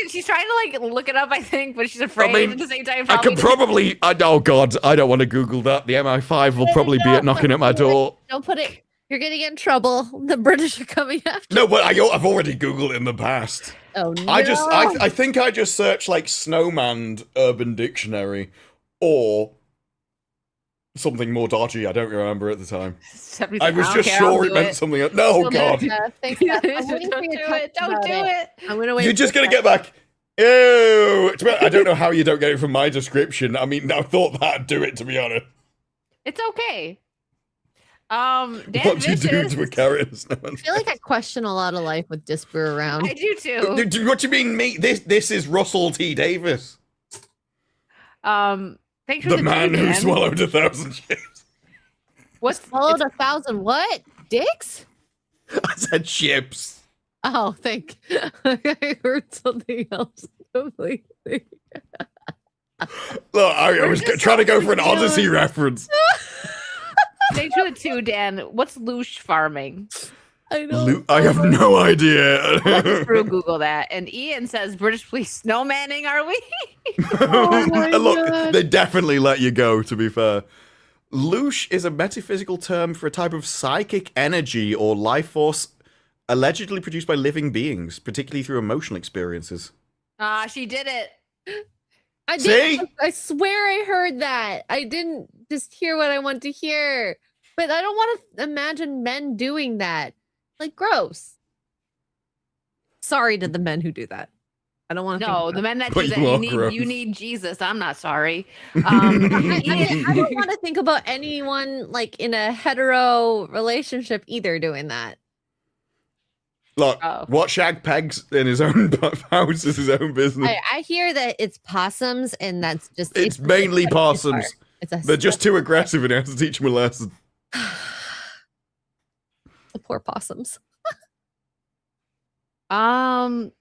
She's trying to like look it up, I think, but she's afraid mean, at the same time. I could probably. Oh God, I don't want to Google that. The MI5 will probably be knocking at my door. Don't put it. You're gonna get in trouble. The British are coming after. No, but I've already Googled it in the past. Oh no! I think I just searched like snowman Urban Dictionary or something more dodgy. I don't remember at the time. I was just sure it meant something else. No, God. Thanks, Don't Beth. I'm waiting for do you to talk it. Don't about do it. I'm gonna wait. You're just going to get back. Ew. I don't know how you don't get it from my description. I mean, I thought that'd do it, to be honest. It's okay. Dan What do you do Vicious- to a carrot in a snowman's I feel like I question a lot of life with Disper around. I do too. face? What do you mean, me? This is Russell T Davis. Thanks for The man who Dan. swallowed 1,000 ships. What's Followed 1,000 what? Dicks? I said ships. Oh, thank. I heard something else completely. Look, I was just trying to go for an so Odyssey confused. reference. Thanks for the two, Dan. What's loosh farming? I know. I have no idea. Let's through Google that. And Ian says, British police snowmanning, are we? Oh my Look, God. they definitely let you go, to be fair. Loosh is a metaphysical term for a type of psychic energy or life force allegedly produced by living beings, particularly through emotional experiences. She did it. I See? did. I swear I heard that. I didn't just hear what I want to hear. But I don't want to imagine men doing that. Like, gross. Sorry to the men who do that. I don't want to. No, the men that But do that, you are you gross. need Jesus. I'm not sorry. I don't want to think about anyone like in a hetero relationship either doing that. Look, Oh. what Shag pegs in his own house is his own business. I hear that it's possums, and that's just It's mainly a possums. It's a They're just too aggressive and he has to teach them a lesson. the poor possums. Ian,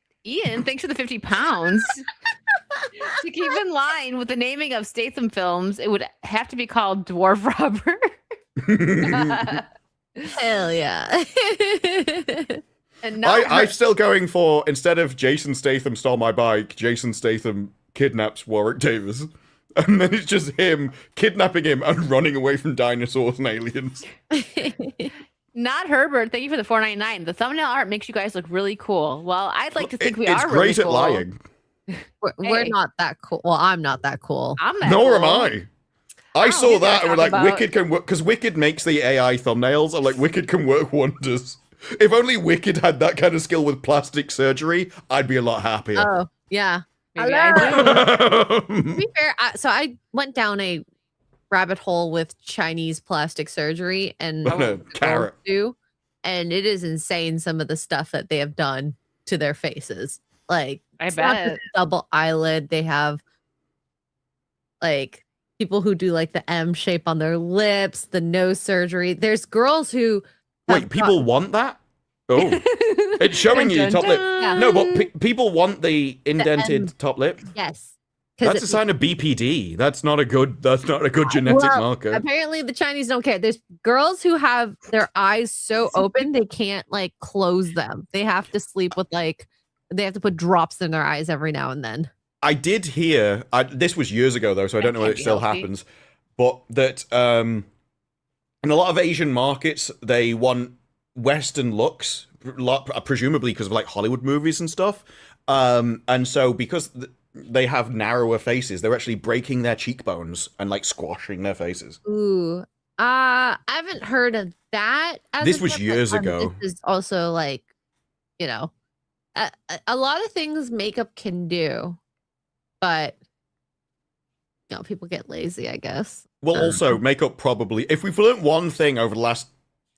thanks for the 50 pounds. To keep in line with the naming of Statham films, it would have to be called Dwarf Robber. Hell yeah. And not I'm still going for, instead of Jason Statham stole my bike, Jason Statham kidnaps Warwick Davis. And then it's just him kidnapping him and running away from dinosaurs and aliens. Not Herbert. Thank you for the $4.99. The thumbnail art makes you guys look really cool. Well, I'd like to think we It's are great really at cool. lying. We're Hey. not that cool. Well, I'm not that cool. I'm that Nor am cool. I. I don't saw get that and what we're I'm like, talking Wicked can work, because Wicked makes the AI thumbnails. I'm like, Wicked can work wonders. If only Wicked had that kind of skill with plastic surgery, I'd be a lot happier. Oh, yeah. Maybe I do. To be fair, so I went down a rabbit hole with Chinese plastic surgery and On a carrot. too, and it is insane some of the stuff that they have done to their faces. Like, I it's not just bet. double eyelid. They have like people who do like the M shape on their lips, the nose surgery. There's girls who have Wait, people want that? Oh, it's showing you your top lip. Yeah. No, but people want the indented M. top lip. yes, 'cause That's a sign of BPD. That's not a good genetic Well, marker. apparently the Chinese don't care. There's girls who have their eyes so open they can't like close them. They have to sleep with like they have to put drops in their eyes every now and then. I did hear, this was years ago though, so I don't know can't if it be still healthy. happens, but that in a lot of Asian markets, they want Western looks, presumably because of like Hollywood movies and stuff. And so because they have narrower faces, they're actually breaking their cheekbones and like squashing their faces. Ooh. I haven't heard of that. This was years ago. This is also like, you know, a lot of things makeup can do, but you know, people get lazy, I guess. Well, also, makeup probably, if we've learned one thing over the last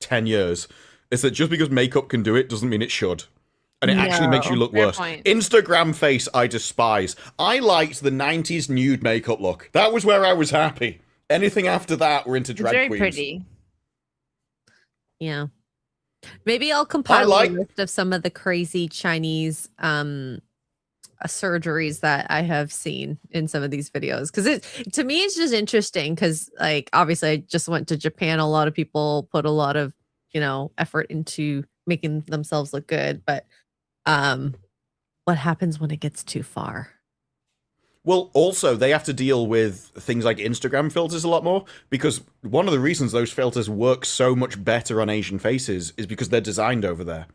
10 years, is that just because makeup can do it doesn't mean it should. And it actually makes you No. look Fair worse. point. Instagram face, I despise. I liked the 90s nude makeup look. That was where I was happy. Anything after that, we're into It's drag very queens. pretty. Yeah. Maybe I'll compile like- a list of some of the crazy Chinese surgeries that I have seen in some of these videos. Because to me, it's just interesting because, like, obviously, I just went to Japan. A lot of people put a lot of, you know, effort into making themselves look good. But what happens when it gets too far? Well, also, they have to deal with things like Instagram filters a lot more, because one of the reasons those filters work so much better on Asian faces is because they're designed over there.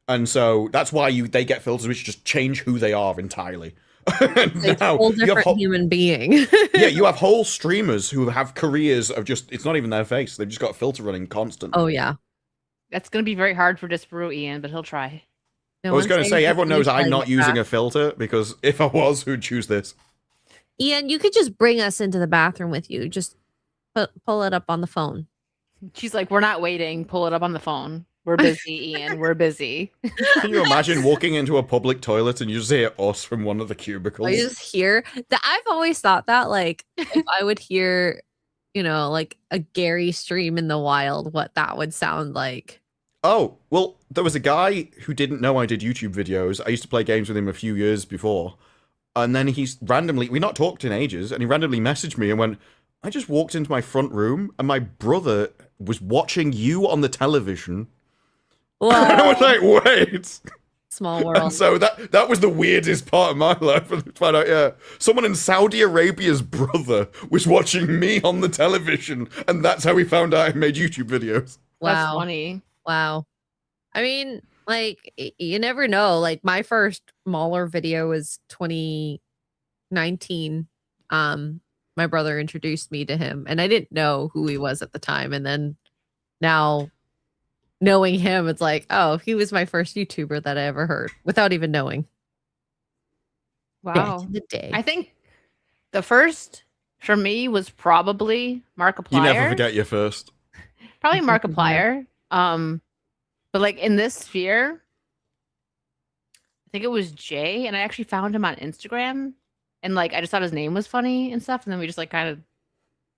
And so that's why they get filters which just change who they are entirely. And Like, now, whole you have different human being. yeah, you have whole streamers who have careers of just, it's not even their face. They've just got a filter running constantly. Oh, yeah. That's going to be very hard for Disparu, Ian, but he'll try. I was going to say, everyone knows I'm not using a. a filter, because if I was, who'd choose this? Ian, you could just bring us into the bathroom with you. Just pull it up on the phone. She's like, we're not waiting. Pull it up on the phone. We're busy, Ian. We're busy. Can you imagine walking into a public toilet and you just hear us from one of the cubicles? I just hear that. I've always thought that, like, if I would hear, you know, like a Gary stream in the wild, what that would sound like. Oh, well, there was a guy who didn't know I did YouTube videos. I used to play games with him a few years before. And then he's randomly, we not talked in ages, and he randomly messaged me and went, I just walked into my front room and my brother was watching you on the television. Whoa, And I was like, wait. small And world. so that was the weirdest part of my life. And to find out, yeah, someone in Saudi Arabia's brother was watching me on the television, and that's how he found out I made YouTube videos. That's Wow. funny. Wow. I mean, like, you never know. Like, my first Mauler video was 2019. My brother introduced me to him, and I didn't know who he was at the time. And then now knowing him, it's like, oh, he was my first YouTuber that I ever heard without even knowing. Wow. The day. I think the first for me was probably Markiplier. You never forget your first. Probably Markiplier. But like in this sphere, I think it was Jay, and I actually found him on Instagram, and like I just thought his name was funny and stuff, and then we just like kind of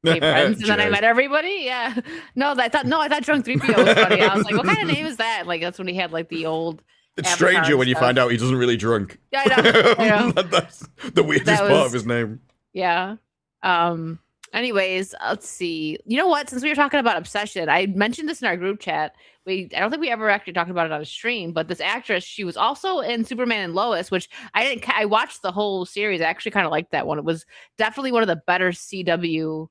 made friends, and then I met everybody. Yeah, I thought Drunk 3PO was funny. I was like, what kind of name is that? Like that's when he had like the old. It's stranger when you find out he doesn't really drunk. Yeah, I know. That's the weirdest part of his name. Yeah. Anyways, let's see. You know what? Since we were talking about obsession, I mentioned this in our group chat. I don't think we ever actually talked about it on a stream, but this actress, she was also in Superman and Lois, which I watched the whole series. I actually kind of liked that one. It was definitely one of the better CW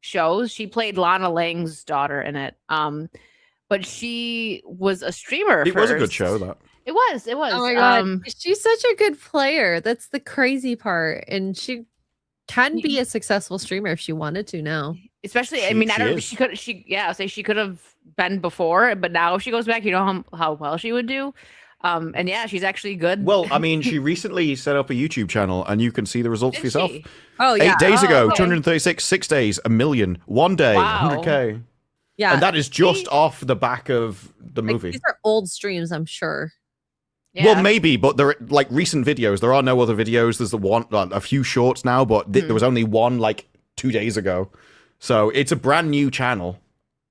shows. She played Lana Lang's daughter in it. But she was a streamer. It was a good show, that. It was. Oh my god, she's such a good player. That's the crazy part, and she can be a successful streamer if she wanted to now. Especially, I mean, I don't know. She could have been before, but now if she goes back, you know how well she would do. And yeah, she's actually good. Well, I mean, she recently set up a YouTube channel, and you can see the results for yourself. Oh yeah, 8 days ago, okay. 236, 6 days, 1 million, 1 day, Wow. 100K. Yeah, And that is just off the back of the movie. These are old streams, I'm sure. Yeah. Well, maybe, but they're like recent videos. There are no other videos. There's a few shorts now, but there was only one like 2 days ago. So it's a brand new channel.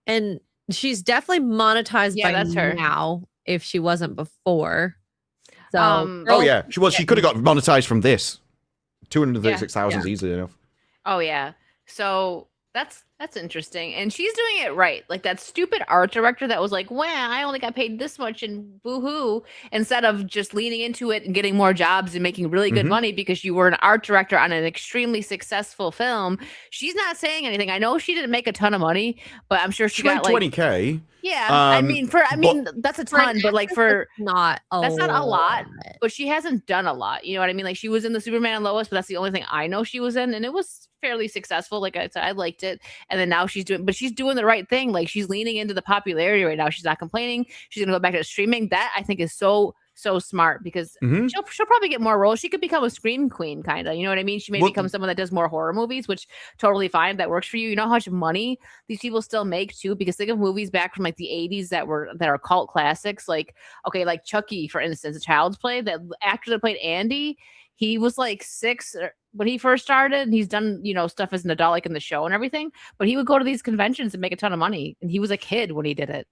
And she's definitely monetized by that's her. now if she wasn't before. So, Oh yeah, she could have got monetized from this. 236,000 is easily enough. Oh yeah. So that's interesting. And she's doing it right. Like that stupid art director that was like, "Wow, I only got paid this much and boo-hoo," instead of just leaning into it and getting more jobs and making really good money because you were an art director on an extremely successful film. She's not saying anything. I know she didn't make a ton of money, but I'm sure she got made like 20K. Yeah, that's a for an ton, but like actress, that's not a lot. But she hasn't done a lot. You know what I mean? Like she was in the Superman and Lois, but that's the only thing I know she was in, and it was fairly successful. Like I said, I liked it. And then now she's doing the right thing. Like she's leaning into the popularity right now. She's not complaining. She's gonna go back to streaming. That I think is so smart because she'll probably get more roles. She could become a scream queen, kind of. You know what I mean? She may become someone that does more horror movies, which totally fine. That works for you. You know how much money these people still make too? Because think of movies back from like the 80s that are cult classics. Like Chucky, for instance, a Child's Play. That actor that played Andy, he was like 6 when he first started, and he's done stuff as an adult, like in the show and everything. But he would go to these conventions and make a ton of money, and he was a kid when he did it.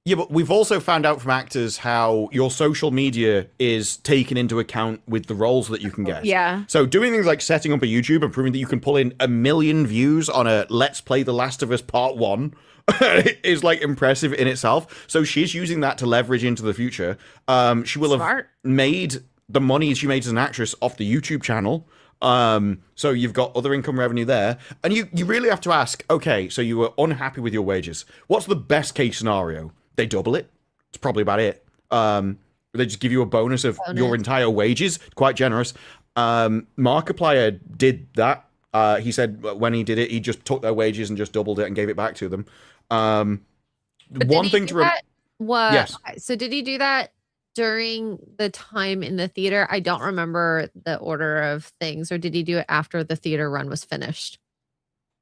Yeah, but we've also found out from actors how your social media is taken into account with the roles that you can get. Yeah. So doing things like setting up a YouTube and proving that you can pull in 1 million views on a Let's Play The Last of Us Part 1 is like impressive in itself. So she's using that to leverage into the future. She will have made the money she made as an actress off the YouTube channel. So you've got other income revenue there. And you really have to ask, okay, so you were unhappy with your wages. What's the best case scenario? They double it. It's probably about it. They just give you a bonus of your entire wages. Quite generous. Markiplier did that. He said when he did it, he just took their wages and just doubled it and gave it back to them. One thing to yes. So did he do that during the time in the theater? I don't remember the order of things. Or did he do it after the theater run was finished?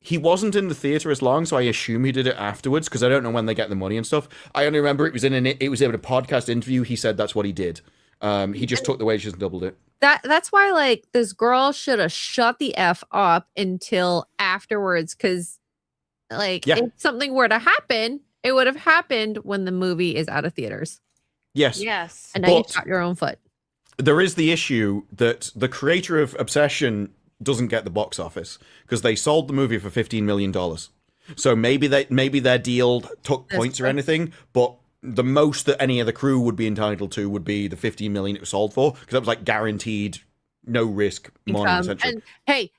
He wasn't in the theater as long, so I assume he did it afterwards because I don't know when they get the money and stuff. I only remember it was in a podcast interview. He said that's what he did. He just took the wages and doubled it. That's why like this girl should have shut the F up until afterwards, because like if something were to happen, it would have happened when the movie is out of theaters. Yes. And now you shot your own foot. There is the issue that the creator of Obsession doesn't get the box office because they sold the movie for $15 million. So maybe their deal took points or anything, but the most that any of the crew would be entitled to would be the $15 million it was sold for, because that was like guaranteed, no risk money essentially. And hey,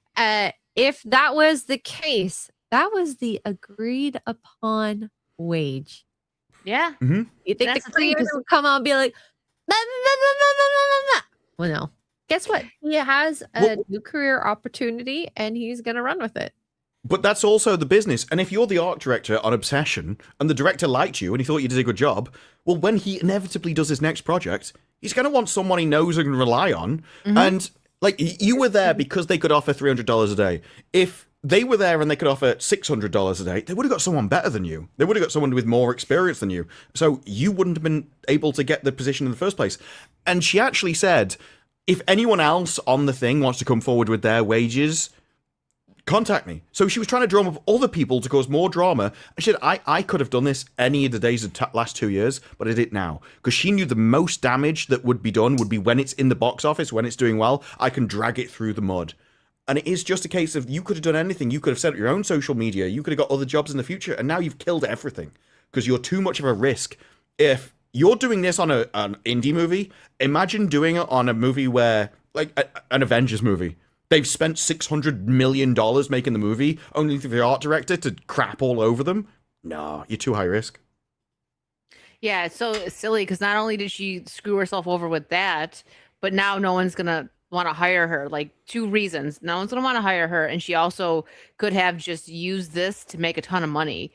if that was the case, that was the agreed upon wage. Yeah. Mm-hmm. You think the creator would come out and be like, nah. Well, no. guess what? He has a Well- new career opportunity, and he's gonna run with it. But that's also the business. And if you're the art director on Obsession and the director liked you and he thought you did a good job, well, when he inevitably does his next project, he's going to want someone he knows and can rely on. And like you were there because they could offer $300 a day. If they were there and they could offer $600 a day, they would have got someone better than you. They would have got someone with more experience than you. So you wouldn't have been able to get the position in the first place. And she actually said, if anyone else on the thing wants to come forward with their wages, contact me. So she was trying to drum up other people to cause more drama. And she said, I could have done this any of the days of the last 2 years, but I did it now. Because she knew the most damage that would be done would be when it's in the box office, when it's doing well, I can drag it through the mud. And it is just a case of you could have done anything. You could have set up your own social media. You could have got other jobs in the future. And now you've killed everything because you're too much of a risk. If you're doing this on an indie movie, imagine doing it on a movie where, like an Avengers movie. They've spent $600 million making the movie, only for the art director to crap all over them. No, you're too high risk. Yeah, it's so silly because not only did she screw herself over with that, but now no one's gonna want to hire her. Like 2 reasons. No one's gonna want to hire her, and she also could have just used this to make a ton of money,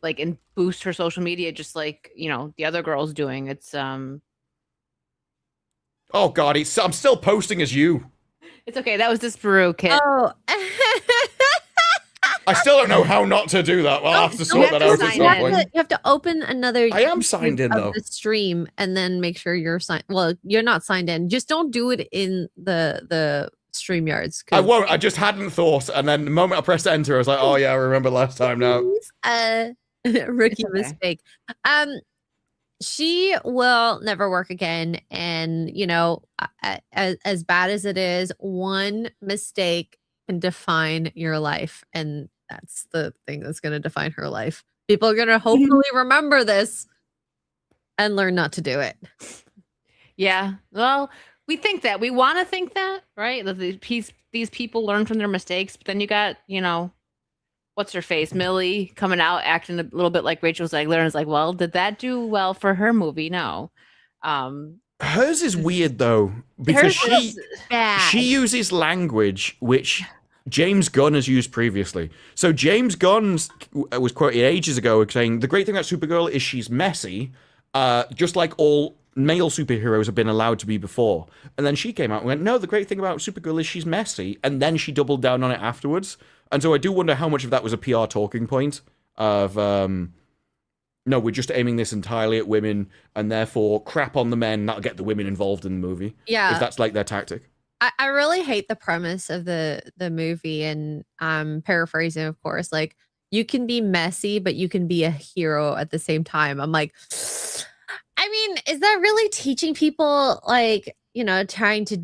like and boost her social media, just like the other girl's doing. It's Oh God, I'm still posting as you. It's okay. That was this Peru kid. Oh, I still don't know how not to do that. Well, I'll have to sort that out at some point. you have to open another. I am signed in, of though. The stream, and then make sure you're signed. Well, you're not signed in. Just don't do it in the stream yards. I won't. I just hadn't thought, and then the moment I pressed enter, I was like, "Oh yeah, I remember last time now." Rookie okay. mistake. She will never work again, and as bad as it is, one mistake can define your life, and that's the thing that's going to define her life. People are going to hopefully remember this and learn not to do it. Yeah. Well, we think that. We want to think that, right? That these people learn from their mistakes, but then you got, what's her face? Millie coming out acting a little bit like Rachel Zegler, and is like, well, did that do well for her movie? No. Hers is weird though, because Bad. she uses language which James Gunn has used previously. So James Gunn was quoted ages ago saying, the great thing about Supergirl is she's messy, just like all male superheroes have been allowed to be before. And then she came out and went, no, the great thing about Supergirl is she's messy. And then she doubled down on it afterwards. And so I do wonder how much of that was a PR talking point of, no, we're just aiming this entirely at women and therefore crap on the men, not get the women involved in the movie. Yeah. If that's like their tactic. I really hate the premise of the movie, and I'm paraphrasing, of course. Like, you can be messy, but you can be a hero at the same time. I'm like, I mean, is that really teaching people, like, trying to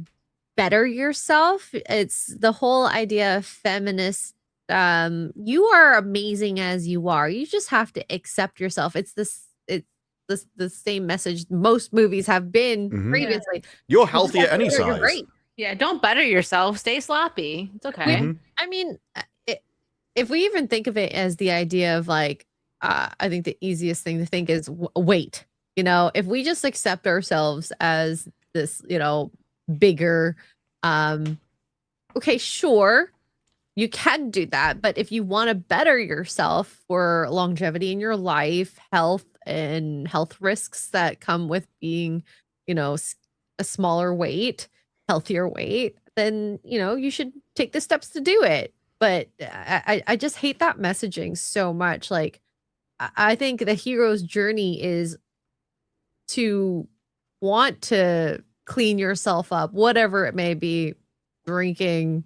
better yourself? It's the whole idea of feminist. You are amazing as you are. You just have to accept yourself. It's the same message most movies have been previously. You're healthy at any You're size. great. Yeah, don't better yourself. Stay sloppy. It's okay. Mhm. I mean, if we even think of it as the idea of like, I think the easiest thing to think is weight. If we just accept ourselves as this, bigger, okay, sure, you can do that. But if you want to better yourself for longevity in your life, health and health risks that come with being, a smaller weight, healthier weight, then you should take the steps to do it. But I just hate that messaging so much. Like, I think the hero's journey is to want to clean yourself up, whatever it may be. Drinking.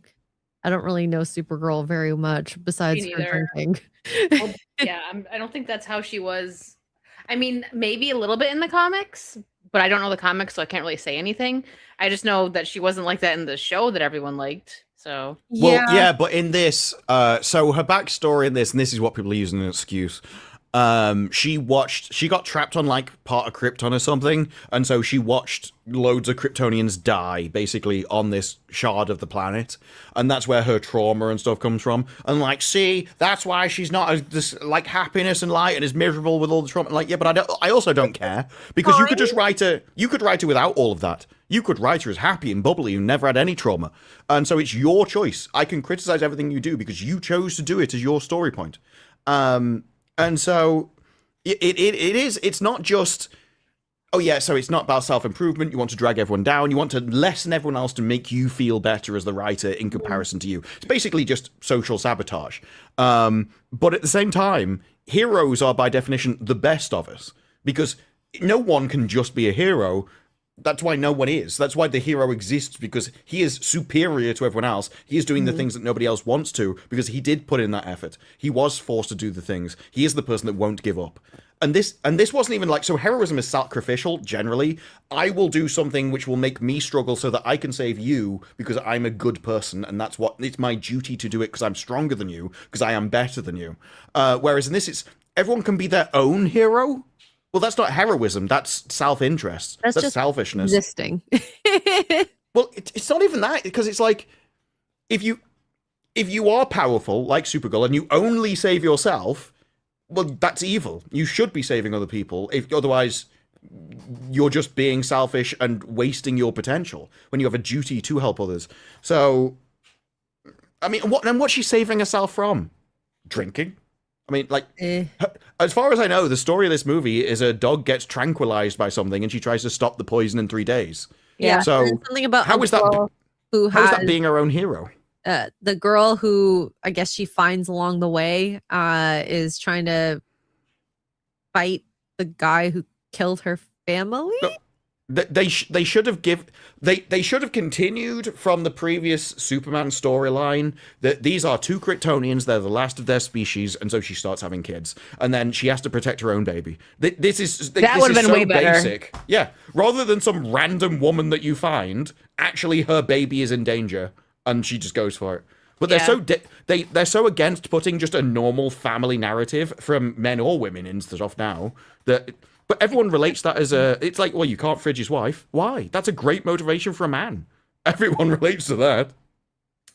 I don't really know Supergirl very much besides her drinking. Well, yeah, I don't think that's how she was. I mean, maybe a little bit in the comics, but I don't know the comics, so I can't really say anything. I just know that she wasn't like that in the show that everyone liked. So Well, yeah, but in this, so her backstory in this, and this is what people are using as an excuse. She got trapped on like part of Krypton or something, and so she watched loads of Kryptonians die basically on this shard of the planet, and that's where her trauma and stuff comes from. And like, see, that's why she's not this like happiness and light and is miserable with all the trauma. Like, yeah, but I also don't care, because you could just write her without all of that. You could write her as happy and bubbly and never had any trauma. And so it's your choice. I can criticize everything you do because you chose to do it as your story point. And so it's not just, oh yeah, so it's not about self-improvement. You want to drag everyone down. You want to lessen everyone else to make you feel better as the writer in comparison to you. It's basically just social sabotage. But at the same time, heroes are by definition the best of us, because no one can just be a hero. That's why no one is. That's why the hero exists, because he is superior to everyone else. He is doing the things that nobody else wants to, because he did put in that effort. He was forced to do the things. He is the person that won't give up. And this wasn't even like, so heroism is sacrificial generally. I will do something which will make me struggle so that I can save you because I'm a good person, and that's what it's my duty to do it because I'm stronger than you, because I am better than you. Whereas in this, it's everyone can be their own hero. Well, that's not heroism. That's self-interest. That's just selfishness. Existing. Well, it's not even that, because it's like, if you are powerful, like Supergirl, and you only save yourself, well, that's evil. You should be saving other people. Otherwise, you're just being selfish and wasting your potential when you have a duty to help others. So, I mean, what's she saving herself from? Drinking? I mean, like, as far as I know, the story of this movie is a dog gets tranquilized by something and she tries to stop the poison in 3 days. Yeah. So something about how is that being her own hero? The girl who I guess she finds along the way is trying to fight the guy who killed her family. No, they should have continued from the previous Superman storyline that these are 2 Kryptonians, they're the last of their species, and so she starts having kids, and then she has to protect her own baby. That would have been so way better. Basic. Yeah, rather than some random woman that you find, actually her baby is in danger, and she just goes for it. But they're so against putting just a normal family narrative from men or women into stuff now that. But everyone relates that as it's like, well, you can't fridge his wife. Why? That's a great motivation for a man. Everyone relates to that.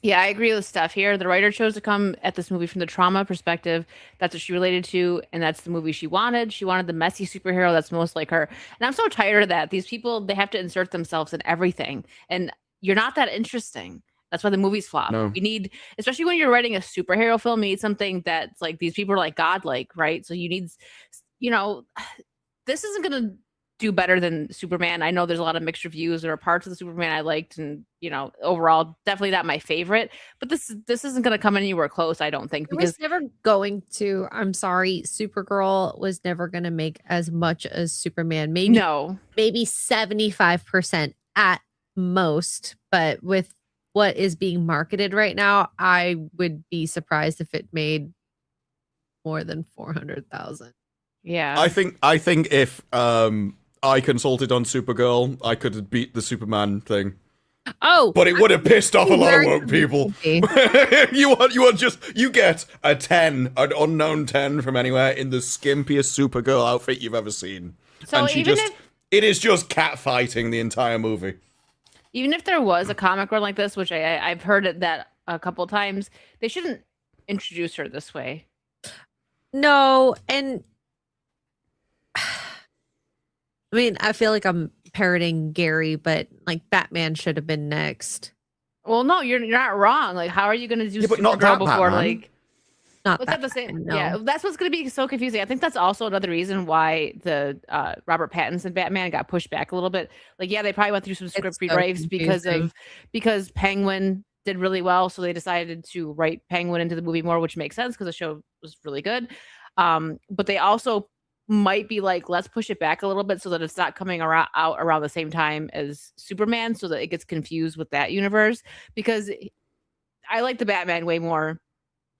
Yeah, I agree with Steph here. The writer chose to come at this movie from the trauma perspective. That's what she related to, and that's the movie she wanted. She wanted the messy superhero that's most like her. And I'm so tired of that. These people, they have to insert themselves in everything. And you're not that interesting. That's why the movies flop. No. We need, especially when you're writing a superhero film, you need something that's like, these people are like godlike, right? So you need, this isn't going to do better than Superman. I know there's a lot of mixed reviews. There are parts of the Superman I liked, and overall, definitely not my favorite. But this isn't going to come anywhere close, I don't think. Because it's never going to. I'm sorry, Supergirl was never going to make as much as Superman. Maybe 75% at most. But with what is being marketed right now, I would be surprised if it made more than 400,000. Yeah, I think if I consulted on Supergirl, I could have beat the Superman thing. Oh, but it would have pissed off a lot of woke people. you get a 10, an unknown 10 from anywhere in the skimpiest Supergirl outfit you've ever seen, so and it is just catfighting the entire movie. Even if there was a comic run like this, which I've heard that a couple times, they shouldn't introduce her this way. No, and I mean, I feel like I'm parroting Gary, but like Batman should have been next. Well, no, you're not wrong. Like, how are you going to do Supergirl before? Batman. Like, not what's that that the same? no. Yeah, that's what's going to be so confusing. I think that's also another reason why the Robert Pattinson Batman got pushed back a little bit. Like, yeah, they probably went through some script rewrites because Penguin did really well, so they decided to write Penguin into the movie more, which makes sense because the show was really good. But they also might be like, let's push it back a little bit so that it's not coming out around the same time as Superman, so that it gets confused with that universe. Because I like the Batman way more.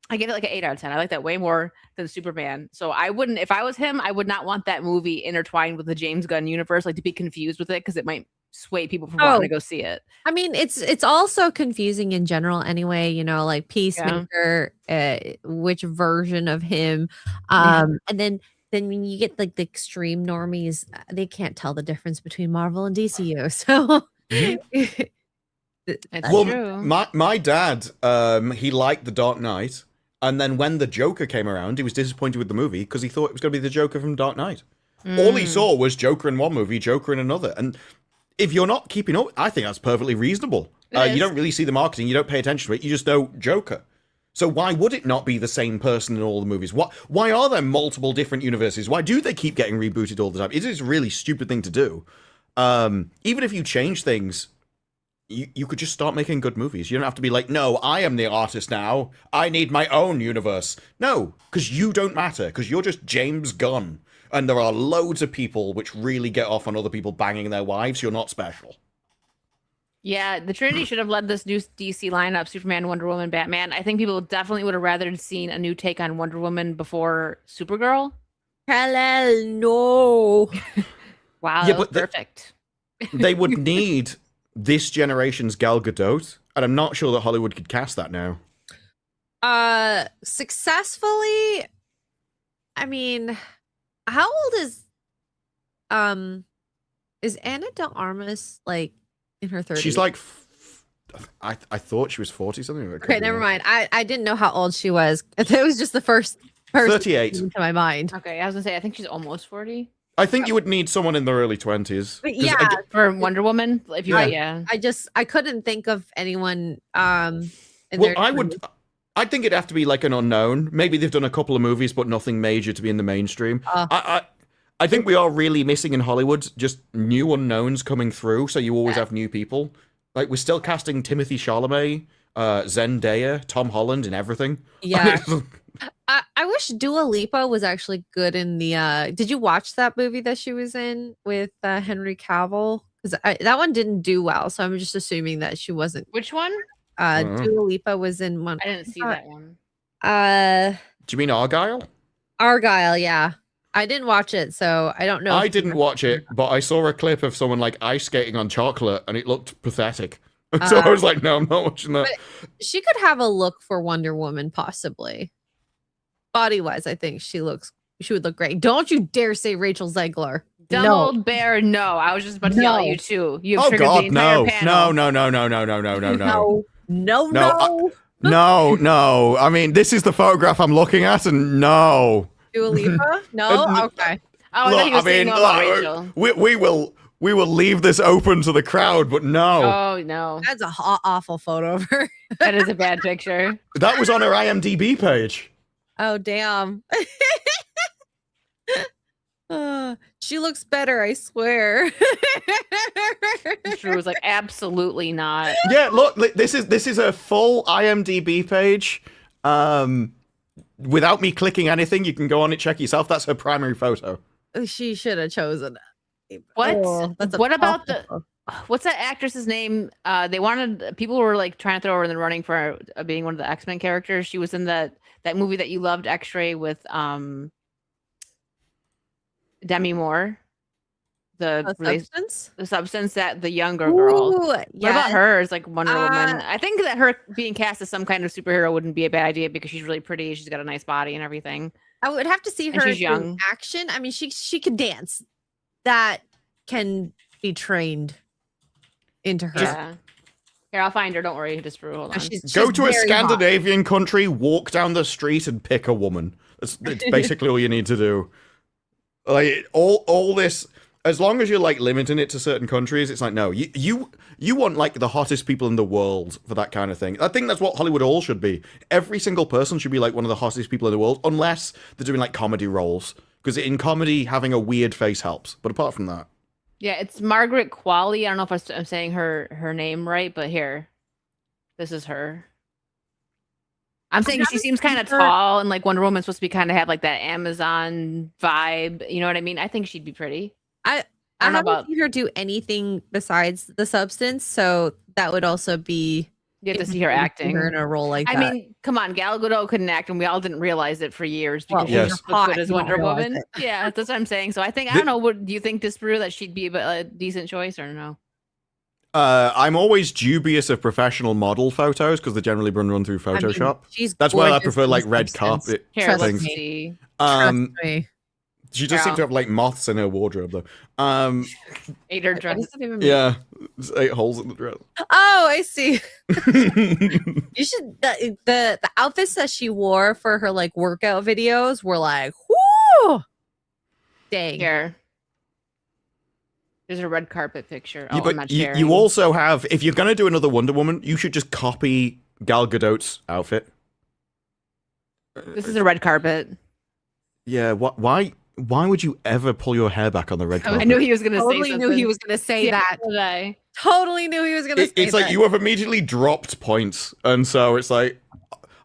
I give it like an 8 out of 10. I like that way more than Superman. So I wouldn't, if I was him, I would not want that movie intertwined with the James Gunn universe, like to be confused with it, because it might sway people from wanting Oh. to go see it. I mean, it's also confusing in general anyway, like Peacemaker, which version of him. And then when you get like the extreme normies, they can't tell the difference between Marvel and DCU. So It's Well, true. my dad, he liked The Dark Knight, and then when the Joker came around, he was disappointed with the movie because he thought it was going to be the Joker from Dark Knight. All he saw was Joker in one movie, Joker in another, and if you're not keeping up, I think that's perfectly reasonable. You don't really see the marketing, you don't pay attention to it, you just know Joker. So why would it not be the same person in all the movies? Why are there multiple different universes? Why do they keep getting rebooted all the time? It is a really stupid thing to do. Even if you change things, you could just start making good movies. You don't have to be like, no, I am the artist now. I need my own universe. No, because you don't matter, because you're just James Gunn. And there are loads of people which really get off on other people banging their wives. You're not special. Yeah, the Trinity should have led this new DC lineup: Superman, Wonder Woman, Batman. I think people definitely would have rather seen a new take on Wonder Woman before Supergirl. Hell no. Wow, Yeah, that was but perfect. They would need this generation's Gal Gadot, and I'm not sure that Hollywood could cast that now. Successfully, I mean, how old is Anna de Armas, like in her 30s? She's like, I thought she was 40 something. Okay, never mind. I didn't know how old she was. It was just the first person 38. to my mind. Okay, I was gonna say I think she's almost 40. I think you would need someone in their early 20s. But yeah, For Wonder Woman, if you Yeah. I couldn't think of anyone in Well, their I think it'd have to be like an unknown. Maybe they've done a couple of movies, but nothing major to be in the mainstream. I think we are really missing in Hollywood just new unknowns coming through, so you always have new people. Like, we're still casting Timothy Chalamet, Zendaya, Tom Holland, and everything. Yeah. I wish Dua Lipa was actually good in the did you watch that movie that she was in with Henry Cavill? Because that one didn't do well, so I'm just assuming that she wasn't. Which one? Dua Lipa was in one. I didn't see that one. Do you mean Argyle? Argyle, yeah. I didn't watch it, so I don't know. I didn't watch it, but I saw a clip of someone like ice skating on chocolate, and it looked pathetic. So I was like, no, I'm not watching that. She could have a look for Wonder Woman, possibly. Body wise, I think she would look great. Don't you dare say Rachel Zegler. Dumb old bear, no. I was just about to yell at you too. You've Oh triggered the God, entire no, panel. no. No. I mean, this is the photograph I'm looking at, and no. Dua Lipa? No? Okay. Oh, I thought you were saying no about Rachel. We will leave this open to the crowd, but no. Oh no, That's a awful photo of her. that is a bad picture. That was on her IMDb page. Oh, damn. She looks better, I swear. Drew was like, absolutely not. Yeah, look, this is a full IMDb page. Without me clicking anything, you can go on it, check yourself. That's her primary photo. She should have chosen What? that's What about what's that actress's name? People were like trying to throw her in the running for being one of the X-Men characters. She was in that movie that you loved, X-Ray, with Demi Moore. The substance, that the younger girl. Ooh, What about her as like Wonder Woman? I think that her being cast as some kind of superhero wouldn't be a bad idea because she's really pretty. She's got a nice body and everything. I would have to see her she's in young. action. I mean, she could dance. That can be trained into her. Yeah. Here, I'll find her. Don't worry. Just for hold on. Go to a very Scandinavian country, walk down the street, and pick a woman. It's basically all you need to do. Like all this, as long as you're like limiting it to certain countries, it's like no, you want like the hottest people in the world for that kind of thing. I think that's what Hollywood all should be. Every single person should be like one of the hottest people in the world, unless they're doing like comedy roles. Because in comedy, having a weird face helps. But apart from that, yeah, it's Margaret Qualley. I don't know if I'm saying her name right, but here, this is her. I'm saying she seems kind of tall, and like Wonder Woman's supposed to be kind of have like that Amazon vibe. You know what I mean? I think she'd be pretty. I haven't seen her do anything besides The Substance, so that would also be. You have to see her acting. Her in a role like that. I mean, come on, Gal Gadot couldn't act, and we all didn't realize it for years because she yes. was good as Wonder Woman. Yeah, that's what I'm saying. So I don't know. Do you think, Disparu, that she'd be a decent choice or no? I'm always dubious of professional model photos because they're generally run through I mean, Photoshop. she's That's why I gorgeous prefer in like The red Simpsons. carpet Here, Trust let's things. see. Trust me. She does seem to have like moths in her wardrobe though. Ate her dress. What does that even mean? Yeah, there's 8 holes in the dress. Oh, I see. You should the outfits that she wore for her like workout videos were like, whoo, dang. Here. There's a red carpet picture. Oh, Yeah, I'm but not you sharing. also have, if you're gonna do another Wonder Woman, you should just copy Gal Gadot's outfit. This is a red carpet. Yeah, why would you ever pull your hair back on the red carpet? I knew he was gonna Totally say knew something. he was gonna say Yeah, that. so did I. Totally knew he was gonna say It's like that. you have immediately dropped points, and so it's like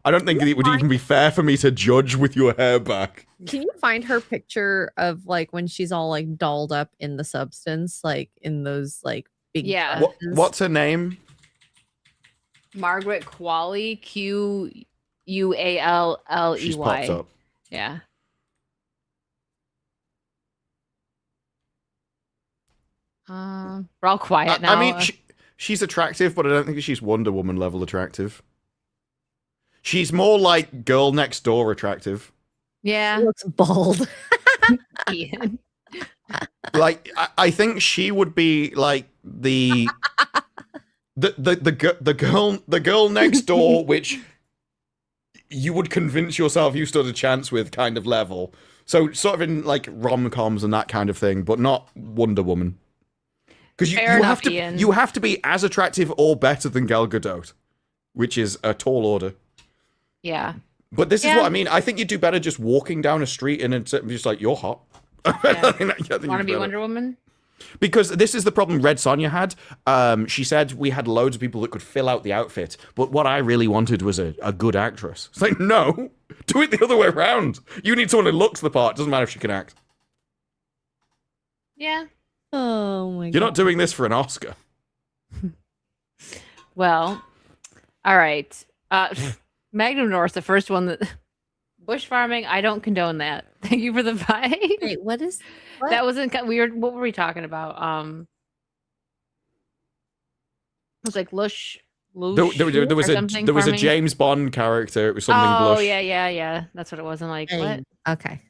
I don't think it would even be fair for me to judge with your hair back. Can you find her picture of like when she's all like dolled up in the substance, like in those like big Yeah. dresses? What's her name? Margaret Qualley, Qualley. She's popped up. Yeah. We're all quiet now. I mean, she's attractive, but I don't think she's Wonder Woman level attractive. She's more like Girl Next Door attractive. yeah. She looks bald. Ian. Like I think she would be like the girl next door, which you would convince yourself you stood a chance with kind of level. So sort of in like rom-coms and that kind of thing, but not Wonder Woman. Because you Fair enough, have to Ian. you have to be as attractive or better than Gal Gadot, which is a tall order. Yeah. But this is Yeah. what I mean. I think you'd do better just walking down a street and it's just like, you're hot. Yeah. I think Want to you'd be better. Wonder Woman? Because this is the problem Red Sonja had. She said we had loads of people that could fill out the outfit, but what I really wanted was a good actress. It's like, no, do it the other way around. You need someone who looks the part. Doesn't matter if she can act. Yeah. Oh my god. You're not doing this for an Oscar. Well, all right. Magnum North, the first one that bush farming. I don't condone that. Thank you for the five. Wait, what is what? That wasn't weird. What were we talking about? It was like lush. There was a James Bond character. It was something Oh blush. yeah. That's what it was. I'm like, what? Okay.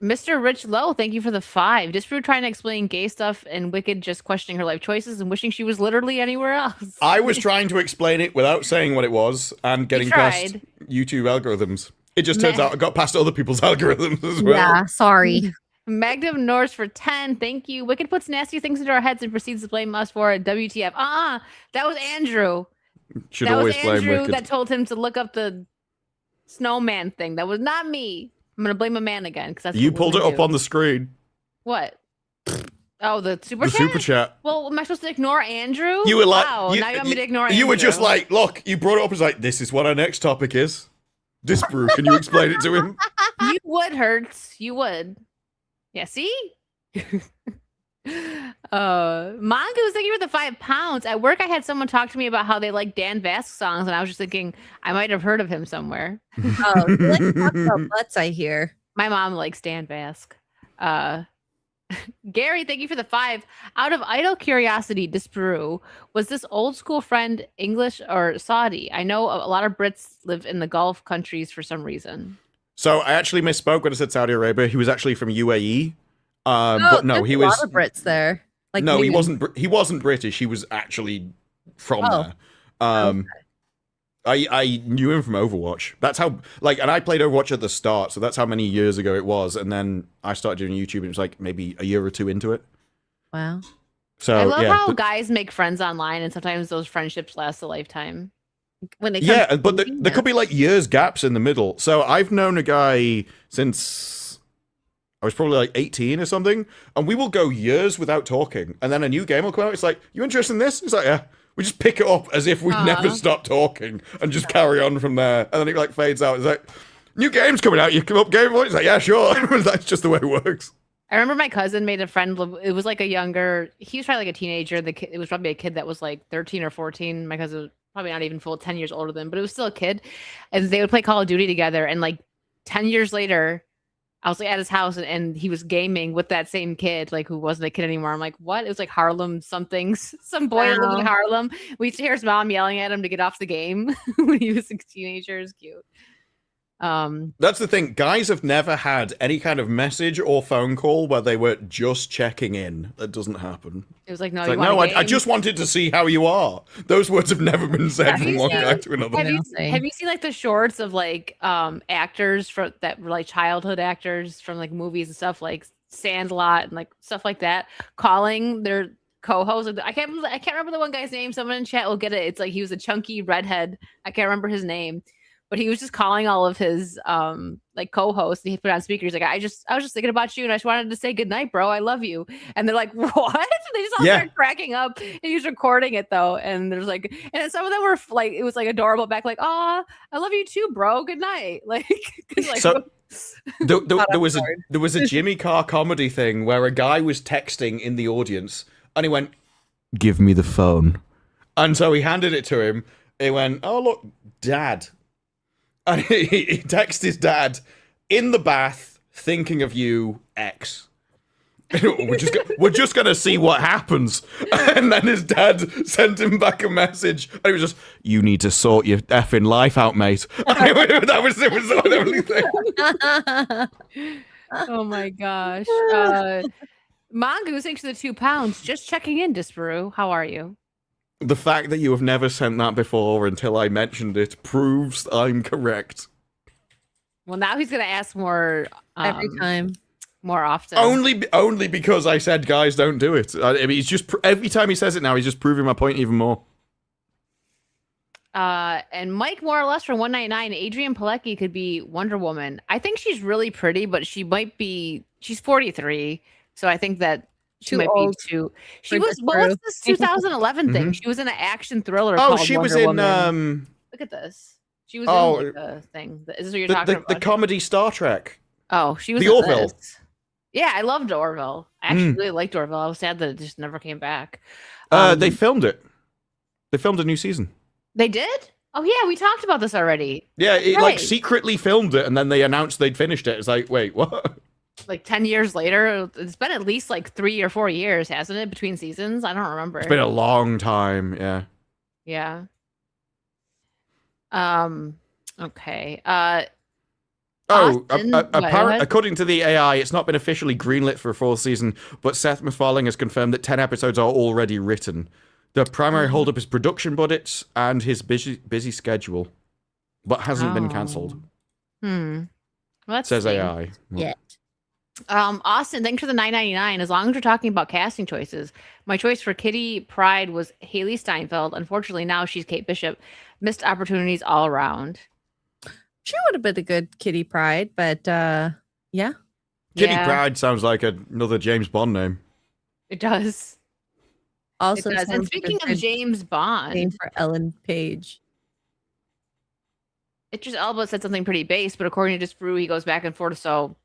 Mr. Rich Lowe, thank you for the 5. Disprove trying to explain gay stuff and Wicked just questioning her life choices and wishing she was literally anywhere else. I was trying to explain it without saying what it was and getting past tried. YouTube algorithms. It just turns out I got past other people's algorithms as well. Yeah, sorry. Magnum Norse for 10. Thank you. Wicked puts nasty things into our heads and proceeds to blame us for it. WTF. That was Andrew. Should that was always blame Andrew Wicked. that told him to look up the snowman thing. That was not me. I'm gonna blame a man again because that's You what pulled it women up do. on the screen. What? Oh, the super The chat. super chat. Well, am I supposed to ignore Andrew? You were like, wow. Now you want me to ignore you were just Andrew. like, look, you brought it up as like, this is what our next topic is. Disprove. Can you explain it to him? You would, Hurts. You would. Yeah, see? Mongoose, thank you for the £5. At work, I had someone talk to me about how they like Dan Vasc songs, and I was just thinking I might have heard of him somewhere. Oh, you like to talk about butts, I hear. My mom likes Dan Vasc. Gary, thank you for the 5. Out of idle curiosity, Disperu, was this old school friend English or Saudi? I know a lot of Brits live in the Gulf countries for some reason. So I actually misspoke when I said Saudi Arabia. He was actually from UAE. But no, he was. A lot of Brits there. Like No, he maybe- wasn't. He wasn't British. He was actually from Oh. there. I knew him from Overwatch. That's how, like, and I played Overwatch at the start, so that's how many years ago it was. And then I started doing YouTube, and it was like maybe a year or two into it. Wow. So I love yeah, how guys make friends online, and sometimes those friendships last a lifetime. When it comes yeah, to but dating, there could be like years gaps in the middle. So I've known a guy since I was probably like 18 or something, and we will go years without talking, and then a new game will come out. It's like, you interested in this? It's like, yeah. We just pick it up as if we'd never stopped talking and just carry on from there. And then it like fades out. It's like, new game's coming out. You come up Game Boy. It's like, yeah, sure. That's just the way it works. I remember my cousin made a friend. It was like a younger. He was probably like a teenager. The kid, it was probably a kid that was like 13 or 14. My cousin was probably not even full 10 years older than, but it was still a kid. And they would play Call of Duty together. And like 10 years later, I was like at his house and he was gaming with that same kid, like who wasn't a kid anymore. I'm like, what? It was like Harlem something, some boy that lived in Harlem. We used to hear his mom yelling at him to get off the game when he was a teenager. It was cute. That's the thing. Guys have never had any kind of message or phone call where they were just checking in. That doesn't happen. It was like, no, It's like, no, I just wanted to see how you are. Those words have never been said from one guy to another. Have you seen like the shorts of like actors that were like childhood actors from like movies and stuff like Sandlot and like stuff like that calling their co-host? I can't remember the one guy's name. Someone in chat will get it. It's like he was a chunky redhead. I can't remember his name. But he was just calling all of his like co-hosts, and he put on speaker. He's like, I was just thinking about you, and I just wanted to say good night, bro. I love you. And they're like, what? They just all started cracking up. And he was recording it though, and there's like, and some of them were like, it was like adorable back, like, oh, I love you too, bro. Good night. Like, so there was a Jimmy Carr comedy thing where a guy was texting in the audience, and he went, "Give me the phone," and so he handed it to him. He went, "Oh look, Dad." And he texted his dad, "In the bath, thinking of you, X." We're just gonna see what happens. And then his dad sent him back a message, and he was just, "You need to sort your effing life out, mate." That was the only thing. Oh my gosh. Mongoose, thanks for the £2. Just checking in, Disparu. How are you? The fact that you have never sent that before until I mentioned it proves I'm correct. Well, now he's going to ask more every time, more often. Only because I said guys don't do it. I mean, he's just every time he says it now, he's just proving my point even more. And Mike, more or less from 199, Adrian Palecki could be Wonder Woman. I think she's really pretty, but she's 43, so I think that. She might be too. She was. What was this 2011 thing? She was in an action thriller. Oh, she was in. Look at this. She was in like a thing. Is this what you're talking about? The comedy Star Trek. Oh, she was the Orville. Yeah, I loved Orville. I actually really liked Orville. I was sad that it just never came back. They filmed it. They filmed a new season. They did? Oh yeah, we talked about this already. Yeah, it like secretly filmed it, and then they announced they'd finished it. It's like, wait, what? Like 10 years later. It's been at least like 3 or 4 years, hasn't it, between seasons? I don't remember. It's been a long time. Yeah. Okay. According to the AI, it's not been officially greenlit for a 4th season, but Seth MacFarlane has confirmed that 10 episodes are already written. The primary holdup is production budgets and his busy schedule, but hasn't been cancelled. Well, says AI. Yeah. Austin, thanks for the $9.99. As long as we're talking about casting choices, my choice for Kitty Pryde was Haley Steinfeld. Unfortunately, now she's Kate Bishop. Missed opportunities all around. She would have been a good Kitty Pryde, but yeah. Kitty Pryde sounds like another James Bond name. It does. Also, and speaking of James Bond, name for Ellen Page. Idris Elba said something pretty base, but according to Disparu, he goes back and forth. So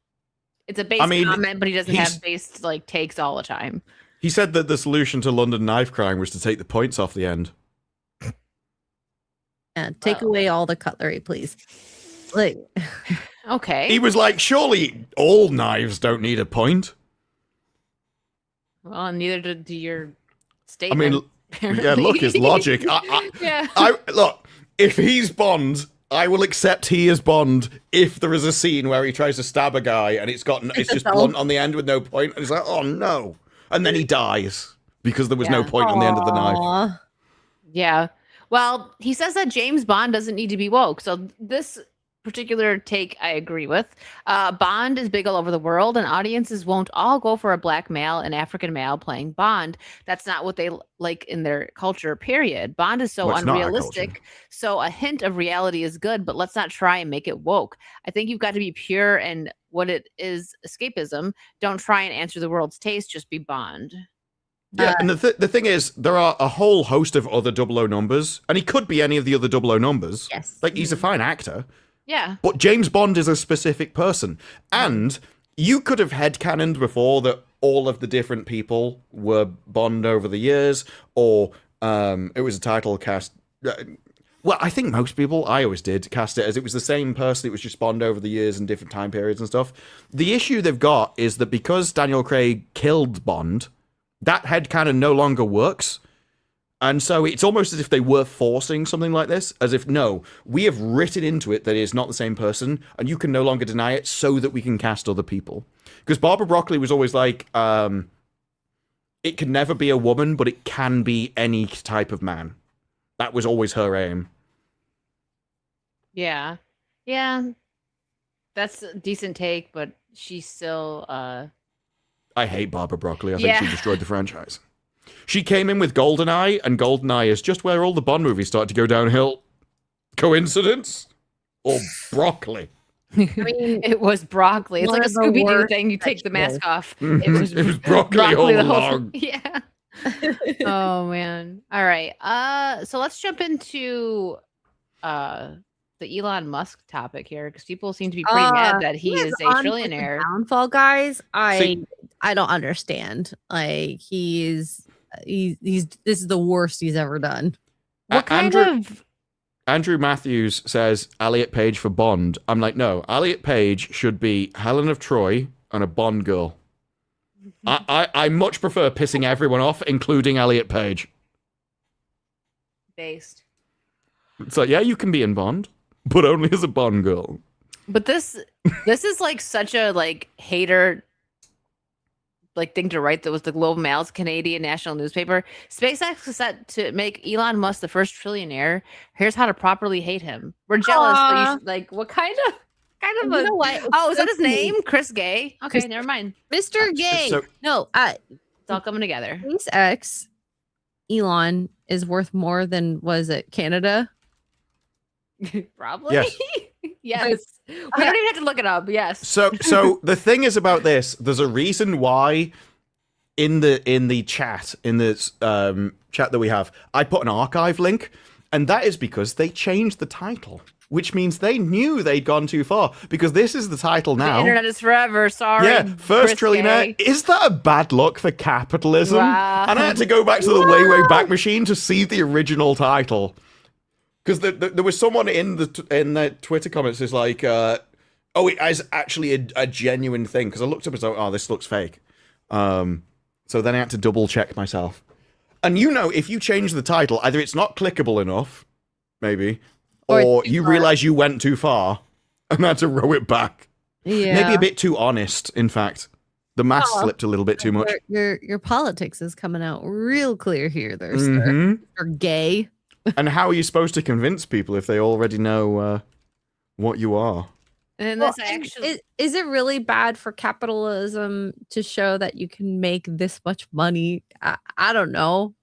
it's a base comment, but he doesn't have base like takes all the time. He said that the solution to London knife crime was to take the points off the end. Yeah, take away all the cutlery, please. Like, okay. He was like, surely all knives don't need a point. Well, neither do your statement. I mean, apparently. Yeah, look, his logic. Look, if he's Bond, I will accept he is Bond if there is a scene where he tries to stab a guy and it's just blunt on the end with no point, and he's like, oh no, and then he dies because there was no point on the end of the knife. Yeah. Well, he says that James Bond doesn't need to be woke. So this particular take I agree with. Bond is big all over the world, and audiences won't all go for a black male and African male playing Bond. That's not what they like in their culture, period. Bond is so unrealistic, so a hint of reality is good, but let's not try and make it woke. I think you've got to be pure, and what it is, escapism. Don't try and answer the world's taste, just be Bond. Yeah, and the thing is, there are a whole host of other 00 numbers, and he could be any of the other 00 numbers. Yes. Like, he's a fine actor. Yeah. But James Bond is a specific person. And you could have headcanoned before that all of the different people were Bond over the years, or it was a title cast. Well, I think most people, I always did, cast it as it was the same person. It was just spawned over the years in different time periods and stuff. The issue they've got is that because Daniel Craig killed Bond, that headcanon no longer works. And so it's almost as if they were forcing something like this, as if, no, we have written into it that it's not the same person, and you can no longer deny it so that we can cast other people. Because Barbara Broccoli was always like, it can never be a woman, but it can be any type of man. That was always her aim. Yeah. Yeah. That's a decent take, but she's still I hate Barbara Broccoli. I think Yeah. she destroyed the franchise. She came in with GoldenEye, and GoldenEye is just where all the Bond movies start to go downhill. Coincidence? Or broccoli? I mean, it was broccoli. It's one like a of the Scooby-Doo worst thing. You take the mask off. Mhm. It was broccoli all the whole along. Yeah. Oh man. All right. So let's jump into the Elon Musk topic here, because people seem to be pretty mad that he is a on, like, the trillionaire. downfall, guys. See- I don't understand. Like he's this is the worst he's ever done. What kind Andrew- of Andrew Matthews says Elliot Page for Bond. I'm like, no, Elliot Page should be Helen of Troy and a Bond girl. I much prefer pissing everyone off, including Elliot Page. based? So yeah, you can be in Bond, but only as a Bond girl. But this is like such a like hater like thing to write. That was the Globe and Mail's Canadian national newspaper. SpaceX is set to make Elon Musk the first trillionaire. Here's how to properly hate him. We're jealous. So you should, like, what kind of You know what? Oh, is that his Chris- name? Chris Gay? Okay, Chris- never mind. Mr. Gay. So- No, It's all coming together. SpaceX Elon is worth more than was it Canada? Probably. Yes. Yes. We don't even have to look it up. Yes. So the thing is about this, there's a reason why in the chat, in this chat that we have, I put an archive link, and that is because they changed the title, which means they knew they'd gone too far, because this is the title The now. internet is forever. Sorry. Yeah, first Chris trillionaire. Gay. Is that a bad luck for capitalism? Wow. And I had to go back to the way back machine to see the original title. Because there was someone in the Twitter comments who's like, oh, it is actually a genuine thing. Because I looked up and said, oh, this looks fake. So then I had to double check myself. And if you change the title, either it's not clickable enough, maybe, Or or it's too you far. realize you went too far and had to row it back. Yeah. Maybe a bit too honest, in fact. The mask Oh. slipped a little bit too much. Your politics is coming out real clear here, there, sir. Mhm. You're gay. And how are you supposed to convince people if they already know what you are? And then Well, this and actually. is it really bad for capitalism to show that you can make this much money? I don't know.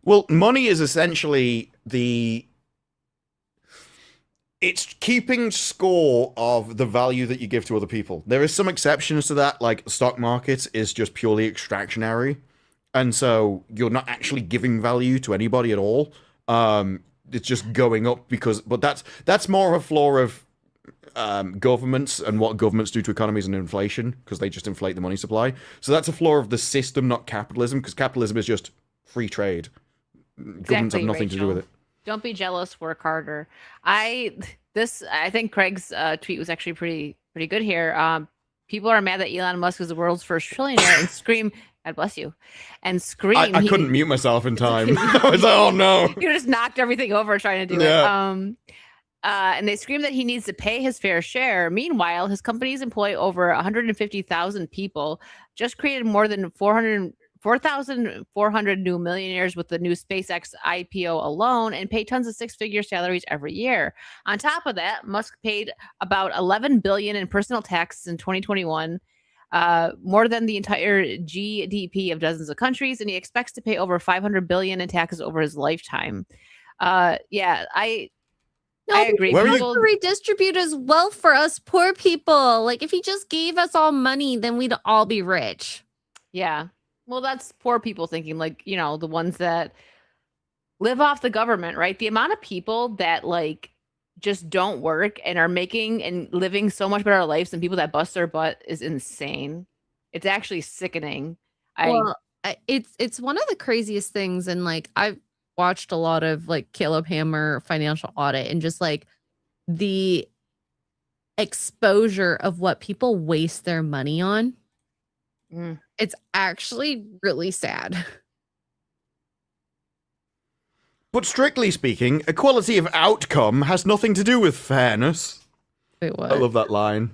Well, money is essentially it's keeping score of the value that you give to other people. There is some exceptions to that, like the stock market is just purely extractionary. And so you're not actually giving value to anybody at all. It's just going up but that's more of a flaw of governments and what governments do to economies and inflation, because they just inflate the money supply. So that's a flaw of the system, not capitalism, because capitalism is just free trade. Governments have Exactly, nothing to do with Rachel. it. Don't be jealous. Work harder. I think Craig's tweet was actually pretty good here. People are mad that Elon Musk is the world's first trillionaire and scream, God bless you, and scream. I couldn't mute myself in time. I was like, oh no. You just knocked everything over trying to do Yeah. it. And they scream that he needs to pay his fair share. Meanwhile, his companies employ over 150,000 people, just created more than 4,400 new millionaires with the new SpaceX IPO alone, and pay tons of six-figure salaries every year. On top of that, Musk paid about 11 billion in personal taxes in 2021, more than the entire GDP of dozens of countries, and he expects to pay over 500 billion in taxes over his lifetime. I agree. Where are He you- wants to redistribute his wealth for us poor people. Like if he just gave us all money, then we'd all be rich. Yeah. Well, that's poor people thinking, like, the ones that live off the government, right? The amount of people that like just don't work and are making and living so much better lives than people that bust their butt is insane. It's actually sickening. Well, it's one of the craziest things, and like I've watched a lot of like Caleb Hammer Financial Audit, and just like the exposure of what people waste their money on. It's actually really sad. But strictly speaking, equality of outcome has nothing to do with fairness. Wait, what? I love that line.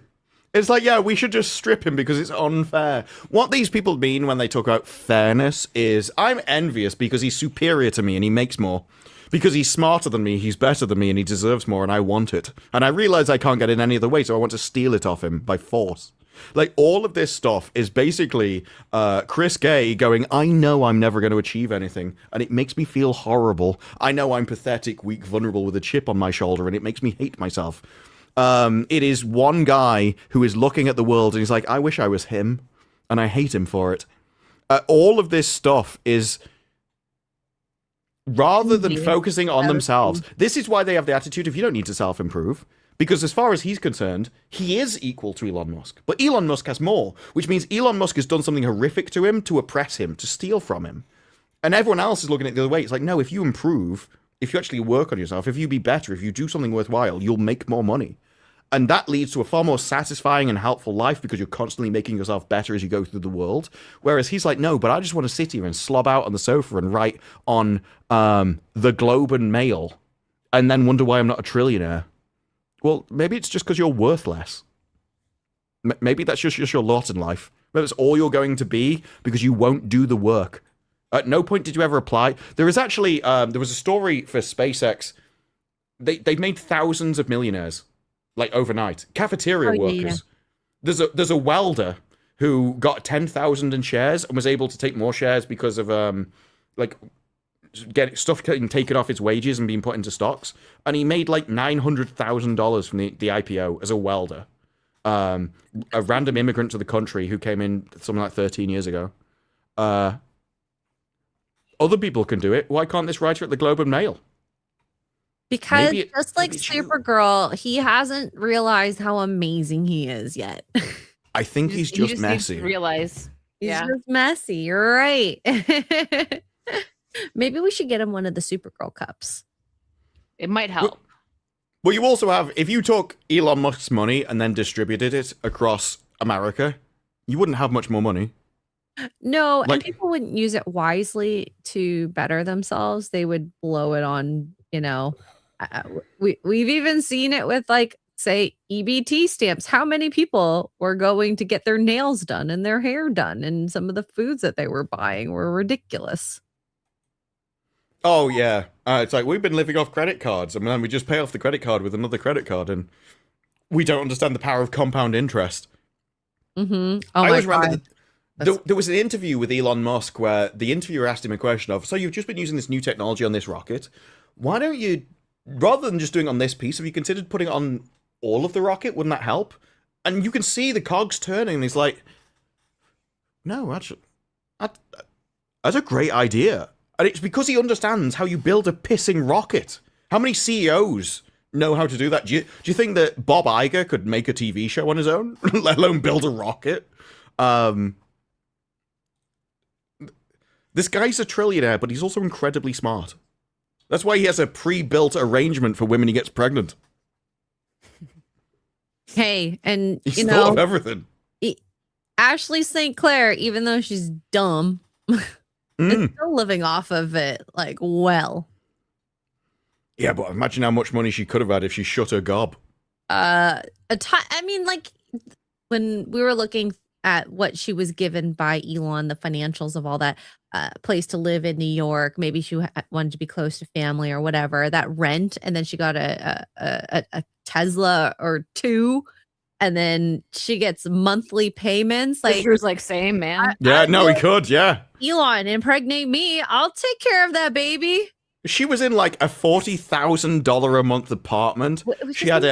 It's like, yeah, we should just strip him because it's unfair. What these people mean when they talk about fairness is, I'm envious because he's superior to me and he makes more. Because he's smarter than me, he's better than me, and he deserves more, and I want it. And I realize I can't get it any other way, so I want to steal it off him by force. Like, all of this stuff is basically Chris Gay going, I know I'm never going to achieve anything, and it makes me feel horrible. I know I'm pathetic, weak, vulnerable with a chip on my shoulder, and it makes me hate myself. It is one guy who is looking at the world, and he's like, I wish I was him, and I hate him for it. All of this stuff is... Rather than focusing on themselves, this is why they have the attitude of you don't need to self-improve. Because as far as he's concerned, he is equal to Elon Musk. But Elon Musk has more, which means Elon Musk has done something horrific to him to oppress him, to steal from him. And everyone else is looking at it the other way. It's like, no, if you improve, if you actually work on yourself, if you be better, if you do something worthwhile, you'll make more money. And that leads to a far more satisfying and helpful life because you're constantly making yourself better as you go through the world. Whereas he's like, no, but I just want to sit here and slob out on the sofa and write on the Globe and Mail and then wonder why I'm not a trillionaire. Well, maybe it's just because you're worth less. Maybe that's just your lot in life. Maybe that's all you're going to be because you won't do the work. At no point did you ever apply. There is actually, there was a story for SpaceX. They've made thousands of millionaires. Like overnight, cafeteria workers. Yeah. There's a welder who got 10,000 in shares and was able to take more shares because of like get stuff getting taken off his wages and being put into stocks. And he made like $900,000 from the IPO as a welder, a random immigrant to the country who came in something like 13 years ago. Other people can do it. Why can't this writer at the Globe and Mail? Because just like Supergirl, he hasn't realized how amazing he is yet. I think he's just messy. Needs to realize. He's just messy. You're right. Maybe we should get him one of the Supergirl cups. It might help. Well, you also have, if you took Elon Musk's money and then distributed it across America, you wouldn't have much more money. No, and people wouldn't use it wisely to better themselves. They would blow it on, we've even seen it with like, say, EBT stamps. How many people were going to get their nails done and their hair done, and some of the foods that they were buying were ridiculous. Oh yeah, it's like we've been living off credit cards, and then we just pay off the credit card with another credit card, and we don't understand the power of compound interest. Mm-hmm. Oh I always remember there was an interview with Elon Musk where the interviewer asked him a question of, so you've just been using this new technology on this rocket. Why don't you, rather than just doing it on this piece, have you considered putting it on all of the rocket? Wouldn't that help? And you can see the cogs turning, and he's like, no, actually, that's a great idea. And it's because he understands how you build a pissing rocket. How many CEOs know how to do that? Do you think that Bob Iger could make a TV show on his own, let alone build a rocket? This guy's a trillionaire, but he's also incredibly smart. That's why he has a pre-built arrangement for women he gets pregnant. Hey, and he's thought of everything. Ashley St. Clair, even though she's dumb, is still living off of it like well. Yeah, but imagine how much money she could have had if she shut her gob. I mean, like when we were looking at what she was given by Elon, the financials of all that, place to live in New York. Maybe she wanted to be close to family or whatever. That rent, and then she got a Tesla or two, and then she gets monthly payments. Like Fisher's like, same man. He could. Yeah, Elon, impregnate me. I'll take care of that baby. She was in like a $40,000 a month apartment. She had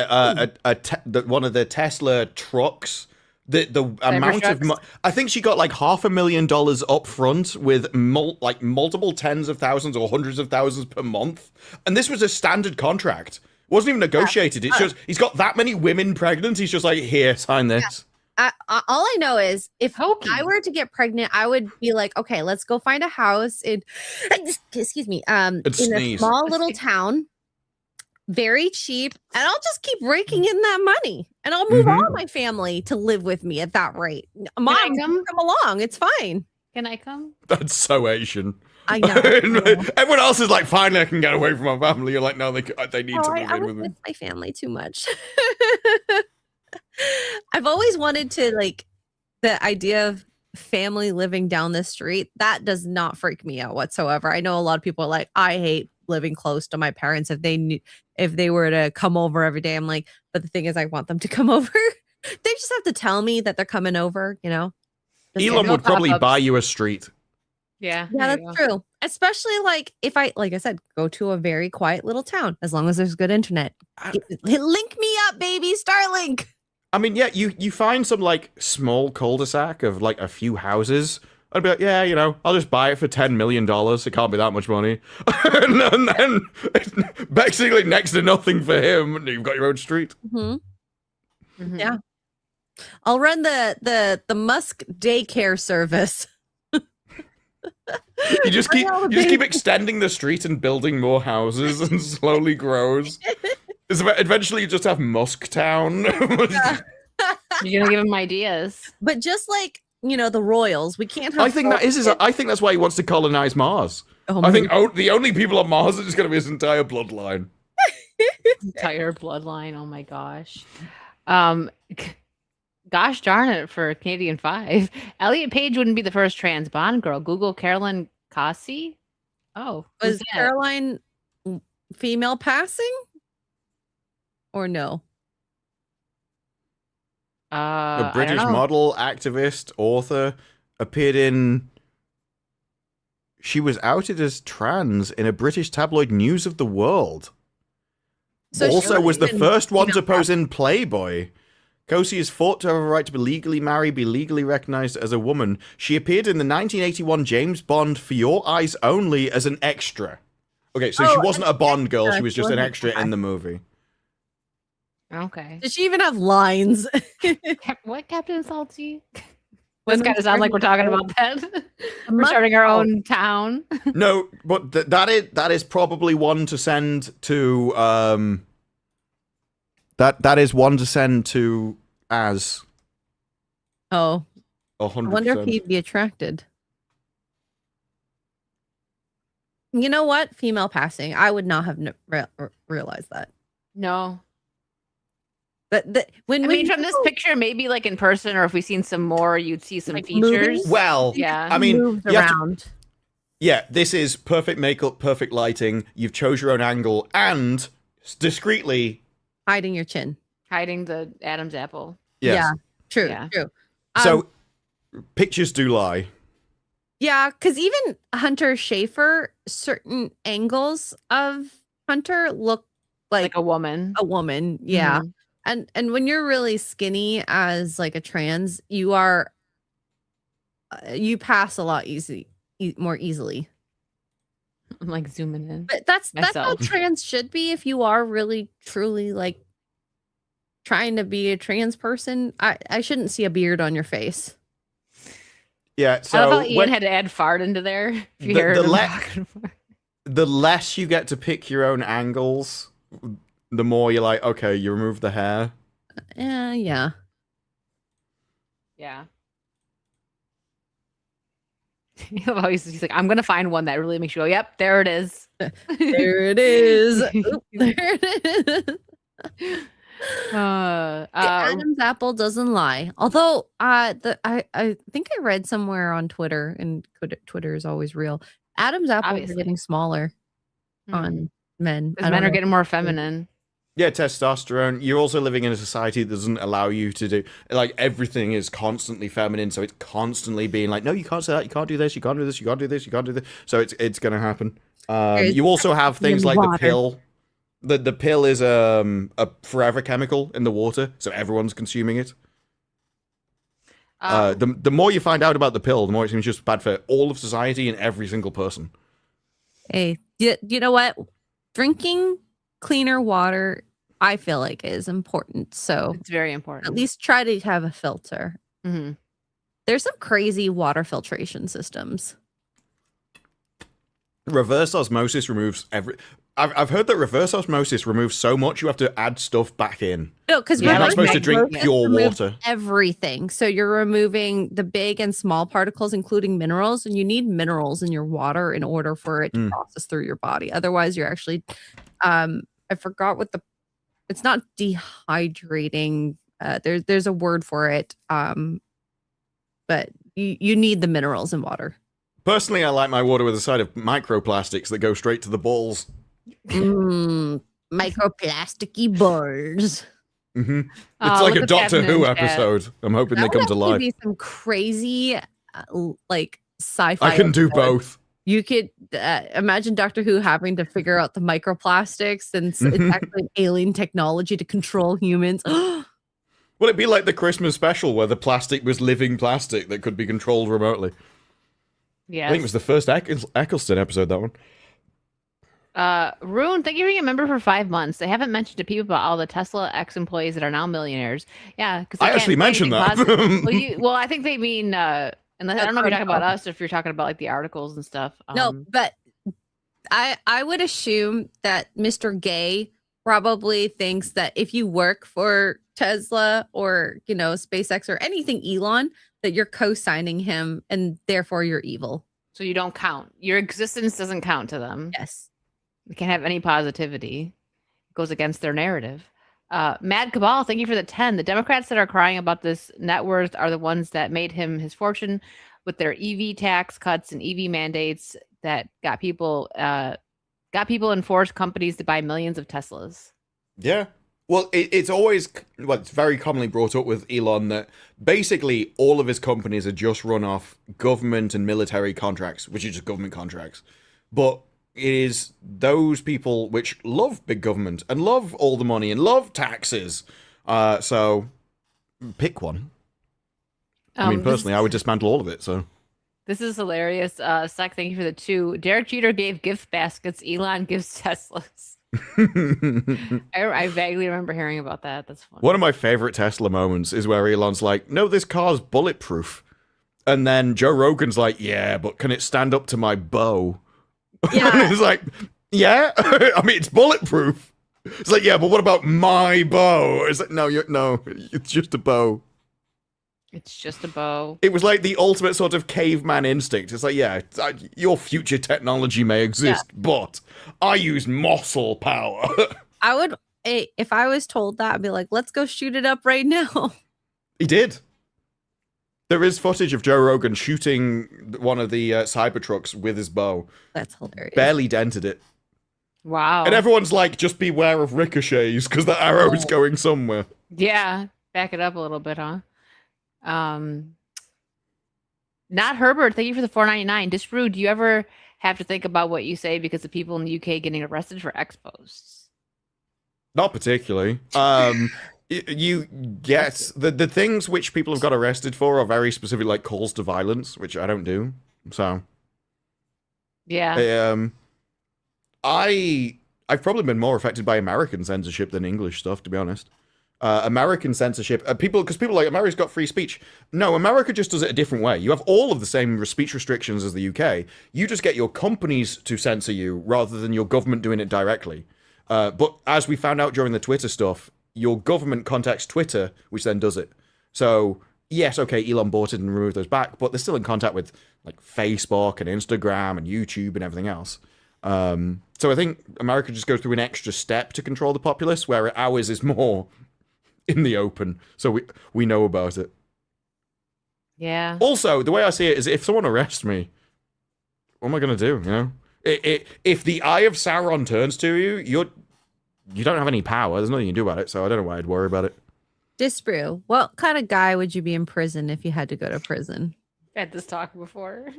one of the Tesla trucks. The amount of I think she got like $500,000 up front with multiple tens of thousands or hundreds of thousands per month, and this was a standard contract. It wasn't even negotiated. It's just he's got that many women pregnant. He's just like, here, sign this. All I know is if Hokey. I were to get pregnant, I would be like, okay, let's go find a house in, excuse me, in a sneeze. small little town, very cheap, and I'll just keep raking in that money, and I'll move all my family to live with me at that rate. Mom, come along, it's fine. Can I come? That's so Asian. I know. Everyone else is like, finally, I can get away from my family. You're like, no, they need to move in with me. My family too much. I've always wanted to, like, the idea of family living down the street. That does not freak me out whatsoever. I know a lot of people are like, I hate living close to my parents. If they were to come over every day, I'm like, but the thing is, I want them to come over. They just have to tell me that they're coming over, you know? Elon would probably buy you a street. Yeah. Yeah, that's true. Especially like if like I said, go to a very quiet little town, as long as there's good internet. Link me up, baby, Starlink. I mean, yeah, you find some like small cul-de-sac of like a few houses. I'd be like, yeah, you know, I'll just buy it for $10 million. It can't be that much money. and then basically next to nothing for him. And you've got your own street. Yeah. I'll run the Musk daycare service. You just keep extending the street and building more houses and slowly grows. Eventually you just have Musk Town. You're gonna give him ideas. But just like, you know, the royals, we can't have I think that's why he wants to colonize Mars. I think the only people on Mars are just gonna be his entire bloodline. Entire bloodline, oh my gosh. Gosh darn it for Canadian 5. Elliot Page wouldn't be the first trans Bond girl. Google Carolyn Cossie. Oh, was Caroline female passing? Or no? A British model, activist, author, appeared in... She was outed as trans in a British tabloid News of the World. So also was the first one to pose in Playboy. Cossie is thought to have a right to be legally married, be legally recognized as a woman. She appeared in the 1981 James Bond For Your Eyes Only as an extra. Okay, so she wasn't a Bond girl, she was just an extra in the movie. Okay. Did she even have lines? What, Captain Salty? This kind of sounds like we're talking about that. We're starting our own town. No, but that is probably one to send to that is one to send to Az. Oh. 100%. I wonder if he'd be attracted. You know what? Female passing. I would not have realized that. No. But from this picture, maybe like in person, or if we've seen some more, you'd see some like features. Movies? Well, yeah. I mean, around. This is perfect makeup, perfect lighting. You've chose your own angle and discreetly hiding your chin, hiding the Adam's apple. Yes. Yeah, true, true. So pictures do lie. Yeah, because even Hunter Schafer, certain angles of Hunter look like a woman. A woman, yeah. Mm-hmm. And when you're really skinny as like a trans, you are you pass a lot more easily. I'm like zooming in. But that's how trans should be. If you are really truly like trying to be a trans person, I shouldn't see a beard on your face. Yeah, so I love how Ian had to add fart into there. The less you get to pick your own angles, the more you're like, okay, you remove the hair. Yeah. Yeah. He's like, I'm gonna find one that really makes you go, yep, there it is. There it is. Oop, there it is. Adam's apple doesn't lie. Although I think I read somewhere on Twitter, and Twitter is always real. Adam's apples are getting smaller on men. Because men are getting more feminine. Yeah, testosterone. You're also living in a society that doesn't allow you to do, like, everything is constantly feminine, so it's constantly being like, no, you can't say that, you can't do this, you can't do this, you can't do this, you can't do this. So it's gonna happen. You also have things like the pill. The pill is a forever chemical in the water, so everyone's consuming it. The more you find out about the pill, the more it seems just bad for all of society and every single person. Hey, you know what? Drinking cleaner water, I feel like is important. So It's very important. at least try to have a filter. hmm There's some crazy water filtration systems. Reverse osmosis removes every. I've heard that reverse osmosis removes so much you have to add stuff back in. No, because Yeah, You're not supposed to drink osmosis pure removes water. everything. So you're removing the big and small particles, including minerals, and you need minerals in your water in order for it to process through your body. Otherwise, you're actually, I forgot what it's not dehydrating. There's a word for it. But you need the minerals in water. Personally, I like my water with a side of microplastics that go straight to the balls. Microplasticky balls. Mm-hmm. It's like a Doctor Who episode. I'm hoping they come to life. Be some crazy, like sci-fi. I can do both. You could imagine Doctor Who having to figure out the microplastics, and it's actually alien technology to control humans. Would it be like the Christmas special where the plastic was living plastic that could be controlled remotely? Yes. I think it was the first Eccleston episode, that one. Rune, thank you for being a member for 5 months. They haven't mentioned to people about all the Tesla ex-employees that are now millionaires. Yeah, because I actually mentioned that. well, I think they mean, unless, I don't know if you're talking about us or if you're talking about like the articles and stuff. No, but I would assume that Mr. Gay probably thinks that if you work for Tesla or, SpaceX or anything Elon, that you're co-signing him and therefore you're evil. So you don't count. Your existence doesn't count to them. Yes. They can't have any positivity. It goes against their narrative. Mad Cabal, thank you for the 10. The Democrats that are crying about this net worth are the ones that made him his fortune with their EV tax cuts and EV mandates that got people and forced companies to buy millions of Teslas. Yeah. Well, it's always, it's very commonly brought up with Elon that basically all of his companies are just run off government and military contracts, which is just government contracts. But it is those people which love big government and love all the money and love taxes. So pick one. I mean, personally, I would dismantle all of it. So this is hilarious. Suck, thank you for the 2. Derek Jeter gave gift baskets. Elon gives Teslas. I vaguely remember hearing about that. That's funny. One of my favorite Tesla moments is where Elon's like, no, this car's bulletproof. And then Joe Rogan's like, yeah, but can it stand up to my bow? Yeah. It's like, yeah, I mean, it's bulletproof. It's like, yeah, but what about my bow? It's like, no, it's just a bow. It's just a bow. It was like the ultimate sort of caveman instinct. It's like, yeah, your future technology may exist, but I use muscle power. I would, if I was told that, I'd be like, let's go shoot it up right now. He did. There is footage of Joe Rogan shooting one of the Cybertrucks with his bow. That's hilarious. Barely dented it. Wow. And everyone's like, just beware of ricochets because the arrow is going somewhere. Yeah. Back it up a little bit, huh? Not Herbert, thank you for the $4.99. Disrude, do you ever have to think about what you say because of people in the UK getting arrested for X posts? Not particularly. You get the things which people have got arrested for are very specific, like calls to violence, which I don't do. So yeah, I've probably been more affected by American censorship than English stuff, to be honest. American censorship, because people are like, America's got free speech. No, America just does it a different way. You have all of the same speech restrictions as the UK. You just get your companies to censor you rather than your government doing it directly. But as we found out during the Twitter stuff, your government contacts Twitter, which then does it. So yes, okay, Elon bought it and removed those back, but they're still in contact with like Facebook and Instagram and YouTube and everything else. So I think America just goes through an extra step to control the populace, where ours is more in the open, so we know about it. Yeah. Also, the way I see it is, if someone arrests me, what am I gonna do? You know, if the Eye of Sauron turns to you, you don't have any power. There's nothing you can do about it. So I don't know why I'd worry about it. Disbrew, what kind of guy would you be in prison if you had to go to prison? I had this talk before.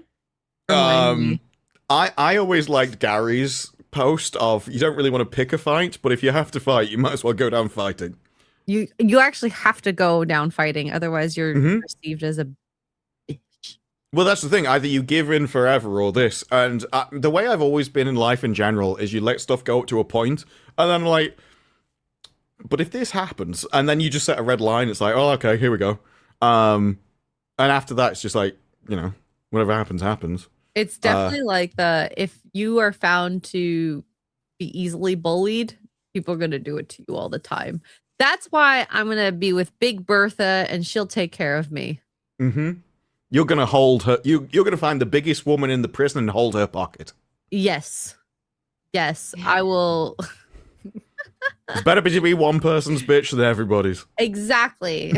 I always liked Gary's post of, you don't really want to pick a fight, but if you have to fight, you might as well go down fighting. You actually have to go down fighting, otherwise you're perceived as a bitch. Well, that's the thing. Either you give in forever or this. And the way I've always been in life in general is you let stuff go up to a point, and then like, But if this happens, and then you just set a red line, it's like, oh, okay, here we go. And after that, it's just like, whatever happens, happens. It's definitely like if you are found to be easily bullied, people are going to do it to you all the time. That's why I'm going to be with Big Bertha, and she'll take care of me. Mm-hmm. You're going to hold her. You're going to find the biggest woman in the prison and hold her pocket. Yes. Yes, I will. It's better to be one person's bitch than everybody's. Exactly.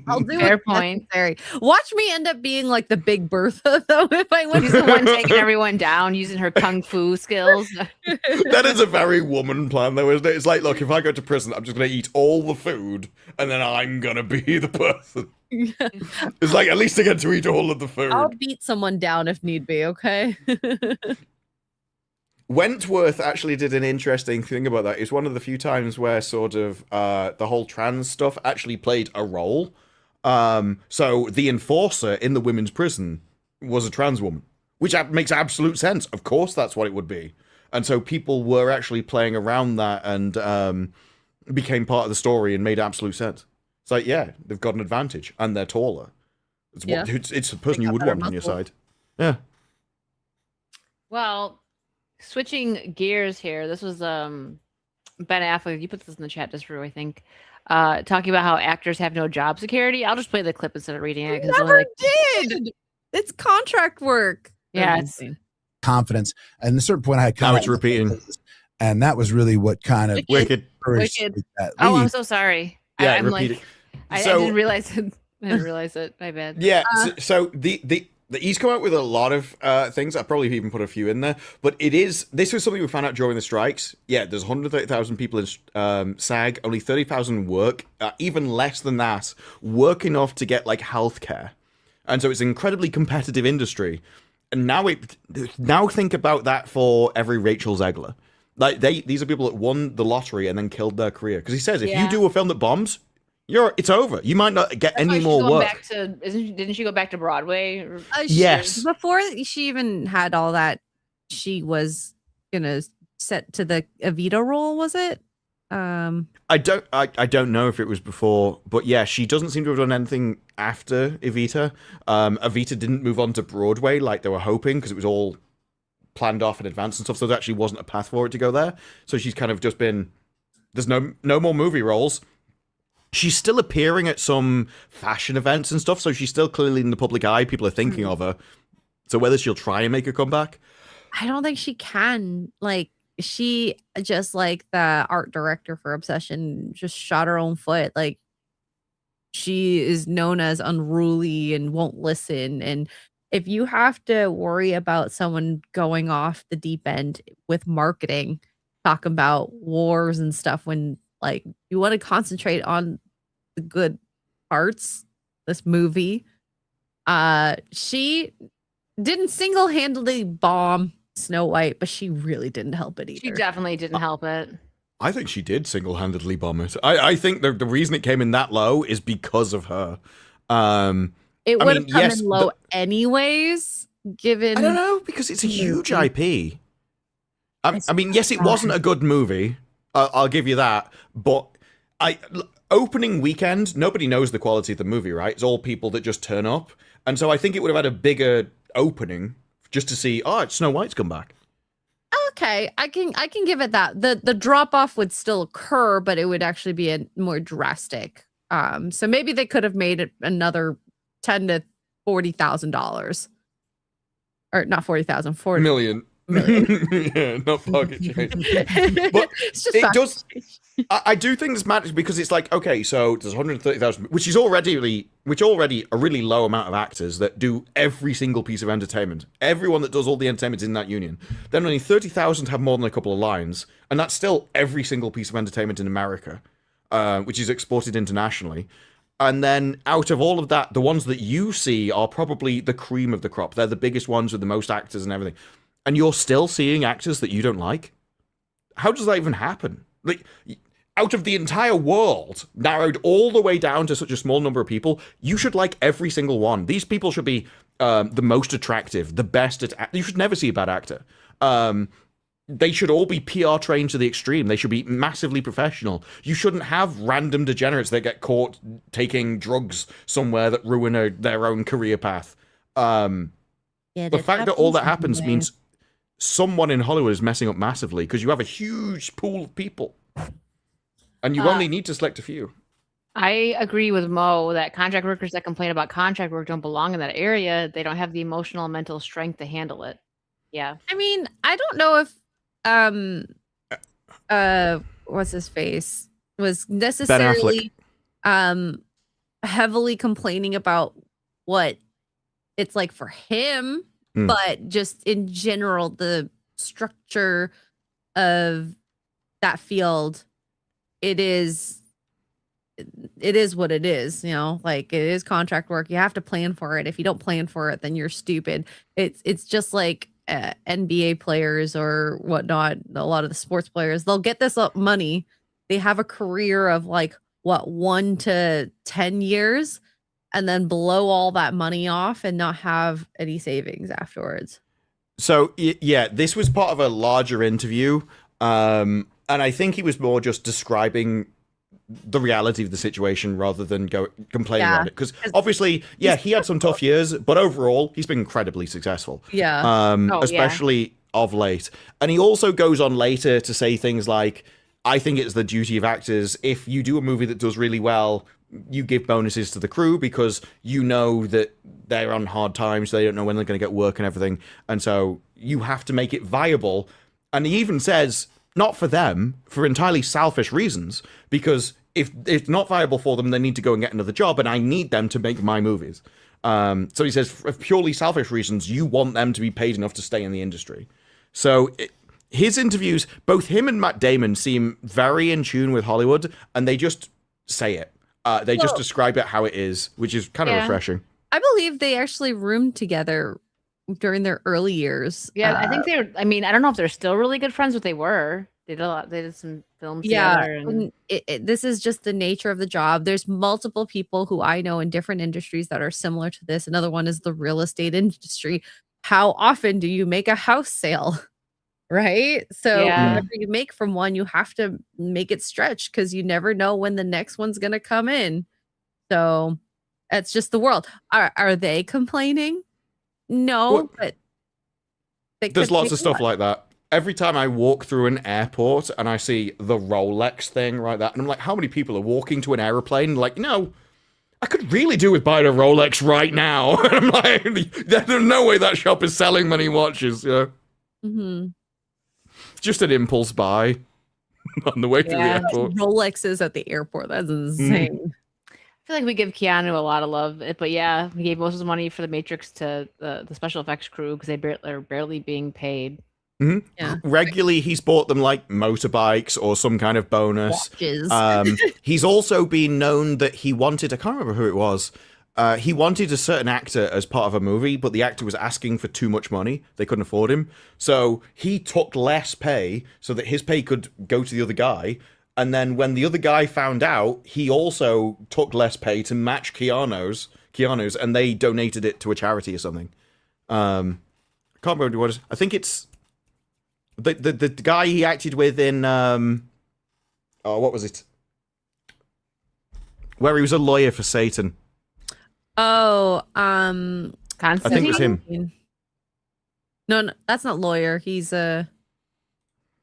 I'll do Fair it point. necessary. Watch me end up being like the Big Bertha, though, if I went. She's the one taking everyone down using her kung fu skills. That is a very woman plan, though, isn't it? It's like, look, if I go to prison, I'm just going to eat all the food, and then I'm going to be the person. It's like, at least I get to eat all of the food. I'll beat someone down if need be, okay? Wentworth actually did an interesting thing about that. It's one of the few times where sort of the whole trans stuff actually played a role. So the enforcer in the women's prison was a trans woman, which makes absolute sense. Of course, that's what it would be. And so people were actually playing around that and became part of the story and made absolute sense. It's like, yeah, they've got an advantage and they're taller. It's the person you would want on your side. Yeah. Well, switching gears here. This was Ben Affleck. You put this in the chat, just I think. Talking about how actors have no job security. I'll just play the clip instead of reading it. Never did. It's contract work. Yeah, it's confidence. And at a certain point, I had Now it's repeating. and that was really what kind of Wicked. Wicked. Oh, I'm so sorry. Yeah, I'm repeat like, it. I So- didn't realize it. I didn't realize it. My bad. Yeah, so the he's come out with a lot of things. I probably even put a few in there, but this was something we found out during the strikes. Yeah, there's 130,000 people in SAG, only 30,000 work, even less than that, work enough to get like healthcare, and so it's an incredibly competitive industry. And now think about that for every Rachel Zegler. Like these are people that won the lottery and then killed their career because he says if you do a film that bombs, it's over. You might not get any more work. Didn't she go back to Broadway? Yes. Before she even had all that, she was gonna set to the Evita role. Was it? I don't know if it was before, but yeah, she doesn't seem to have done anything after Evita. Evita didn't move on to Broadway like they were hoping because it was all planned off in advance and stuff. So there actually wasn't a path for it to go there. So she's kind of just been. There's no more movie roles. She's still appearing at some fashion events and stuff, so she's still clearly in the public eye. People are thinking of her. So whether she'll try and make a comeback, I don't think she can. Like she just like the art director for Obsession just shot her own foot. Like she is known as unruly and won't listen. And if you have to worry about someone going off the deep end with marketing, talking about wars and stuff when like you want to concentrate on the good parts, this movie. She didn't single-handedly bomb Snow White, but she really didn't help it either. She definitely didn't help it. I think she did single-handedly bomb it. I think the reason it came in that low is because of her. It would have come in low anyways, given... I don't know, because it's a huge IP. I mean, yes, it wasn't a good movie. I'll give you that. But opening weekend, nobody knows the quality of the movie, right? It's all people that just turn up. And so I think it would have had a bigger opening just to see, it's Snow White's come back. Okay, I can give it that. The drop off would still occur, but it would actually be a more drastic. So maybe they could have made it another $10,000 to $40,000, or not 40,000, 40 million. Yeah, not pocket change. But it's just it does. I do think this matters because it's like, okay, so there's 130,000, which already a really low amount of actors that do every single piece of entertainment. Everyone that does all the entertainment is in that union. Then only 30,000 have more than a couple of lines, and that's still every single piece of entertainment in America, which is exported internationally. And then out of all of that, the ones that you see are probably the cream of the crop. They're the biggest ones with the most actors and everything. And you're still seeing actors that you don't like? How does that even happen? Like, out of the entire world, narrowed all the way down to such a small number of people, you should like every single one. These people should be the most attractive, the best at... You should never see a bad actor. they should all be PR trained to the extreme. They should be massively professional. You shouldn't have random degenerates that get caught taking drugs somewhere that ruin their own career path. The fact that all that happens means someone in Hollywood is messing up massively because you have a huge pool of people. And you only need to select a few. I agree with Mo that contract workers that complain about contract work don't belong in that area. They don't have the emotional and mental strength to handle it. Yeah. I mean, I don't know if what's his face was necessarily heavily complaining about what it's like for him, but just in general, the structure of that field, it is what it is, like it is contract work. You have to plan for it. If you don't plan for it, then you're stupid. It's just like NBA players or whatnot. A lot of the sports players, they'll get this money. They have a career of like 1 to 10 years and then blow all that money off and not have any savings afterwards. So yeah, this was part of a larger interview. And I think he was more just describing the reality of the situation rather than complaining about it. Because obviously, he had some tough years, but overall, he's been incredibly successful. Yeah. Especially of late. And he also goes on later to say things like, I think it's the duty of actors. If you do a movie that does really well, you give bonuses to the crew because you know that they're on hard times. They don't know when they're going to get work and everything. And so you have to make it viable. And he even says, not for them, for entirely selfish reasons, because if it's not viable for them, they need to go and get another job, and I need them to make my movies. So he says, for purely selfish reasons, you want them to be paid enough to stay in the industry. So his interviews, both him and Matt Damon seem very in tune with Hollywood, and they just say it. They just describe it how it is, which is kind of refreshing. I believe they actually roomed together during their early years. Yeah, I think I don't know if they're still really good friends, but they were. They did some films together. And this is just the nature of the job. There's multiple people who I know in different industries that are similar to this. Another one is the real estate industry. How often do you make a house sale? Right? So whatever you make from one, you have to make it stretch because you never know when the next one's going to come in. So that's just the world. Are they complaining? No, but there's lots of stuff like that. Every time I walk through an airport and I see the Rolex thing right there, and I'm like, how many people are walking to an airplane? Like, I could really do with buying a Rolex right now. And I'm like, there's no way that shop is selling many watches. Mm-hmm. Just an impulse buy on the way through the airport. Rolexes at the airport. That's insane. I feel like we give Keanu a lot of love, but yeah, we gave most of the money for the Matrix to the special effects crew because they're barely being paid. Mm-hmm. Yeah. Regularly, he's bought them like motorbikes or some kind of bonus. Watches. He's also been known that he wanted, I can't remember who it was, he wanted a certain actor as part of a movie, but the actor was asking for too much money. They couldn't afford him. So he took less pay so that his pay could go to the other guy. And then when the other guy found out, he also took less pay to match Keanu's, and they donated it to a charity or something. I can't remember what it is. I think it's the guy he acted with in what was it? Where he was a lawyer for Satan. Oh, Constantine? I think it was him. No, that's not lawyer. He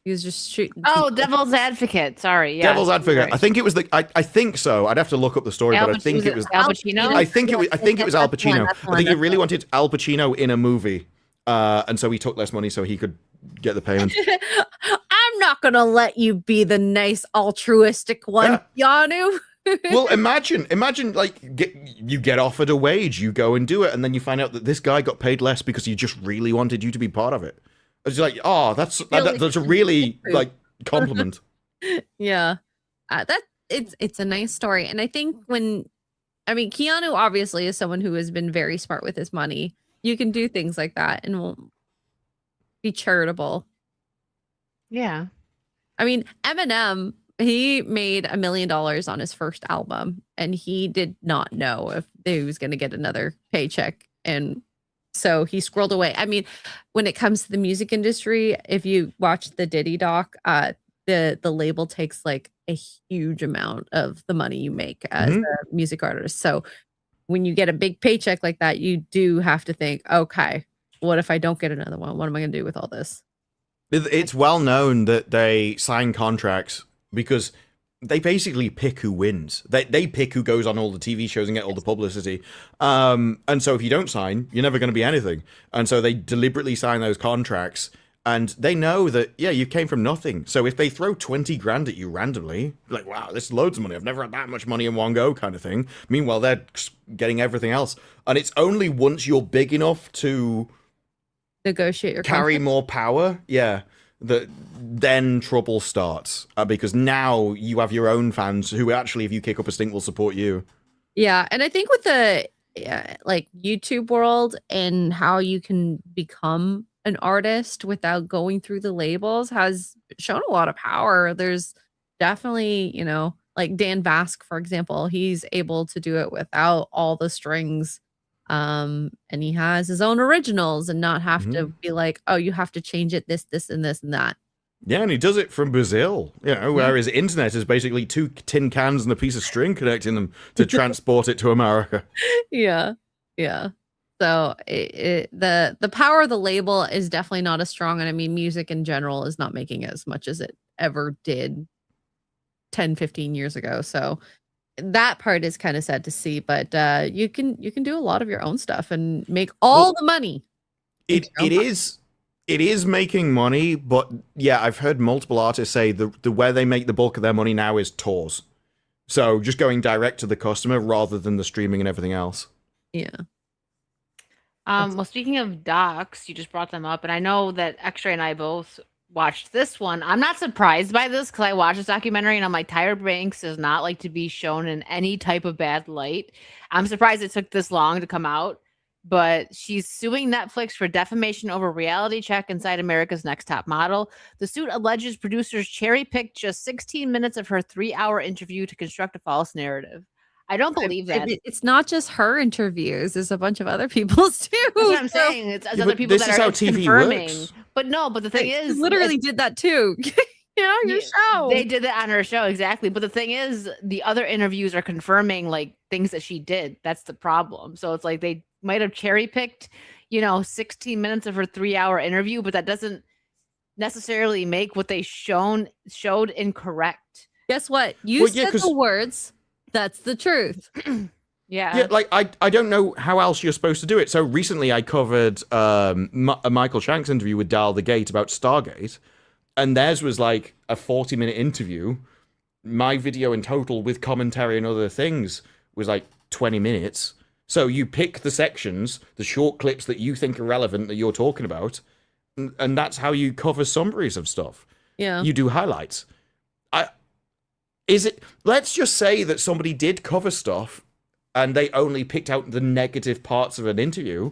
was just shooting. Oh, Devil's Advocate. Sorry, yeah. Devil's Advocate. Right. I think it was I think so. I'd have to look up the story, but I think it was Al Pacino. I think it was Al Pacino. I think he really wanted Al Pacino in a movie, and so he took less money so he could get the payment. I'm not gonna let you be the nice altruistic one, Keanu. Well, imagine like you get offered a wage, you go and do it, and then you find out that this guy got paid less because he just really wanted you to be part of it. It's like, oh, that's a really like compliment. Yeah, it's a nice story, and I think Keanu obviously is someone who has been very smart with his money. You can do things like that and will be charitable. Yeah, Eminem. He made $1 million on his first album, and he did not know if he was going to get another paycheck. And So he scrolled away. I mean, when it comes to the music industry, if you watch the Diddy doc, the label takes like a huge amount of the money you make as Mhm. a music artist. So when you get a big paycheck like that, you do have to think, okay, what if I don't get another one? What am I going to do with all this? It's well known that they sign contracts because they basically pick who wins. They pick who goes on all the TV shows and get all the publicity. And so if you don't sign, you're never going to be anything. And so they deliberately sign those contracts. And they know that, yeah, you came from nothing. So if they throw 20 grand at you randomly, like, wow, this is loads of money. I've never had that much money in one go kind of thing. Meanwhile, they're getting everything else. And it's only once you're big enough to Negotiate your carry contract. more power, yeah, that then trouble starts. Because now you have your own fans who actually, if you kick up a stink, will support you. Yeah, and I think with the like YouTube world and how you can become an artist without going through the labels has shown a lot of power. There's definitely, like Dan Vasc, for example, he's able to do it without all the strings. And he has his own originals and not have to be like, oh, you have to change it this, and this and that. Yeah, and he does it from Brazil, where his internet is basically 2 tin cans and a piece of string connecting them to transport it to America. Yeah. So the power of the label is definitely not as strong. And I mean, music in general is not making as much as it ever did 10, 15 years ago. So that part is kind of sad to see, but you can do a lot of your own stuff and make all the money. It is making money, but yeah, I've heard multiple artists say the where they make the bulk of their money now is tours. So just going direct to the customer rather than the streaming and everything else. Yeah. Well, speaking of docs, you just brought them up, and I know that X-Ray and I both watched this one. I'm not surprised by this because I watched this documentary and I'm like, Tyra Banks does not like to be shown in any type of bad light. I'm surprised it took this long to come out, but she's suing Netflix for defamation over reality check inside America's Next Top Model. The suit alleges producers cherry-picked just 16 minutes of her 3-hour interview to construct a false narrative. I don't believe that. It's not just her interviews. There's a bunch of other people's too. That's what I'm saying. It's other people this that is are how TV confirming. works. But the thing is, literally did that too. Your show. They did that on her show, exactly. But the thing is, the other interviews are confirming like things that she did. That's the problem. So it's like they might have cherry picked, 16 minutes of her 3-hour interview, but that doesn't necessarily make what they showed incorrect. Guess what? You said the words. That's the truth. Yeah, like I don't know how else you're supposed to do it. So recently I covered a Michael Shanks interview with Dial the Gate about Stargate, and theirs was like a 40-minute interview. My video in total with commentary and other things was like 20 minutes. So you pick the sections, the short clips that you think are relevant that you're talking about, and that's how you cover summaries of stuff. Yeah. You do highlights. Let's just say that somebody did cover stuff and they only picked out the negative parts of an interview.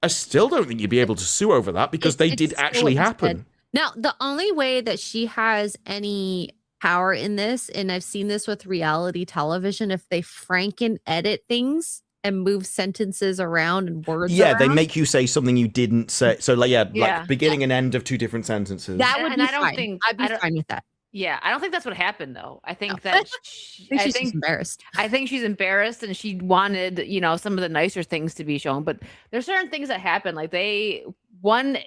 I still don't think you'd be able to sue over that because they did actually happen. Now, the only way that she has any power in this, and I've seen this with reality television, if they franken edit things and move sentences around and words around. They make you say something you didn't say. So like beginning and end of 2 different sentences. That would be fine. I'd be fine with that. Yeah, I don't think that's what happened though. I think that she's embarrassed. I think she's embarrassed, and she wanted, some of the nicer things to be shown. But there's certain things that happen. Like one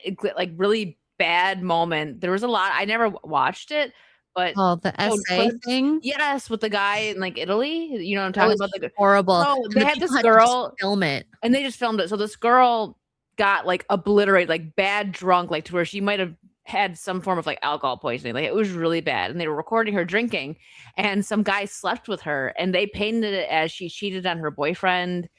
really bad moment. There was a lot. I never watched it, but the essay thing. Yes, with the guy in like Italy. You know what I'm talking about? Like horrible. So they had this girl film it, and they just filmed it. So this girl got like obliterated, like bad drunk, like to where she might have had some form of like alcohol poisoning. Like it was really bad, and they were recording her drinking, and some guy slept with her, and they painted it as she cheated on her boyfriend,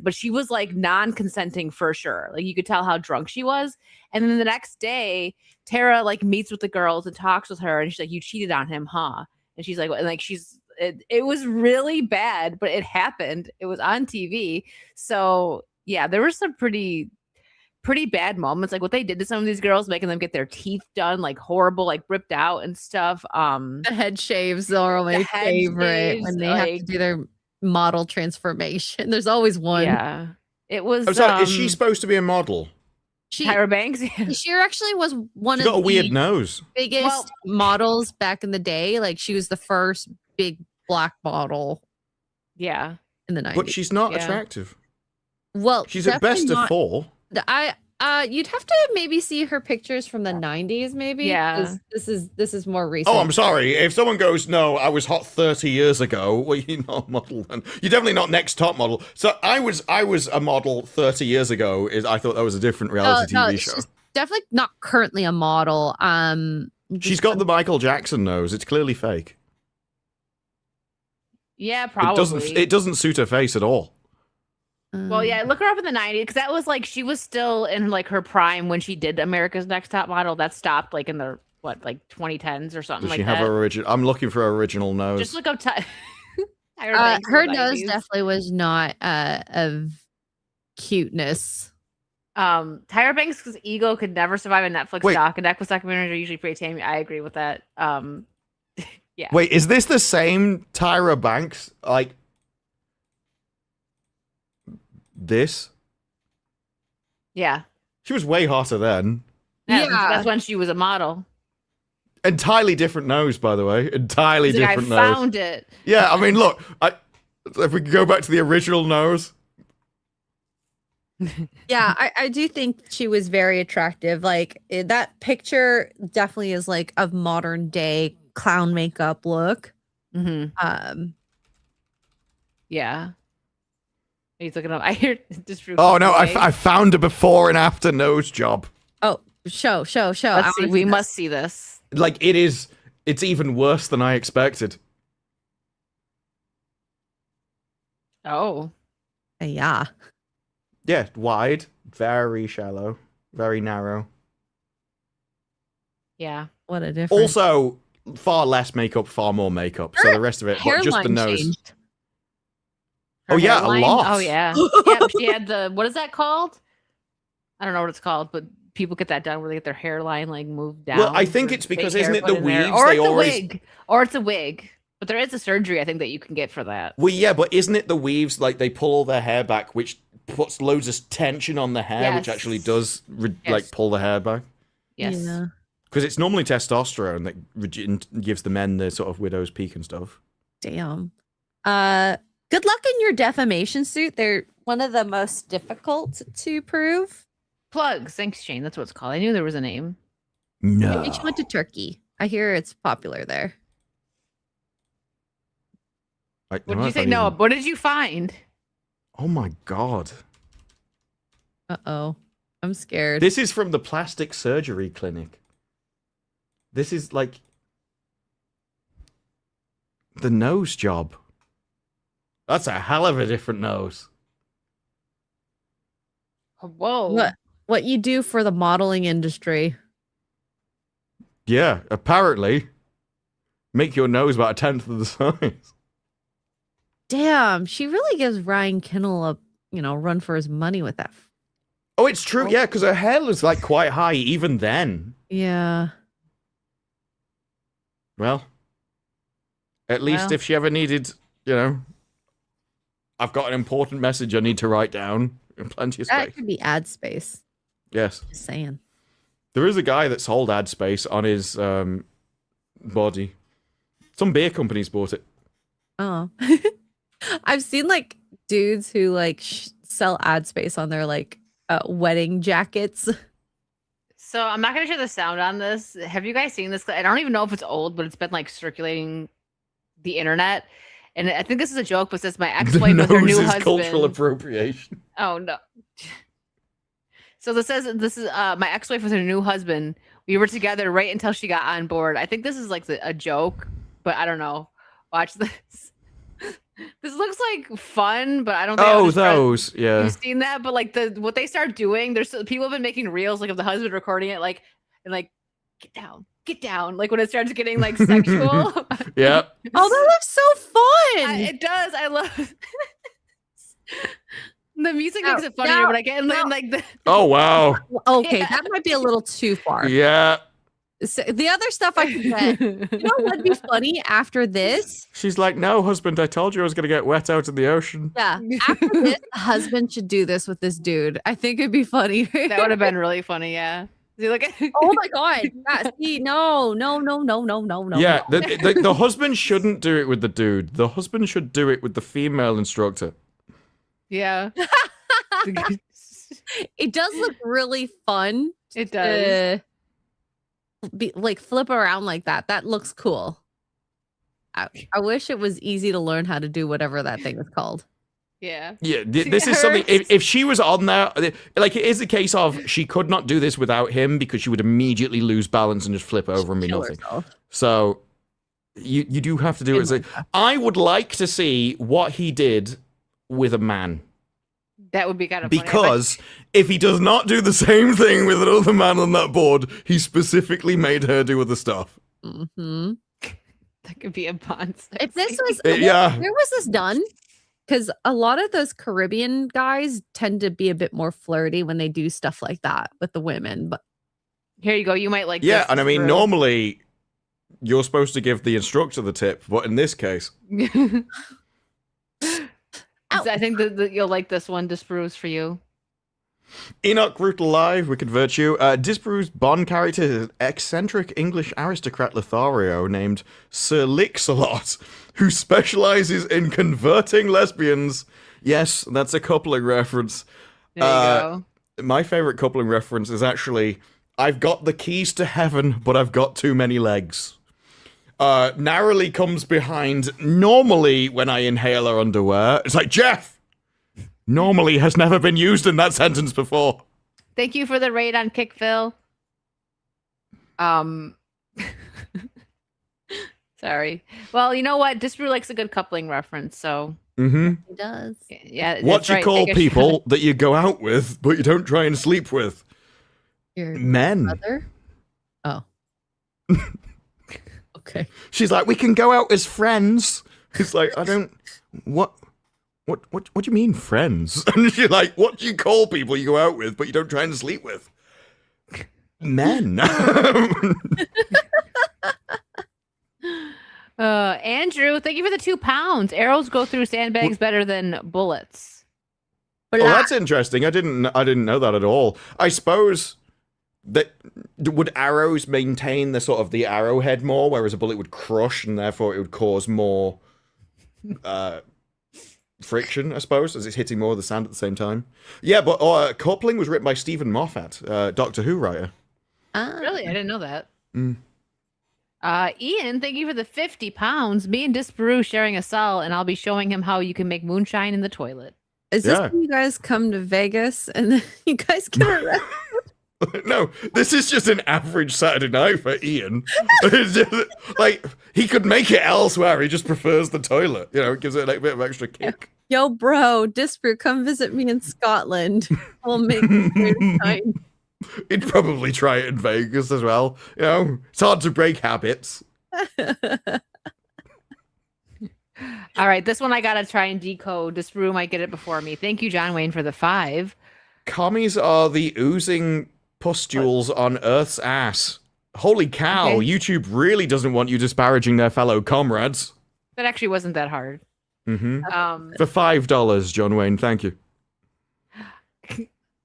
but she was like non-consenting for sure. Like you could tell how drunk she was. And then the next day Tara like meets with the girls and talks with her, and she's like, you cheated on him, huh? And she's like, it was really bad, but it happened. It was on TV. So yeah, there were some pretty bad moments, like what they did to some of these girls, making them get their teeth done like horrible, like ripped out and stuff. The head shaves are my favorite when they have to do their model transformation. There's always one. Yeah. It was. I'm sorry, is she supposed to be a model? Tyra Banks? She actually was one She's of got a weird the nose. biggest models back in the day. Like she was the first big black model Yeah. in the 90s. But she's not Yeah. attractive. Well, She's at best definitely a not- 4. You'd have to maybe see her pictures from the 90s, maybe. Yeah. 'Cause this is more recent. Oh, I'm sorry. If someone goes, no, I was hot 30 years ago, well, you're not a model then. You're definitely not next top model. So I was a model 30 years ago. I thought that was a different reality TV show. She's definitely not currently a model. She's got the Michael Jackson nose. It's clearly fake. Yeah, probably. It doesn't suit her face at all. Well, yeah, look her up in the 90s because that was like she was still in like her prime when she did America's Next Top Model. That stopped like in the 2010s or something Does like she have that. her original? I'm looking for her original nose. Just look up Tyra Banks in her the nose 90s. definitely was not of cuteness. Tyra Banks' ego could never survive a Netflix doc, and Netflix documentaries are usually pretty tame. I agree with that. Yeah. Wait, is this the same Tyra Banks? Like this? Yeah. She was way hotter then. Yeah. That's when she was a model. Entirely different nose, by the way. Entirely She's like, different I nose. found it. Yeah, I mean, look. If we could go back to the original nose. Yeah, I do think she was very attractive. Like that picture definitely is like of modern day clown makeup look. Mm-hmm. Yeah. He's looking up. I hear just. Oh no, I found a before and after nose job. Oh, show. Let's see. We must see this. Like it's even worse than I expected. Oh. Yeah. Yeah, wide, very shallow, very narrow. Yeah. What a difference. Also, far less makeup, far more makeup. So the rest of it, but just the Hairline nose. changed. Her Oh yeah, hairline? a lot. Oh yeah. Yeah, but she had the what is that called? I don't know what it's called, but people get that done where they get their hairline like moved down. Well, I think or it's because fake isn't hair it the put in there. weaves Or they it's a always- wig. Or it's a wig. But there is a surgery I think that you can get for that. Well, yeah, but isn't it the weaves like they pull all their hair back, which puts loads of tension on the hair, which Yes. actually does Yes. like pull the hair back? Yes. Yeah. Because it's normally testosterone that gives the men the sort of widow's peak and stuff. Damn. Good luck in your defamation suit. They're one of the most difficult to prove. Plugs. Thanks, Shane. That's what it's called. I knew there was a name. No. I think she went to Turkey. I hear it's popular there. Like, What no, did you if say? I No. even- What did you find? Oh my god. Uh-oh. I'm scared. This is from the plastic surgery clinic. This is like the nose job. That's a hell of a different nose. Whoa. What you do for the modeling industry. Yeah, apparently. Make your nose about 1/10 of the size. Damn, she really gives Ryan Kinnell a run for his money with that. Oh, it's true. Yeah, because her hair was like quite high even then. Yeah. Well, at least Well. if she ever needed, I've got an important message I need to write down. Plenty of That space. could be ad space. Yes. Just saying. There is a guy that sold ad space on his body. Some beer companies bought it. Oh. I've seen like dudes who like sell ad space on their like wedding jackets. So I'm not gonna share the sound on this. Have you guys seen this? I don't even know if it's old, but it's been like circulating the internet. And I think this is a joke, but says my ex-wife The with her nose new is husband. cultural appropriation. Oh no. So this says this is my ex-wife with her new husband. We were together right until she got on board. I think this is like a joke, but I don't know. Watch this. This looks like fun, but I don't think Oh, those. Yeah. You've seen that, but like what they start doing, there's people have been making reels like of the husband recording it, like and like get down, like when it starts getting like sexual. Yeah. Oh, that looks so fun. It does. I love the music Now- makes it funnier, now- but I get like the Oh, wow. Okay, that might be a little too far. Yeah. So the other stuff I could get. You know what'd be funny after this? She's like, no, husband, I told you I was going to get wet out in the ocean. Yeah. After this, the husband should do this with this dude. I think it'd be funny. That would have been really funny. Yeah. Is he like, Oh my god. Yeah, see, no. Yeah, the husband shouldn't do it with the dude. The husband should do it with the female instructor. yeah. It does look really fun. It does. Like flip around like that. That looks cool. I wish it was easy to learn how to do whatever that thing is called. Yeah. Yeah, this is something. If she was on there, like it is a case of she could not do this without him because she would immediately lose balance and just flip over and be Kill nothing. herself. So you do have to do it. I would like to see what he did with a man. That would be kind of funny. Because if he does not do the same thing with another man on that board, he specifically made her do other stuff. Mm-hmm. That could be a Bond. If this was, Yeah. where was this done? Because a lot of those Caribbean guys tend to be a bit more flirty when they do stuff like that with the women. But Here you go. You might like Yeah, this and I mean, through. normally you're supposed to give the instructor the tip, but in this case, I think that you'll like this one. Disproves for you. Enoch Brutal Live, Wicked Virtue, disproves Bond character is an eccentric English aristocrat Lothario named Sir Lixalot, who specializes in converting lesbians. Yes, that's a coupling reference. There you go. My favorite coupling reference is actually, I've got the keys to heaven, but I've got too many legs. Narrowly comes behind, normally when I inhale her underwear. It's like, Jeff! Normally has never been used in that sentence before. Thank you for the raid on Kick, Phil. Sorry. Well, you know what? Disprove likes a good coupling reference, so Mm-hmm. it does. yeah. What that's you right. call Take a people shot. that you go out with, but you don't try and sleep with? Your Men. brother? Oh. Okay. She's like, we can go out as friends. It's like, I don't. What do you mean, friends? And she's like, what do you call people you go out with, but you don't try and sleep with? Men. Andrew, thank you for the £2. Arrows go through sandbags better than bullets. Oh, that's interesting. I didn't know that at all. I suppose that would arrows maintain the sort of the arrowhead more, whereas a bullet would crush and therefore it would cause more friction, I suppose, as it's hitting more of the sand at the same time. Yeah, but coupling was written by Stephen Moffat, Doctor Who writer. Really? I didn't know that. Mm. Ian, thank you for the £50. Me and Disparu sharing a cell, and I'll be showing him how you can make moonshine in the toilet. Is this Yeah. when you guys come to Vegas and then you guys get arrested? No, this is just an average Saturday night for Ian. It's just, like, he could make it elsewhere. He just prefers the toilet. You know, it gives it like, a bit of extra kick. Yo, bro, Disper, come visit me in Scotland. We'll make moonshine. He'd probably try it in Vegas as well. You know, it's hard to break habits. All right, this one I gotta try and decode. Disparu might get it before me. Thank you, John Wayne, for the 5. Commies are the oozing pustules on Earth's ass. Holy cow, Okay. YouTube really doesn't want you disparaging their fellow comrades. That actually wasn't that hard. Mm-hmm. Um, For $5, John Wayne, thank you.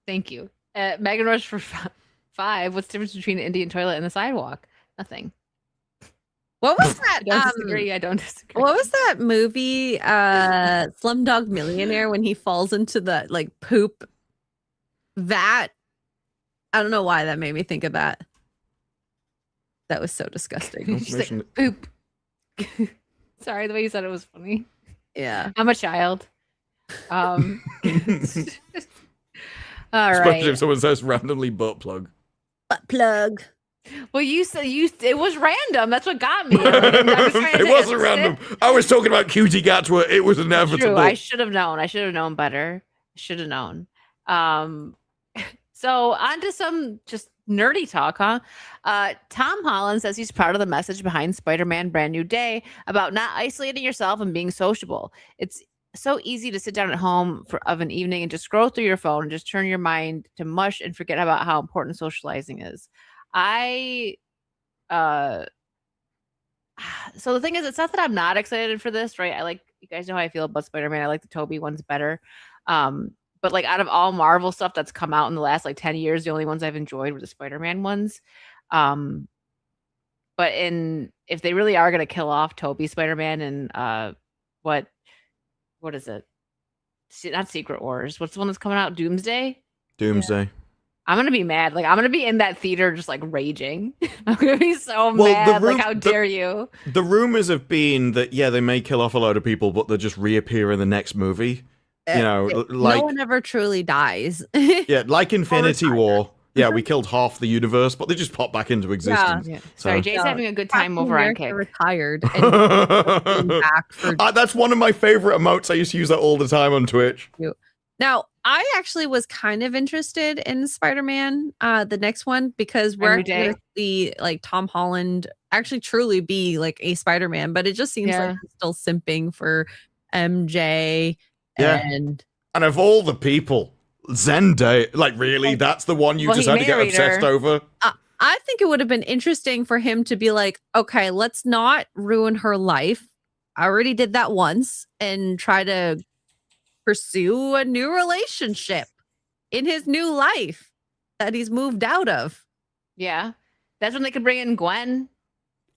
thank you. Megan Rush for 5. What's the difference between the Indian toilet and the sidewalk? Nothing. What was that? I don't disagree. I don't disagree. What was that movie, Slumdog Millionaire, when he falls into the like poop vat? I don't know why that made me think of that. That was so disgusting. She's like, poop. Sorry, the way you said it was funny. Yeah. I'm a child. All Especially right. if someone says randomly butt plug. Butt plug. Well, you said it was random. That's what got me. I was trying to It wasn't random. I was talking about cutie cats where it was inevitable. True. I should have known. I should have known better. Should have known. So on to some just nerdy talk, huh? Tom Holland says he's proud of the message behind Spider-Man Brand New Day about not isolating yourself and being sociable. It's so easy to sit down at home of an evening and just scroll through your phone and just turn your mind to mush and forget about how important socializing is. I So the thing is, it's not that I'm not excited for this, right? You guys know how I feel about Spider-Man. I like the Tobey ones better. But like out of all Marvel stuff that's come out in the last like 10 years, the only ones I've enjoyed were the Spider-Man ones. But if they really are gonna kill off Tobey Spider-Man and what is it? Not Secret Wars. What's the one that's coming out? Doomsday? Doomsday. I'm gonna be mad. Like I'm gonna be in that theater just like raging. I'm gonna be so mad. Like how dare you? The rumors have been that they may kill off a load of people, but they'll just reappear in the next movie. Like no one ever truly dies. Yeah, like Infinity War. Yeah, we killed half the universe, but they just pop back into existence. Yeah. Sorry, Jay's having a good time over on Kick. Retired. And back for that's one of my favorite emotes. I used to use that all the time on Twitch. Now, I actually was kind of interested in Spider-Man, the next one, because we're going to see like Tom Holland actually truly be like a Spider-Man, but it just seems like he's still simping for MJ. And of all the people, Zendaya, like really, that's the one you just had to get obsessed over. I think it would have been interesting for him to be like, okay, let's not ruin her life. I already did that once, and try to pursue a new relationship in his new life that he's moved out of. Yeah. That's when they could bring in Gwen.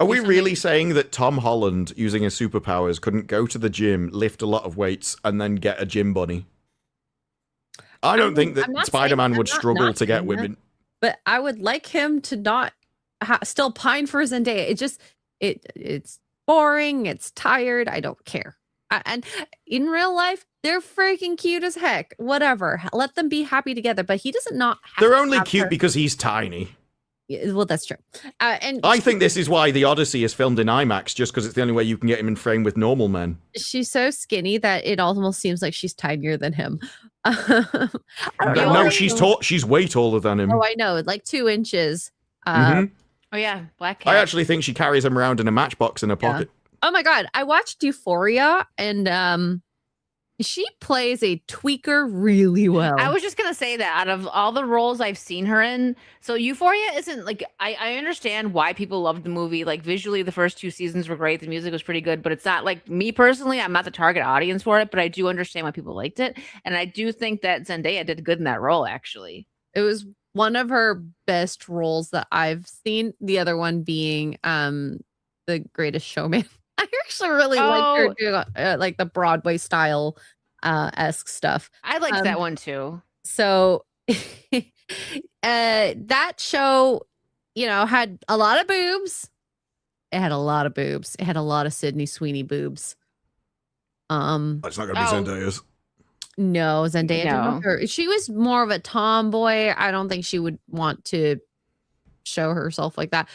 Are we really saying that Tom Holland, using his superpowers, couldn't go to the gym, lift a lot of weights, and then get a gym bunny? I don't think that Spider-Man would struggle to get women. But I would like him to not still pine for Zendaya. It just, it's boring. It's tired. I don't care. And in real life, they're freaking cute as heck. Whatever. Let them be happy together. But he doesn't not have They're only cute because he's tiny. Yeah, well, that's true. And I think this is why The Odyssey is filmed in IMAX, just because it's the only way you can get him in frame with normal men. She's so skinny that it almost seems like she's tinier than him. No, she's tall. She's way taller than him. Oh, I know. Like 2 inches. Oh, yeah. Black cat. I actually think she carries him around in a matchbox in her pocket. Oh, my God. I watched Euphoria, and she plays a tweaker really well. I was just going to say that out of all the roles I've seen her in, so Euphoria isn't like, I understand why people loved the movie. Like visually, the first 2 seasons were great. The music was pretty good, but it's not like me personally. I'm not the target audience for it, but I do understand why people liked it. And I do think that Zendaya did good in that role, actually. It was one of her best roles that I've seen. The other one being The Greatest Showman. I actually really liked her doing like the Broadway style esque stuff. I liked that one too. So that show, had a lot of boobs. It had a lot of boobs. It had a lot of Sydney Sweeney boobs. It's not gonna be Zendaya's. No, Zendaya didn't want her. She was more of a tomboy. I don't think she would want to show herself like that.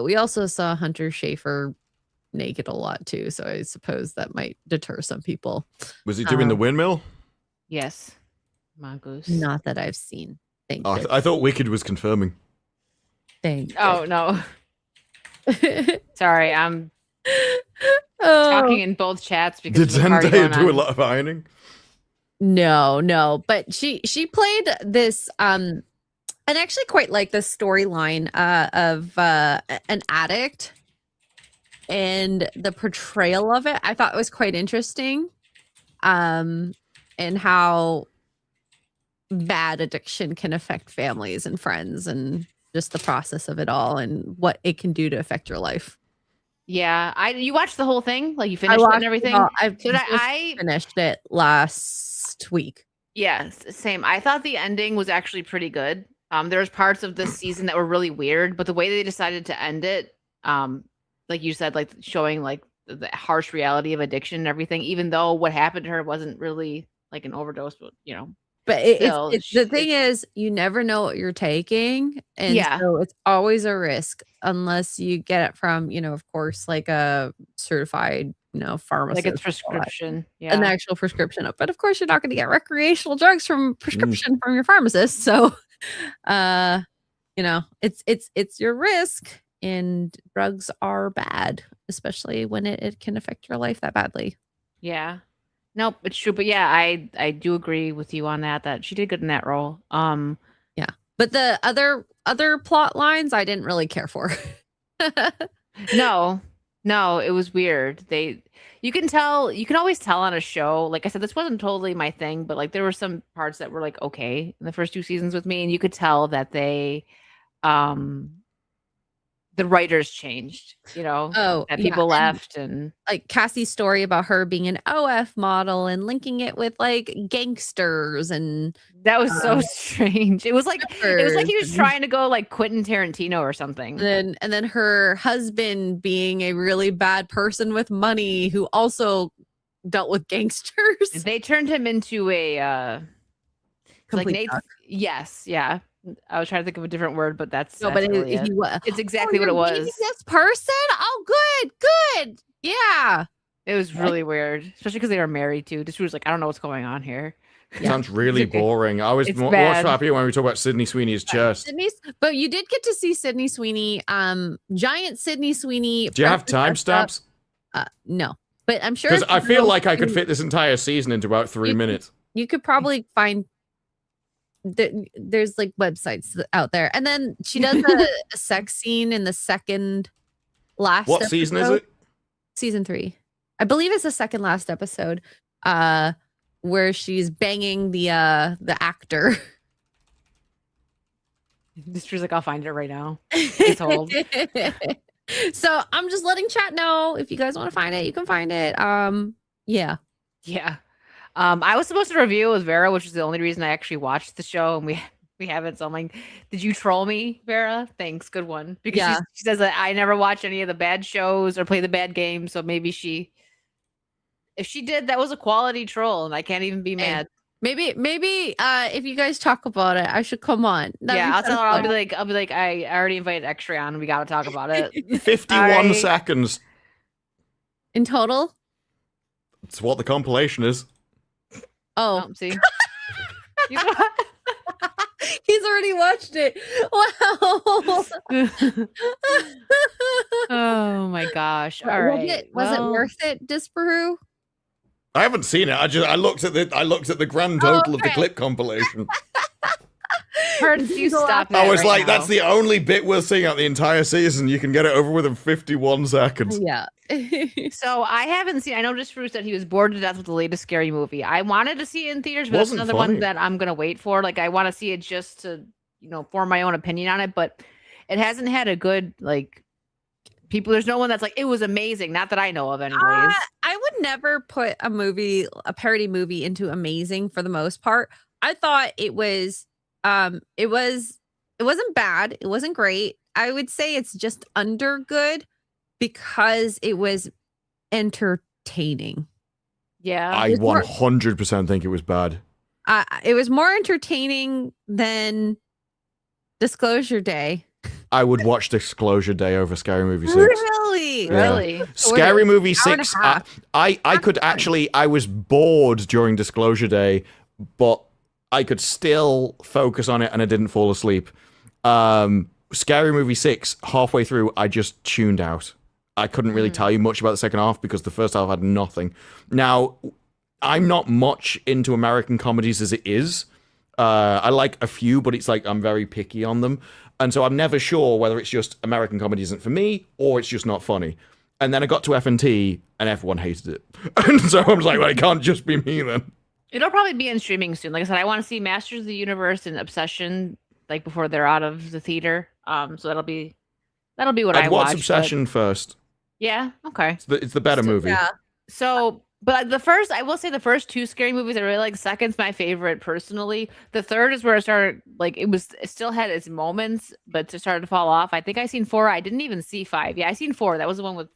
We also saw Hunter Schafer naked a lot too, so I suppose that might deter some people. Was he doing the windmill? Yes. Mongoose. Not that I've seen. Thank you. I thought Wicked was confirming. Thank you. Oh no. Sorry, I'm talking in both chats because did Zendaya do a lot of ironing? No, but she played this and I actually quite like this storyline of an addict. And the portrayal of it, I thought was quite interesting. And how bad addiction can affect families and friends, and just the process of it all, and what it can do to affect your life. Yeah, you watched the whole thing, like you finished it and everything. I finished it last week. Yes, same. I thought the ending was actually pretty good. There was parts of this season that were really weird, but the way they decided to end it, like you said, like showing like the harsh reality of addiction and everything, even though what happened to her wasn't really like an overdose, but But the thing is, you never know what you're taking, and so it's always a risk unless you get it from, of course, like a certified, pharmacist, like it's prescription, an actual prescription. But of course, you're not going to get recreational drugs from prescription from your pharmacist. So, it's your risk. And drugs are bad, especially when it can affect your life that badly. Yeah. Nope, it's true. But yeah, I do agree with you on that she did good in that role. Yeah. But the other plot lines I didn't really care for. No, it was weird. You can always tell on a show. Like I said, this wasn't totally my thing, but like there were some parts that were like okay in the first 2 seasons with me, and you could tell that um the writers changed, Oh, that yeah, people and, left and like Cassie's story about her being an OF model and linking it with like gangsters and that was so strange. It was like he was strippers trying to go like Quentin Tarantino or something. and then her husband being a really bad person with money who also dealt with gangsters. They turned him into a like Complete Nate. nut. Yes, yeah. I was trying to think of a different word, but that's No, but really he was. it's exactly what it You're dating was. this person? Oh, good. Yeah. It was really weird, especially because they were married too. This was like, I don't know what's going on here. Yeah. Sounds really boring. I was It's more bad. happy when we talk about Sydney Sweeney's chest. But you did get to see Sydney Sweeney, giant Sydney Sweeney. Do you have breakfast timestamps? No, but I'm sure Because if I you feel go like I could to- fit this entire season into about 3 You- minutes. You could probably find. There's like websites out there, and then she does a sex scene in the second last. What season is episode. it? Season 3, I believe it's the second last episode, where she's banging the actor. This was like, I'll find it right now. It's old. So I'm just letting chat know if you guys want to find it, you can find it. Yeah. Yeah. I was supposed to review it with Vera, which is the only reason I actually watched the show, and we haven't. So I'm like, did you troll me, Vera? Thanks, good one. Because Yeah. she says that I never watch any of the bad shows or play the bad games, so maybe if she did, that was a quality troll, and I can't even be mad. Maybe if you guys talk about it, I should come on. That'd be I'll tell her. fun. I'll be like, I already invited X-Ray on. We got to talk about it. 51 Sorry. seconds. In total. That's what the compilation is. Oh, See, he's already watched it. Wow. oh my gosh! All Was right, it worth it, Disparu? I haven't seen it. I looked at the grand total of the okay. clip compilation. Hurts you stop it I was right like, now. that's the only bit we're seeing out the entire season. You can get it over with in 51 seconds. Yeah. So I haven't seen. I know Disparu said he was bored to death with the latest scary movie. I wanted to see it in theaters, but Wasn't that's another funny. one that I'm gonna wait for. Like I want to see it just to form my own opinion on it, but it hasn't had a good people. There's no one that's like it was amazing. Not that I know of, anyways. I would never put a parody movie into amazing for the most part. I thought it was it wasn't bad. It wasn't great. I would say it's just under good because it was entertaining. Yeah, I It's more- 100% think it was bad. It was more entertaining than Disclosure Day. I would watch Disclosure Day over Scary Movie 6. Really? Yeah. really. Scary Movie hour and a 6, half. I could actually, I was bored during Disclosure Day, but I could still focus on it and I didn't fall asleep. Scary Movie 6, halfway through, I just tuned out. I couldn't really tell you much about the second half because the first half had nothing. Now, I'm not much into American comedies as it is. I like a few, but it's like I'm very picky on them. And so I'm never sure whether it's just American comedy isn't for me or it's just not funny. And then I got to F&T and everyone hated it. And so I was like, well, it can't just be me then. It'll probably be in streaming soon. Like I said, I want to see Masters of the Universe and Obsession before they're out of the theater. So that'll be what I I'd watch. watch Obsession first. Yeah. Okay. It's the better movie. Yeah. So, but I will say the first 2 scary movies I really like. Second's my favorite personally. The third is where it started, it still had its moments, but it started to fall off. I think I seen 4. I didn't even see 5. Yeah, I seen 4. That was the one with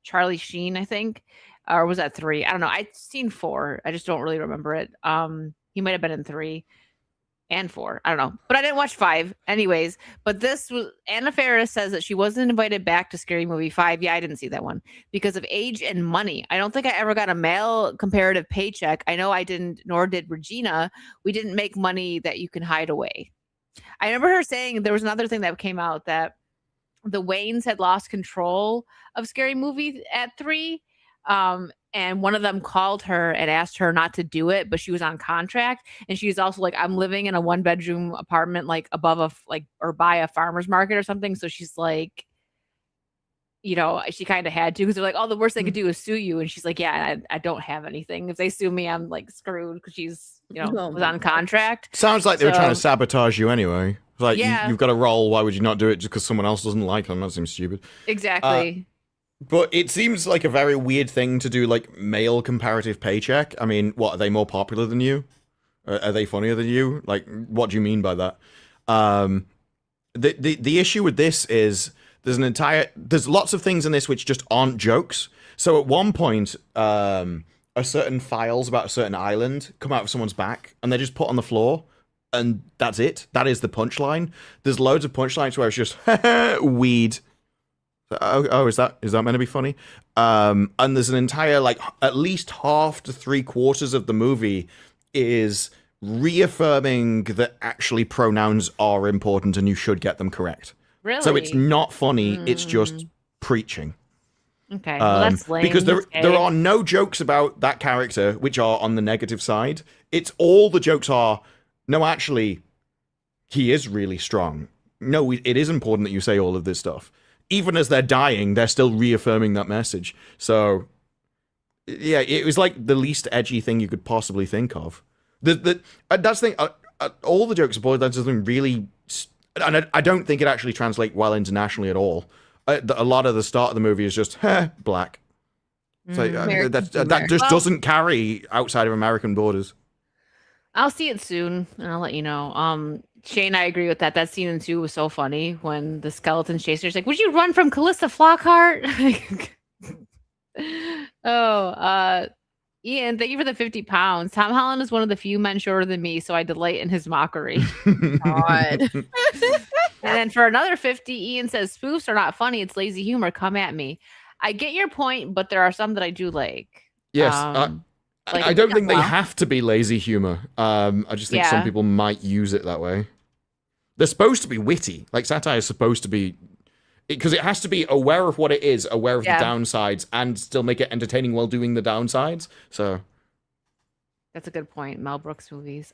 Charlie Sheen, I think. Or was that 3? I don't know. I'd seen 4. I just don't really remember it. He might have been in 3 and 4. I don't know. But I didn't watch 5 anyways. But this was Anna Faris says that she wasn't invited back to Scary Movie 5. Yeah, I didn't see that one because of age and money. I don't think I ever got a male comparative paycheck. I know I didn't, nor did Regina. We didn't make money that you can hide away. I remember her saying there was another thing that came out that the Waynes had lost control of Scary Movie at 3. And one of them called her and asked her not to do it, but she was on contract. And she's also like, I'm living in a 1-bedroom apartment, above or by a farmer's market or something. So she's like, she kind of had to because they're like, oh, the worst they could do is sue you. And she's like, yeah, I don't have anything. If they sue me, I'm like screwed because she's, Oh was my on God. contract. Sounds like they were trying to So- sabotage you anyway. It's like, Yeah. you've got a role. Why would you not do it just because someone else doesn't like them? That seems stupid. Exactly. But it seems like a very weird thing to do, like, male comparative paycheck. I mean, what, are they more popular than you? Are they funnier than you? Like, what do you mean by that? The issue with this is there's lots of things in this which just aren't jokes. So at one point, a certain files about a certain island come out of someone's back, and they're just put on the floor, and that's it. That is the punchline. There's loads of punchlines where it's just weed. Oh, is that meant to be funny? And there's an entire, like, at least half to 3/4 of the movie is reaffirming that actually pronouns are important and you should get them correct. Really? So it's not funny, it's just preaching. Okay. Well, that's lame. Because there That's gay. are no jokes about that character which are on the negative side. It's all the jokes are, no, actually, he is really strong. No, it is important that you say all of this stuff. Even as they're dying, they're still reaffirming that message. So, yeah, it was like the least edgy thing you could possibly think of. That's the thing. All the jokes are boiled down to something really, and I don't think it actually translates well internationally at all. A lot of the start of the movie is just black. So American that humor. just Well- doesn't carry outside of American borders. I'll see it soon, and I'll let you know. Shane, I agree with that. That scene in 2 was so funny when the skeletons chased her. She's like, "Would you run from Callista Flockhart?" Ian, thank you for the 50 pounds. Tom Holland is one of the few men shorter than me, so I delight in his mockery. God. And then for another 50, Ian says, spoofs are not funny. It's lazy humor. Come at me. I get your point, but there are some that I do like. Yes, Like- I don't think they Well- have to be lazy humor. I just think some Yeah. people might use it that way. They're supposed to be witty. Like, satire is supposed to be... Because it has to be aware of what it is, aware of Yeah. the downsides, and still make it entertaining while doing the downsides. So, That's a good point. Mel Brooks movies.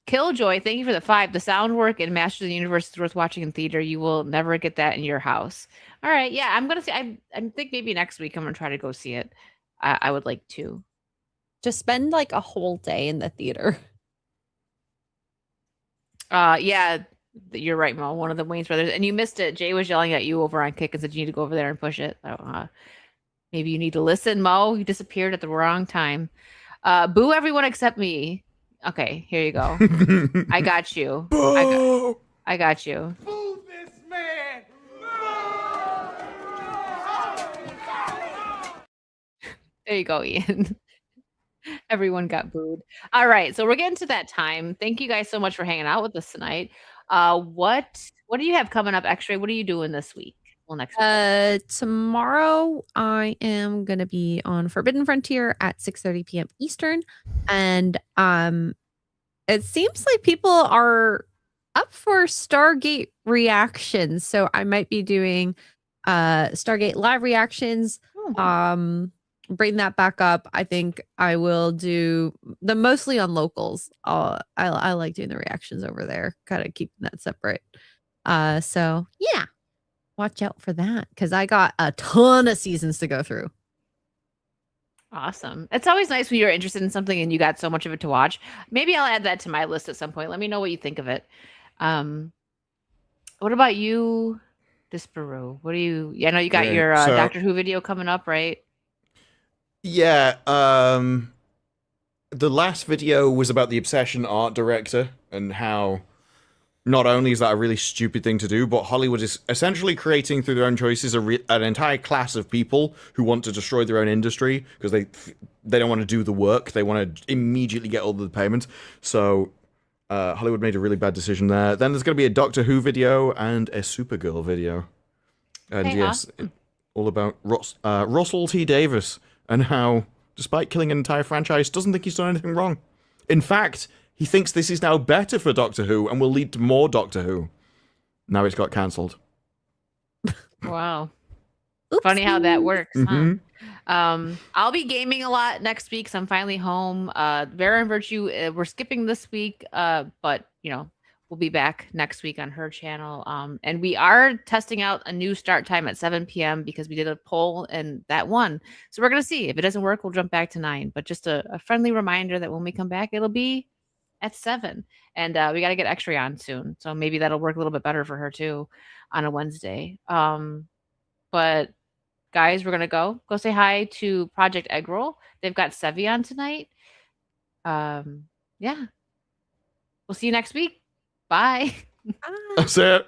Killjoy, thank you for the 5. The sound work in Masters of the Universe is worth watching in theater. You will never get that in your house. All right, yeah, I'm gonna see. I think maybe next week I'm gonna try to go see it. I would like to. Just spend like a whole day in the theater. Yeah, you're right, Mo. One of the Wayans brothers, and you missed it. Jay was yelling at you over on Kick and said you need to go over there and push it. So, maybe you need to listen, Mo. You disappeared at the wrong time. Boo everyone except me. Okay, here you go. I got you. boo! I got you. Boo this man! There you go, Ian. Everyone got booed. All right, so we're getting to that time. Thank you guys so much for hanging out with us tonight. What do you have coming up, X-Ray? What are you doing this week? Well, next week. Tomorrow I am gonna be on Forbidden Frontier at 6:30 p.m. Eastern, and it seems like people are up for Stargate reactions, so I might be doing Stargate live reactions. Bring that back up. I think I will do the mostly on locals. I like doing the reactions over there, kind of keeping that separate. So yeah, watch out for that because I got a ton of seasons to go through. Awesome. It's always nice when you're interested in something and you got so much of it to watch. Maybe I'll add that to my list at some point. Let me know what you think of it. What about you, Disparu? What do you? Yeah, I know you got Yeah, your so- Doctor Who video coming up, right? Yeah, the last video was about the Obsession art director and how not only is that a really stupid thing to do, but Hollywood is essentially creating through their own choices an entire class of people who want to destroy their own industry because they don't want to do the work. They want to immediately get all of the payments. So Hollywood made a really bad decision there. Then there's going to be a Doctor Who video and a Supergirl video. And Okay, yes, all about Russell T. Davis and how, despite killing an entire franchise, doesn't think he's done anything wrong. In fact, he thinks this is now better for Doctor Who and will lead to more Doctor Who. Now it's got cancelled. Wow. Funny how that works. Mhm. Huh? I'll be gaming a lot next week, so I'm finally home. Vera and Virtue, we're skipping this week, but will be back next week on her channel. And we are testing out a new start time at 7 p.m. because we did a poll and that won. So we're going to see. If it doesn't work, we'll jump back to 9. But just a friendly reminder that when we come back, it'll be at 7. And we got to get X-Ray on soon. So maybe that'll work a little bit better for her too on a Wednesday. But guys, we're going to go say hi to Project Eggroll. They've got Sevi on tonight. Yeah. We'll see you next week. Bye. That's it.